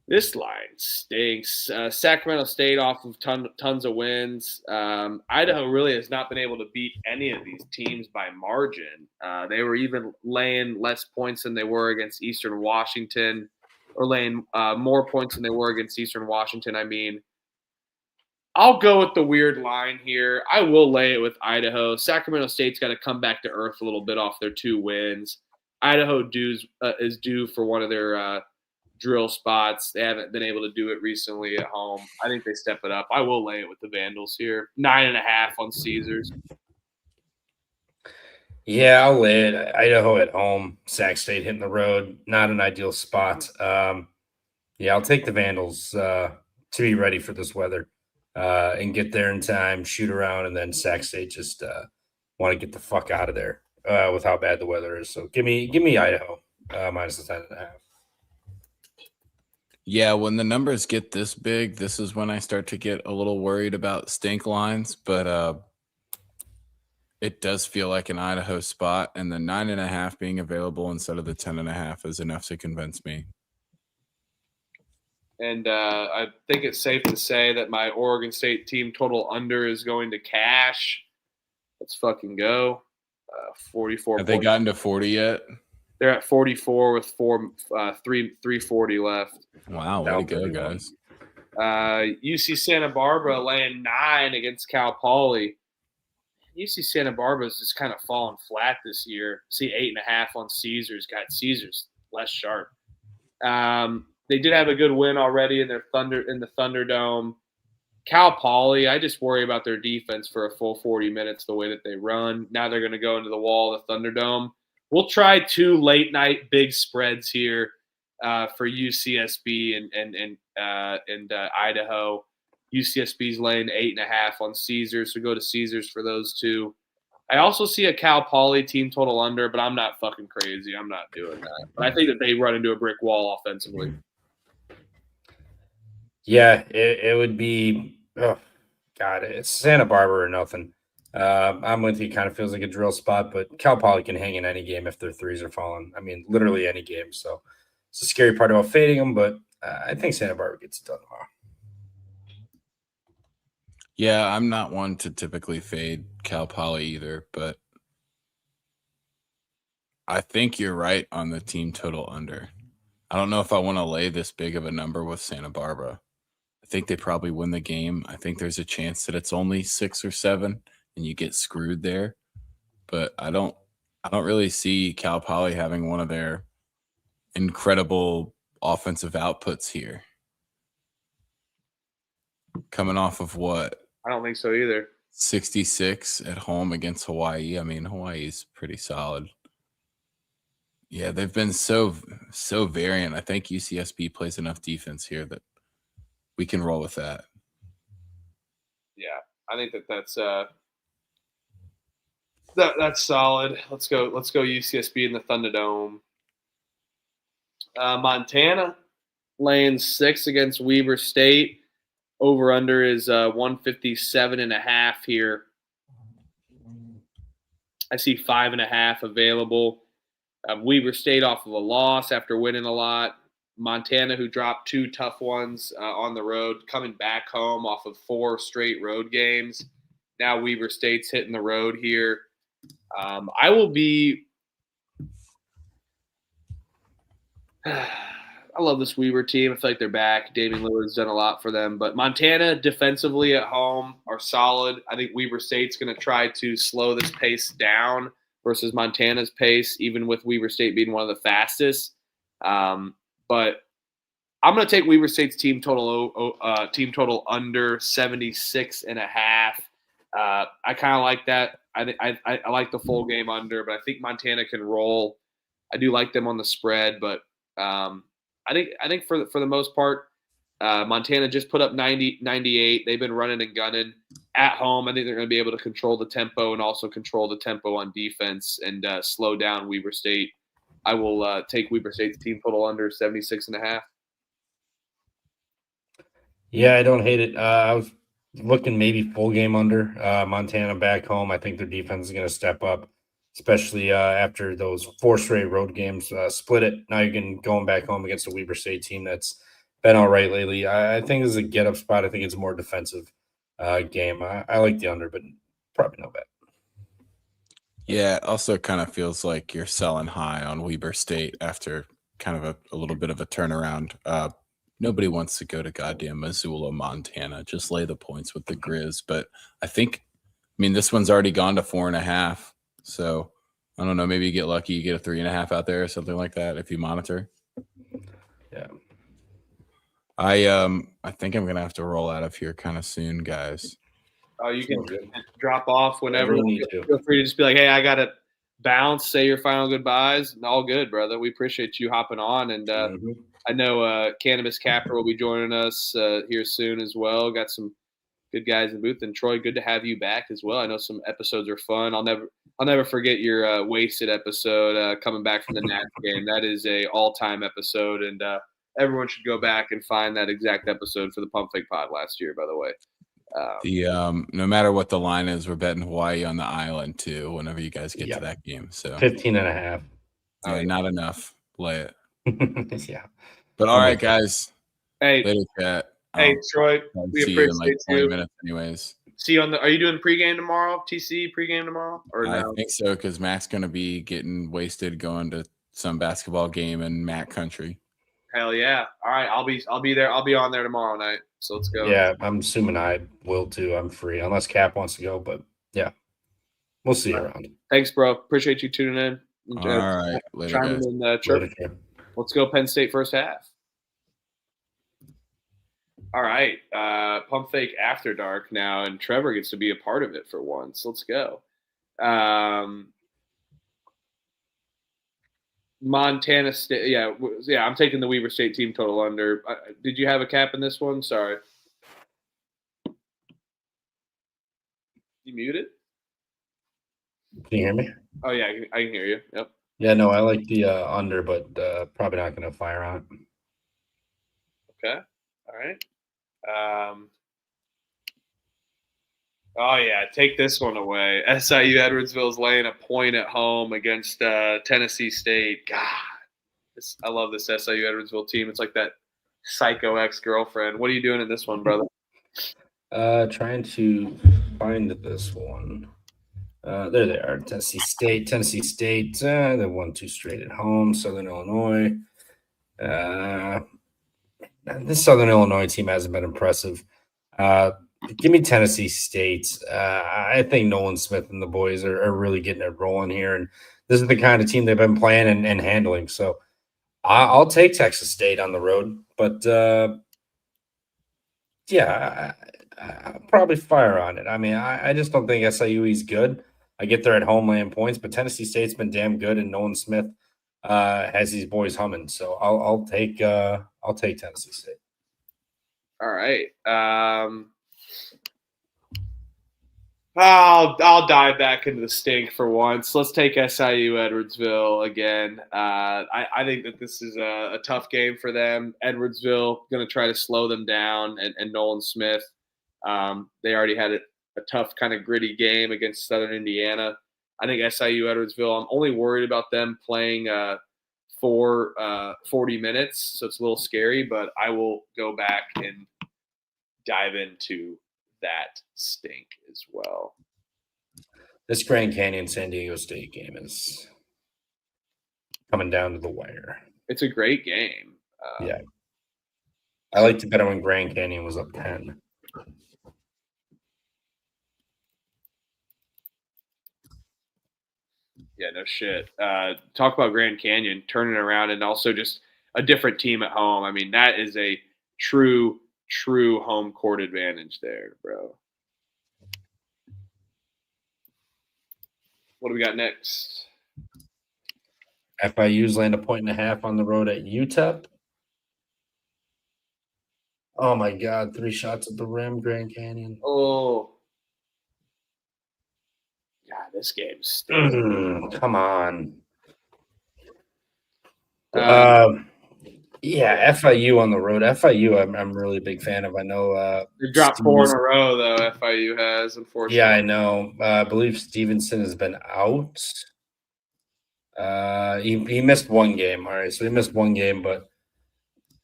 This line stinks. Sacramento State off of tons of wins. Idaho really has not been able to beat any of these teams by margin. They were even laying less points than they were against Eastern Washington, or laying more points than they were against Eastern Washington. I mean, I'll go with the weird line here. I will lay it with Idaho. Sacramento State's got to come back to earth a little bit off their 2 wins. Idaho is due for one of their drill spots. They haven't been able to do it recently at home. I think they step it up. I will lay it with the Vandals here. 9.5 on Caesars. Yeah, I'll lay it. Idaho at home. Sac State hitting the road. Not an ideal spot. Yeah, I'll take the Vandals to be ready for this weather and get there in time, shoot around, and then Sac State just want to get the fuck out of there with how bad the weather is. So give me Idaho minus the 10.5. Yeah, when the numbers get this big, this is when I start to get a little worried about stink lines, but it does feel like an Idaho spot, and the 9.5 being available instead of the 10.5 is enough to convince me. And I think it's safe to say that my Oregon State team total under is going to cash. Let's fucking go. 44. Have they gotten to 40 yet? They're at 44 with 340 left. Wow, way to go, guys. UC Santa Barbara laying 9 against Cal Poly. UC Santa Barbara's just kind of fallen flat this year. See 8.5 on Caesars. Got Caesars less sharp. They did have a good win already in the Thunderdome. Cal Poly, I just worry about their defense for a full 40 minutes the way that they run. Now they're going to go into the wall of the Thunderdome. We'll try 2 late night big spreads here for UCSB and Idaho. UCSB's laying 8.5 on Caesars, so go to Caesars for those 2. I also see a Cal Poly team total under, but I'm not fucking crazy. I'm not doing that. But I think that they run into a brick wall offensively. Yeah, it would be God, it's Santa Barbara or nothing. I'm with you. Kind of feels like a drill spot, but Cal Poly can hang in any game if their threes are falling. I mean, literally any game. So it's the scary part about fading them, but I think Santa Barbara gets it done tomorrow. Yeah, I'm not one to typically fade Cal Poly either, but I think you're right on the team total under. I don't know if I want to lay this big of a number with Santa Barbara. I think they probably win the game. I think there's a chance that it's only 6 or 7 and you get screwed there. But I don't really see Cal Poly having one of their incredible offensive outputs here. Coming off of what? I don't think so either. 66 at home against Hawaii. I mean, Hawaii's pretty solid. Yeah, they've been so variant. I think UCSB plays enough defense here that we can roll with that. Yeah, I think that's solid. Let's go UCSB in the Thunderdome. Montana laying 6 against Weber State. Over under is 157.5 here. I see 5.5 available. Weber State off of a loss after winning a lot. Montana, who dropped 2 tough ones on the road, coming back home off of 4 straight road games. Now Weber State's hitting the road here. I will be I love this Weber team. I feel like they're back. Damian Lillard's done a lot for them. But Montana defensively at home are solid. I think Weber State's going to try to slow this pace down versus Montana's pace, even with Weber State being one of the fastest. But I'm going to take Weber State's team total under 76.5. I kind of like that. I like the full game under, but I think Montana can roll. I do like them on the spread, but I think for the most part, Montana just put up 98. They've been running and gunning at home. I think they're going to be able to control the tempo and also control the tempo on defense and slow down Weber State. I will take Weber State's team total under 76.5. Yeah, I don't hate it. I was looking maybe full game under Montana back home. I think their defense is going to step up, especially after those 4 straight road games. Split it. Now you're going back home against a Weber State team that's been all right lately. I think this is a get-up spot. I think it's a more defensive game. I like the under, but probably no bet. Yeah, it also kind of feels like you're selling high on Weber State after kind of a little bit of a turnaround. Nobody wants to go to goddamn Missoula, Montana. Just lay the points with the Grizz. But I mean, this one's already gone to 4.5. So I don't know. Maybe you get lucky. You get a 3.5 out there or something like that if you monitor. Yeah. I think I'm going to have to roll out of here kind of soon, guys. You can drop off whenever. You need to. Feel free to just be like, hey, I got to bounce, say your final goodbyes. All good, brother. We appreciate you hopping on. And I know Cannabis Capper will be joining us here soon as well. Got some good guys in the booth. And Troy, good to have you back as well. I know some episodes are fun. I'll never forget your wasted episode coming back from the Nats game. That is a all-time episode, and everyone should go back and find that exact episode for the Pump Fake Pod last year, by the way. No matter what the line is, we're betting Hawaii on the island too whenever you guys get to that game. So 15.5. Not enough. Play it. Yeah. But all right, guys. Hey, Later, chat. hey, Troy. I'll We see you in appreciate like 20 you. minutes, anyways. See you on the. Are you doing pregame tomorrow? TC pregame tomorrow or I no? think so because Mac's gonna be getting wasted going to some basketball game in Mac country. Hell yeah! All right, I'll be there. I'll be on there tomorrow night. So let's go. Yeah, I'm assuming I will too. I'm free unless Cap wants to go, but yeah, we'll see you around. Thanks, bro. Appreciate you tuning in. All right, later, Chiming guys. in, chirp. Later, Cap. Let's go Penn State first half. All right, Pump Fake After Dark now, and Trevor gets to be a part of it for once. Let's go. Montana State, yeah. I'm taking the Weber State team total under. Did you have a cap in this one? Sorry, you muted. Can you hear me? Oh yeah, I can hear you. Yep. Yeah, no, I like the under, but probably not going to fire on it. Okay. All right. Oh yeah, take this one away. SIU Edwardsville's laying a point at home against Tennessee State. God, I love this SIU Edwardsville team. It's like that psycho ex-girlfriend. What are you doing in this one, brother? Trying to find this one. There they are. Tennessee State. They won 2 straight at home. Southern Illinois. This Southern Illinois team hasn't been impressive. Give me Tennessee State. I think Nolan Smith and the boys are really getting it rolling here. And this is the kind of team they've been playing and handling. So I'll take Texas State on the road. But, I'll probably fire on it. I mean, I just don't think SIU is good. I get there at home laying points, but Tennessee State's been damn good, and Nolan Smith has these boys humming. So I'll take Tennessee State. All right. I'll dive back into the stink for once. Let's take SIU Edwardsville again. I think that this is a tough game for them. Edwardsville going to try to slow them down, and Nolan Smith. They already had a tough kind of gritty game against Southern Indiana. I think SIU Edwardsville, I'm only worried about them playing for 40 minutes, so it's a little scary, but I will go back and dive into that stink as well. This Grand Canyon San Diego State game is coming down to the wire. It's a great game. Yeah. I liked it better when Grand Canyon was up 10. Yeah, no shit. Talk about Grand Canyon turning around and also just a different team at home. I mean, that is a true home court advantage there, bro. What do we got next? FIU's land 1.5 on the road at UTEP. Oh my God, 3 shots at the rim, Grand Canyon. Oh. God, this game's stinks. Come on. FIU on the road. FIU, I'm really a big fan of. I know they dropped 4 in a row, though, FIU has, unfortunately. Yeah, I know. I believe Stevenson has been out. He missed 1 game. All right, so he missed 1 game, but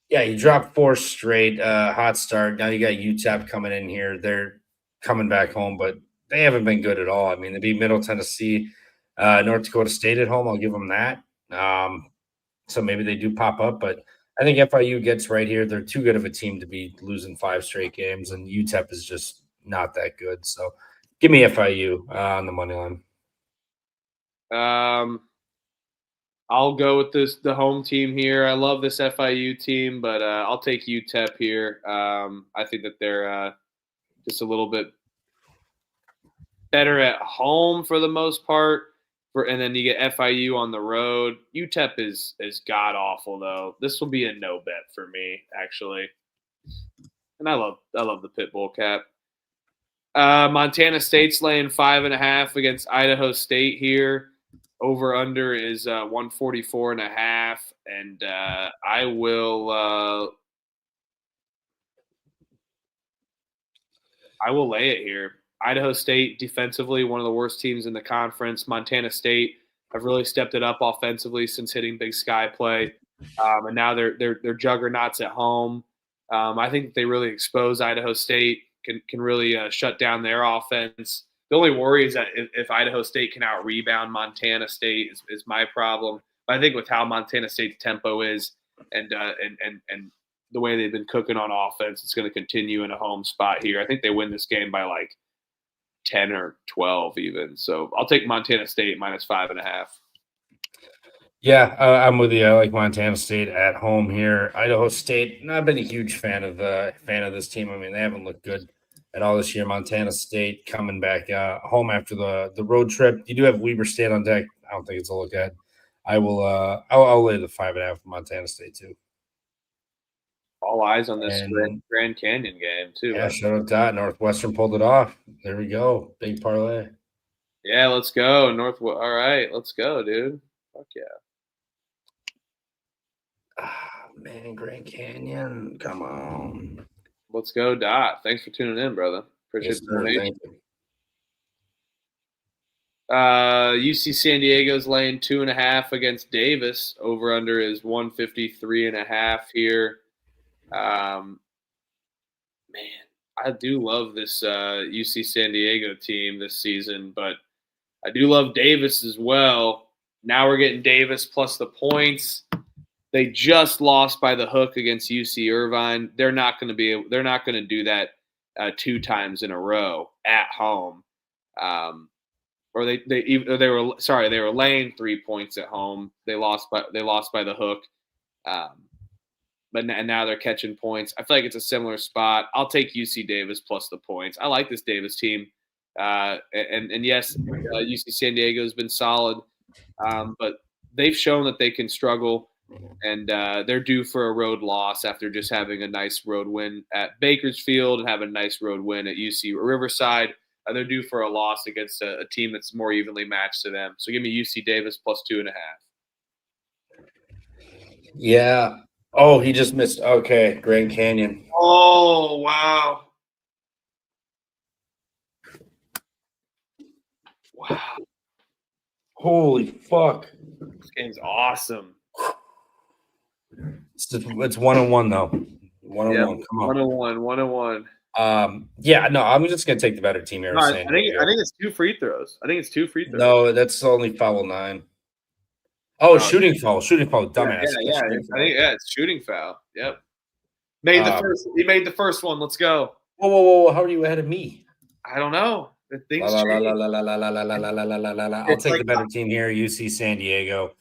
yeah, he dropped 4 straight. Hot start. Now you got UTEP coming in here. They're coming back home, but they haven't been good at all. I mean, they beat Middle Tennessee, North Dakota State at home. I'll give them that. So maybe they do pop up, but I think FIU gets right here. They're too good of a team to be losing 5 straight games, and UTEP is just not that good. So give me FIU on the money line. I'll go with the home team here. I love this FIU team, but I'll take UTEP here. I think that they're just a little bit better at home for the most part. And then you get FIU on the road. UTEP is god awful though. This will be a no bet for me actually. And I love the Pitbull cap. Montana State's laying 5.5 against Idaho State here. Over under is 144.5, and I will lay it here. Idaho State defensively, one of the worst teams in the conference. Montana State have really stepped it up offensively since hitting Big Sky play, and now they're juggernauts at home. I think they really expose Idaho State, can really shut down their offense. The only worry is that if Idaho State can out-rebound Montana State is my problem. But I think with how Montana State's tempo is and the way they've been cooking on offense, it's going to continue in a home spot here. I think they win this game by like 10 or 12 even. So I'll take Montana State minus 5.5. Yeah, I'm with you. I like Montana State at home here. Idaho State, not been a huge fan of this team. I mean, they haven't looked good at all this year. Montana State coming back home after the road trip. You do have Weber State on deck. I don't think it's a look at. I'll lay the 5.5 for Montana State too. All eyes on this Grand Canyon game too. Yeah, shout out that Northwestern pulled it off. There we go, big parlay. Yeah, let's go All right, let's go, dude. Fuck yeah. Man, Grand Canyon, come on. Let's go, Dot. Thanks for tuning in, brother. Appreciate the donation. UC San Diego's laying 2.5 against Davis. Over under is 153.5 here. Man, I do love this UC San Diego team this season, but I do love Davis as well. Now we're getting Davis plus the points. They just lost by the hook against UC Irvine. They're not going to do that 2 times in a row at home. Or they were laying 3 points at home. They lost by the hook. But now they're catching points. I feel like it's a similar spot. I'll take UC Davis plus the points. I like this Davis team. And yes, UC San Diego has been solid, but they've shown that they can struggle. And they're due for a road loss after just having a nice road win at Bakersfield and having a nice road win at UC Riverside. They're due for a loss against a team that's more evenly matched to them. So give me UC Davis plus 2.5. Yeah. Oh, he just missed. Okay, Grand Canyon. Oh, wow. Wow. Holy fuck. This game's awesome. It's 1-1 though. 1-1. Come on. 1-1. Yeah, no, I'm just gonna take the better team here. I think it's 2 free throws. No, that's only foul 9. Oh, shooting foul, dumbass. Yeah. It's shooting foul. Yep. He made the first one. Let's go. Whoa! How are you ahead of me? I don't know. I'll take the better team here. UC San Diego.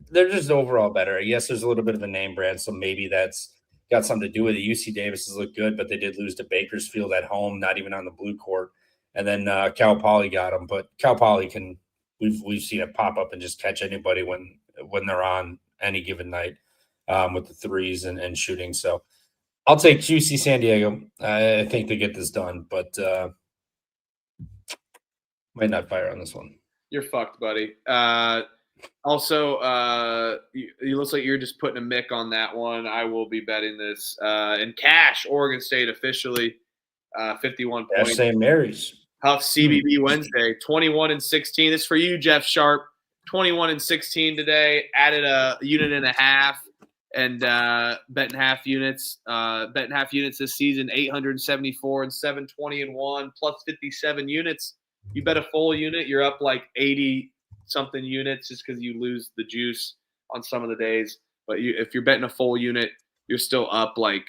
They're just overall better. Yes, there's a little bit of a name brand, so maybe that's got something to do with it. UC Davis has looked good, but they did lose to Bakersfield at home, not even on the blue court. And then Cal Poly got them, but Cal Poly can. We've seen it pop up and just catch anybody when they're on any given night with the threes and shooting. So I'll take UC San Diego. I think they get this done, but might not fire on this one. You're fucked, buddy. Also, it looks like you're just putting a mick on that one. I will be betting this. In cash, Oregon State officially 51 points. St. Mary's. Huff CBB Wednesday, 21-16. This is for you, Jeff Sharp. 21-16 today. Added a unit and a half and betting half units. Betting half units this season, 874 and 720-1 plus 57 units. You bet a full unit, you're up like 80-something units just because you lose the juice on some of the days. But if you're betting a full unit, you're still up like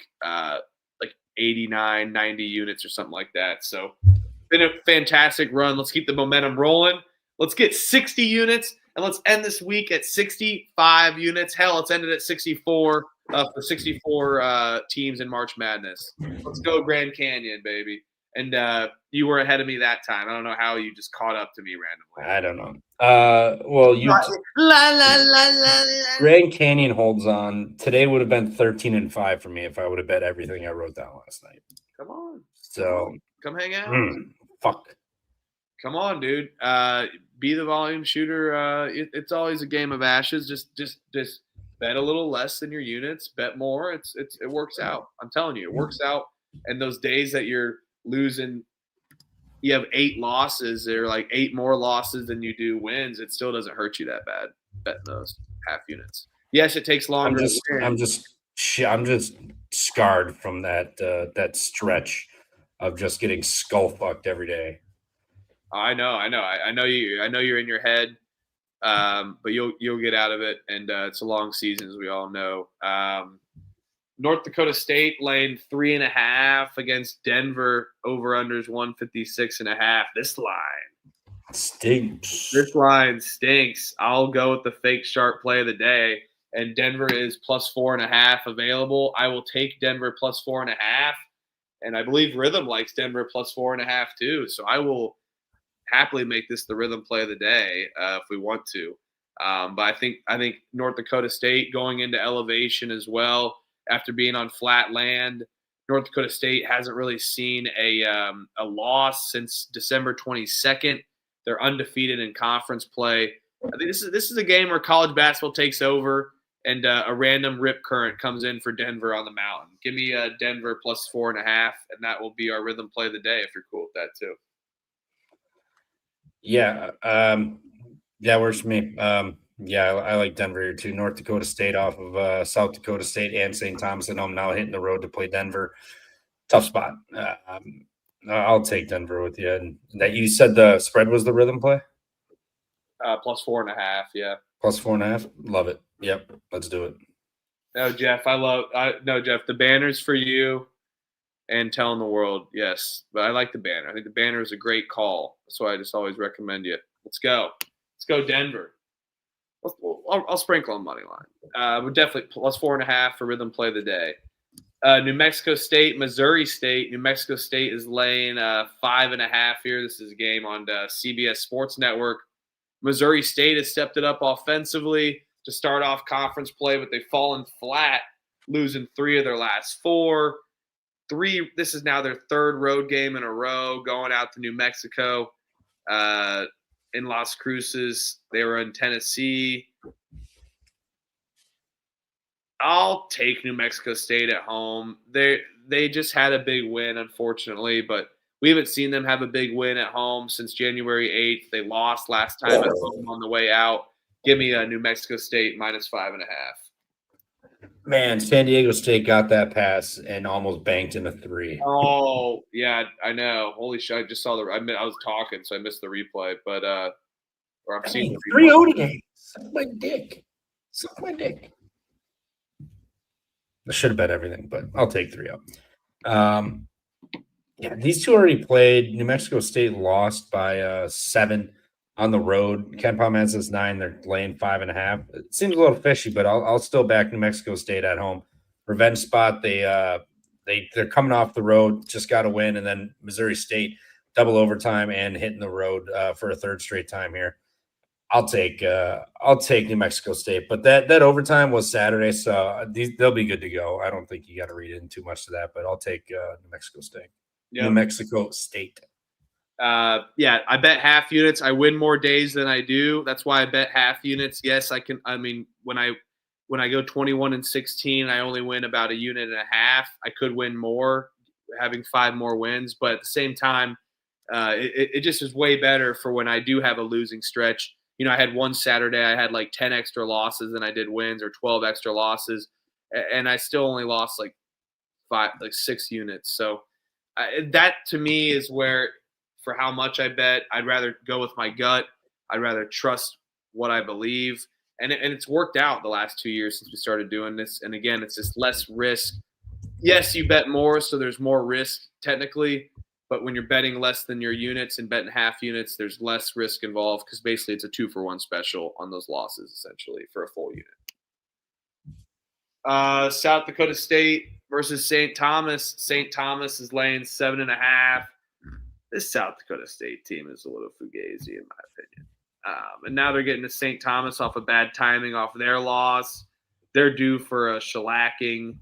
89, 90 units or something like that. So been a fantastic run. Let's keep the momentum rolling. Let's get 60 units, and let's end this week at 65 units. Hell, let's end it at 64 for 64 teams in March Madness. Let's go Grand Canyon, baby. And you were ahead of me that time. I don't know how you just caught up to me randomly. I don't know. Well, Grand Canyon holds on. Today would have been 13-5 for me if I would have bet everything I wrote down last night. Come on. So come hang out. Fuck. Come on, dude. Be the volume shooter. It's always a game of ashes. Just bet a little less than your units. Bet more. It works out. I'm telling you, it works out. And those days that you're losing, you have 8 losses. They're like 8 more losses than you do wins. It still doesn't hurt you that bad betting those half units. Yes, it takes longer. I'm just scarred from that stretch of just getting skull fucked every day. I know you're in your head, but you'll get out of it, and it's a long season, as we all know. North Dakota State laying 3.5 against Denver. Over unders 156.5. This line stinks. I'll go with the fake sharp play of the day, and Denver is plus 4.5 available. I will take Denver plus 4.5, and I believe Rhythm likes Denver plus 4.5 too. So I will happily make this the Rhythm play of the day if we want to. But I think North Dakota State going into elevation as well after being on flat land. North Dakota State hasn't really seen a loss since December 22nd. They're undefeated in conference play. I think this is a game where college basketball takes over and a random rip current comes in for Denver on the mountain. Give me Denver plus 4.5, and that will be our Rhythm play of the day if you're cool with that too. Yeah, works for me. I like Denver here too. North Dakota State off of South Dakota State and St. Thomas. I know I'm now hitting the road to play Denver. Tough spot. I'll take Denver with you. And that you said the spread was the Rhythm play? Plus 4.5, yeah. Plus 4.5? Love it. Yep, let's do it. No, Jeff, Jeff, the banner's for you and telling the world, yes. But I like the banner. I think the banner is a great call. That's why I just always recommend you. Let's go. Let's go Denver. I'll sprinkle on money line. But definitely plus 4.5 for Rhythm play of the day. New Mexico State, Missouri State. New Mexico State is laying 5.5 here. This is a game on CBS Sports Network. Missouri State has stepped it up offensively to start off conference play, but they've fallen flat, losing 3 of their last 4. This is now their 3rd road game in a row, going out to New Mexico in Las Cruces. They were in Tennessee. I'll take New Mexico State at home. They just had a big win, unfortunately, but we haven't seen them have a big win at home since January 8th. They lost last time at home on the way out. Give me a New Mexico State minus 5.5. Man, San Diego State got that pass and almost banked in a 3. Oh, yeah, I know. Holy shit, I just saw I was talking, so I missed the replay. But or I'm seeing the 3-0 today. Suck my dick. I should have bet everything, but I'll take 3-0. Yeah, these two already played. New Mexico State lost by 7 on the road. Ken Palm has 9. They're laying 5.5. It seems a little fishy, but I'll still back New Mexico State at home. Revenge spot. They're coming off the road, just got to win, and then Missouri State double overtime and hitting the road for a 3rd straight time here. I'll take New Mexico State, but that overtime was Saturday, so they'll be good to go. I don't think you got to read in too much to that, but I'll take New Mexico State. Yep. New Mexico State. I bet half units. I win more days than I do. That's why I bet half units. Yes, I can. I mean, when I go 21-16, I only win about 1.5 units. I could win more, having 5 more wins, but at the same time, it just is way better for when I do have a losing stretch. You know, I had one Saturday, I had like 10 extra losses than I did wins, or 12 extra losses, and I still only lost like 6 units. So that to me is where, for how much I bet, I'd rather go with my gut. I'd rather trust what I believe. And it's worked out the last 2 years since we started doing this. And again, it's just less risk. Yes, you bet more, so there's more risk technically. But when you're betting less than your units and betting half units, there's less risk involved, because basically it's a 2-for-1 special on those losses, essentially, for a full unit. South Dakota State versus St. Thomas. St. Thomas is laying 7.5. This South Dakota State team is a little fugazi, in my opinion. And now they're getting to St. Thomas off of bad timing off their loss. They're due for a shellacking.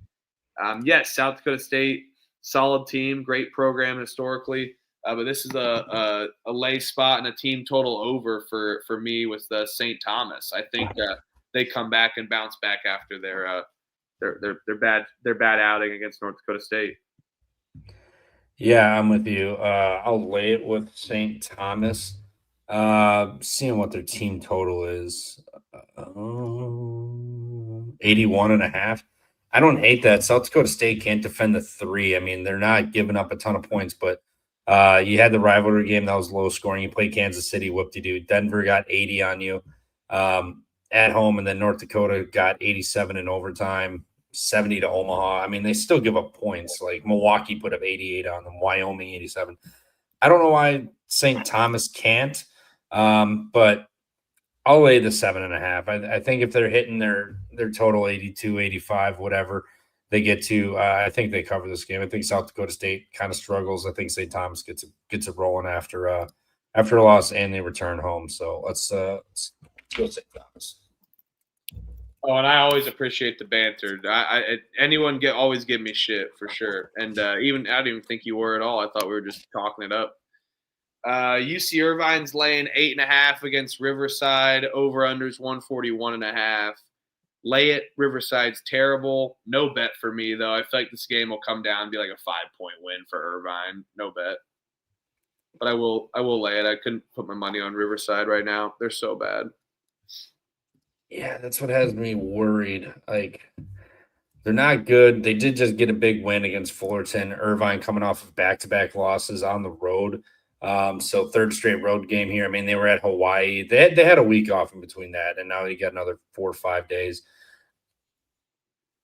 Yes, South Dakota State, solid team, great program historically. But this is a lay spot and a team total over for me with St. Thomas. I think they come back and bounce back after their bad outing against North Dakota State. Yeah, I'm with you. I'll lay it with St. Thomas. Seeing what their team total is, 81.5. I don't hate that. South Dakota State can't defend the 3. I mean, they're not giving up a ton of points, but you had the rivalry game that was low scoring. You played Kansas City, whoop-de-doo. Denver got 80 on you at home, and then North Dakota got 87 in overtime, 70 to Omaha. I mean, they still give up points. Like Milwaukee put up 88 on them, Wyoming 87. I don't know why St. Thomas can't, but I'll lay the 7.5. I think if they're hitting their total 82, 85, whatever they get to, I think they cover this game. I think South Dakota State kind of struggles. I think St. Thomas gets it rolling after a loss and they return home. So let's go St. Thomas. Oh, and I always appreciate the banter. Anyone always give me shit for sure. And I didn't even think you were at all. I thought we were just talking it up. UC Irvine's laying 8.5 against Riverside. Over-unders 141.5. Lay it. Riverside's terrible. No bet for me, though. I feel like this game will come down and be like a 5-point win for Irvine. No bet. But I will lay it. I couldn't put my money on Riverside right now. They're so bad. Yeah, that's what has me worried. Like, they're not good. They did just get a big win against Fullerton. Irvine coming off of back-to-back losses on the road. So third straight road game here. I mean, they were at Hawaii. They had a week off in between that, and now you got another 4 or 5 days.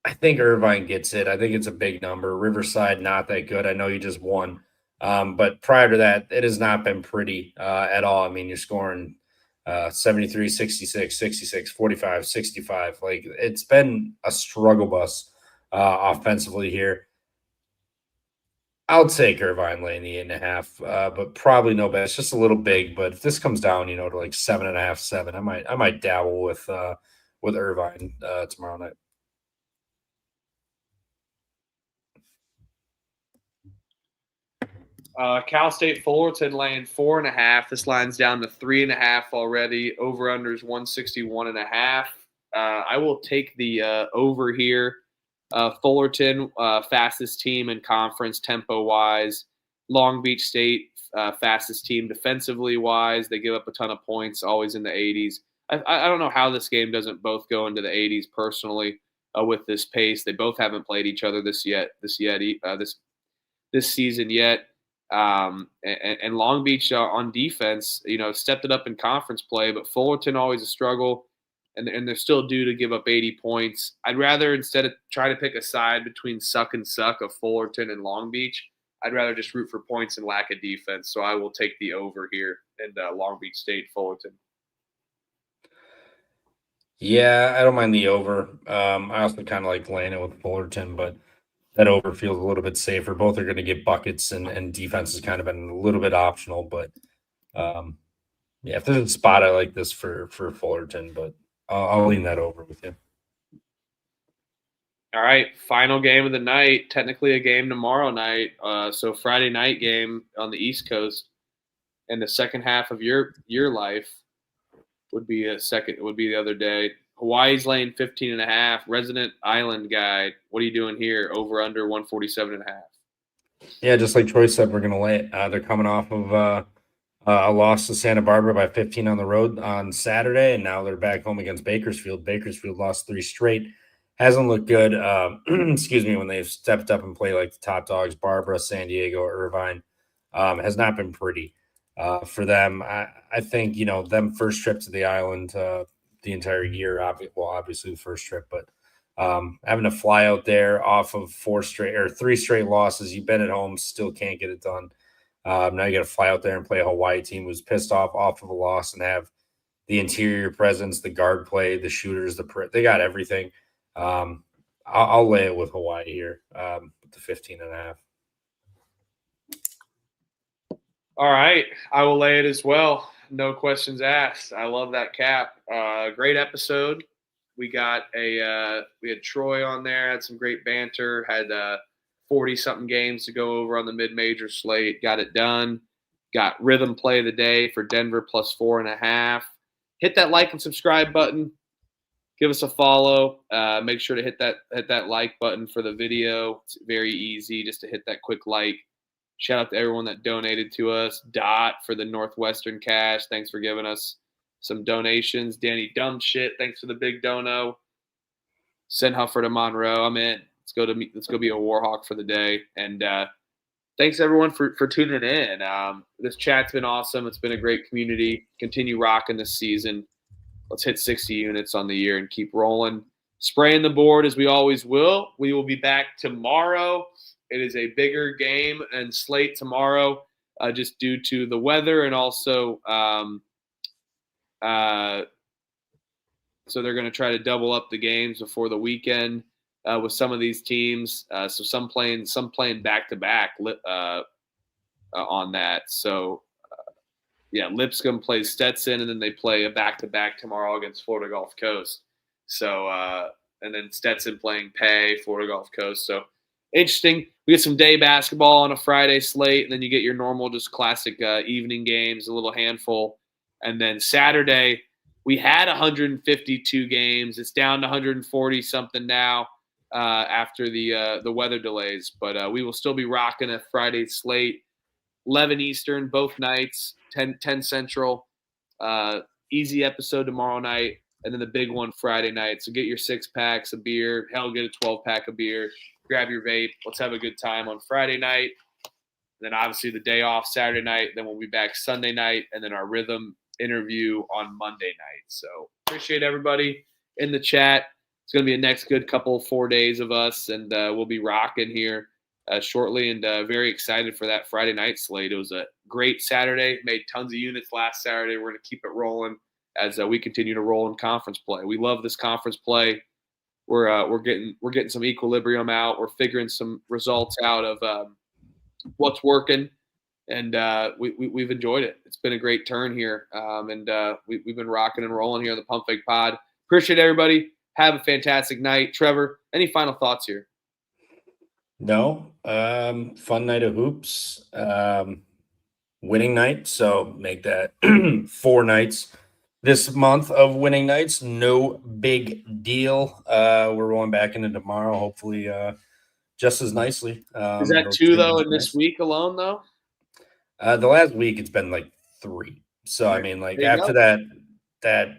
I think Irvine gets it. I think it's a big number. Riverside, not that good. I know you just won. But prior to that, it has not been pretty at all. I mean, you're scoring 73, 66, 66, 45, 65. Like, it's been a struggle bus offensively here. I'll take Irvine laying the 8.5, but probably no bet. It's just a little big. But if this comes down, to like 7.5, 7, I might dabble with Irvine tomorrow night. Cal State Fullerton laying 4.5. This line's down to 3.5 already. Over-unders 161.5. I will take the over here. Fullerton, fastest team in conference tempo-wise. Long Beach State, fastest team defensively-wise. They give up a ton of points, always in the 80s. I don't know how this game doesn't both go into the 80s personally with this pace. They both haven't played each other this season yet. And Long Beach on defense, stepped it up in conference play, but Fullerton always a struggle. And they're still due to give up 80 points. I'd rather, instead of try to pick a side between suck and suck of Fullerton and Long Beach, I'd rather just root for points and lack of defense. So I will take the over here in Long Beach State Fullerton. Yeah, I don't mind the over. I also kind of like laying it with Fullerton, but that over feels a little bit safer. Both are going to get buckets, and defense has kind of been a little bit optional. But yeah, if there's a spot I like this for Fullerton, but I'll lean that over with you. All right, final game of the night. Technically a game tomorrow night. So Friday night game on the East Coast, and the second half of your life would be the other day. Hawaii's laying 15.5. Resident Island guy, what are you doing here? Over under 147.5. Yeah, just like Troy said, we're going to lay it. They're coming off of a loss to Santa Barbara by 15 on the road on Saturday, and now they're back home against Bakersfield. Bakersfield lost 3 straight. Hasn't looked good, excuse me, when they've stepped up and played like the top dogs, Barbara, San Diego, Irvine. Has not been pretty for them. I think, them first trip to the island the entire year, obviously the first trip, but having to fly out there off of 3 straight losses, you've been at home, still can't get it done. Now you got to fly out there and play a Hawaii team who's pissed off of a loss and have the interior presence, the guard play, the shooters, they got everything. I'll lay it with Hawaii here with the 15.5. All right, I will lay it as well. No questions asked. I love that cap. Great episode. We had Troy on there, had some great banter, had 40-something games to go over on the mid-major slate. Got it done. Got rhythm play of the day for Denver plus 4.5. Hit that like and subscribe button. Give us a follow. Make sure to hit that like button for the video. It's very easy just to hit that quick like. Shout out to everyone that donated to us. Dot for the Northwestern Cash. Thanks for giving us some donations. Danny Dumb Shit, thanks for the big dono. Send Huffer to Monroe. I'm in. Let's go be a Warhawk for the day. And thanks everyone for tuning in. This chat's been awesome. It's been a great community. Continue rocking this season. Let's hit 60 units on the year and keep rolling. Spraying the board as we always will. We will be back tomorrow. It is a bigger game and slate tomorrow, just due to the weather and also so they're going to try to double up the games before the weekend with some of these teams. So some playing back to back on that. So yeah, Lipscomb plays Stetson, and then they play a back to back tomorrow against Florida Gulf Coast. So and then Stetson playing Pay, Florida Gulf Coast. So interesting. We get some day basketball on a Friday slate, and then you get your normal, just classic evening games, a little handful. And then Saturday, we had 152 games. It's down to 140 something now after the weather delays. But we will still be rocking a Friday slate, 11 Eastern, both nights, 10 Central. Easy episode tomorrow night, and then the big one Friday night. So get your 6 packs of beer. Hell, get a 12-pack of beer. Grab your vape. Let's have a good time on Friday night. And then obviously the day off Saturday night. Then we'll be back Sunday night, and then our rhythm interview on Monday night. So appreciate everybody in the chat. It's going to be a next good 4 days of us, and we'll be rocking here shortly, and very excited for that Friday night slate. It was a great Saturday. Made tons of units last Saturday. We're going to keep it rolling as we continue to roll in conference play. We love this conference play. We're getting some equilibrium out. We're figuring some results out of what's working, and we've enjoyed it. It's been a great turn here, and we've been rocking and rolling here on the Pump Fake Pod. Appreciate everybody. Have a fantastic night. Trevor, any final thoughts here? No. Fun night of hoops. Winning night. So make that 4 nights this month of winning nights. No big deal. We're rolling back into tomorrow, hopefully just as nicely. Is that 2 though in this week alone though? The last week it's been like 3. So I mean, like after that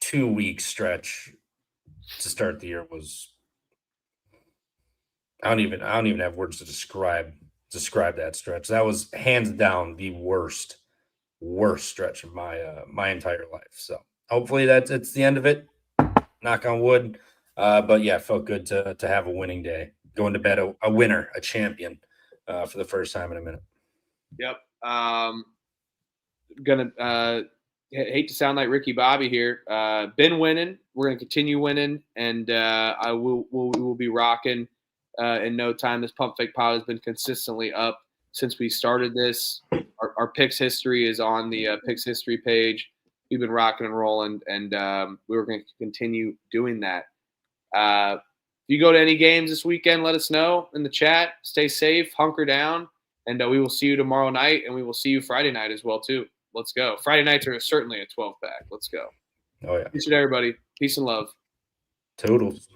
2-week stretch to start the year was, I don't even have words to describe that stretch. That was hands down the worst stretch of my entire life. So hopefully it's the end of it. Knock on wood. But yeah, it felt good to have a winning day. Going to bed a winner, a champion for the first time in a minute. Yep. Gonna hate to sound like Ricky Bobby here. Been winning. We're gonna continue winning, and we will be rocking in no time. This Pump Fake Pod has been consistently up since we started this. Our picks history is on the picks history page. We've been rocking and rolling, and we're going to continue doing that. If you go to any games this weekend, let us know in the chat. Stay safe, hunker down, and we will see you tomorrow night, and we will see you Friday night as well too. Let's go. Friday nights are certainly a 12-pack. Let's go. Oh yeah. Appreciate everybody. Peace and love. Toodles.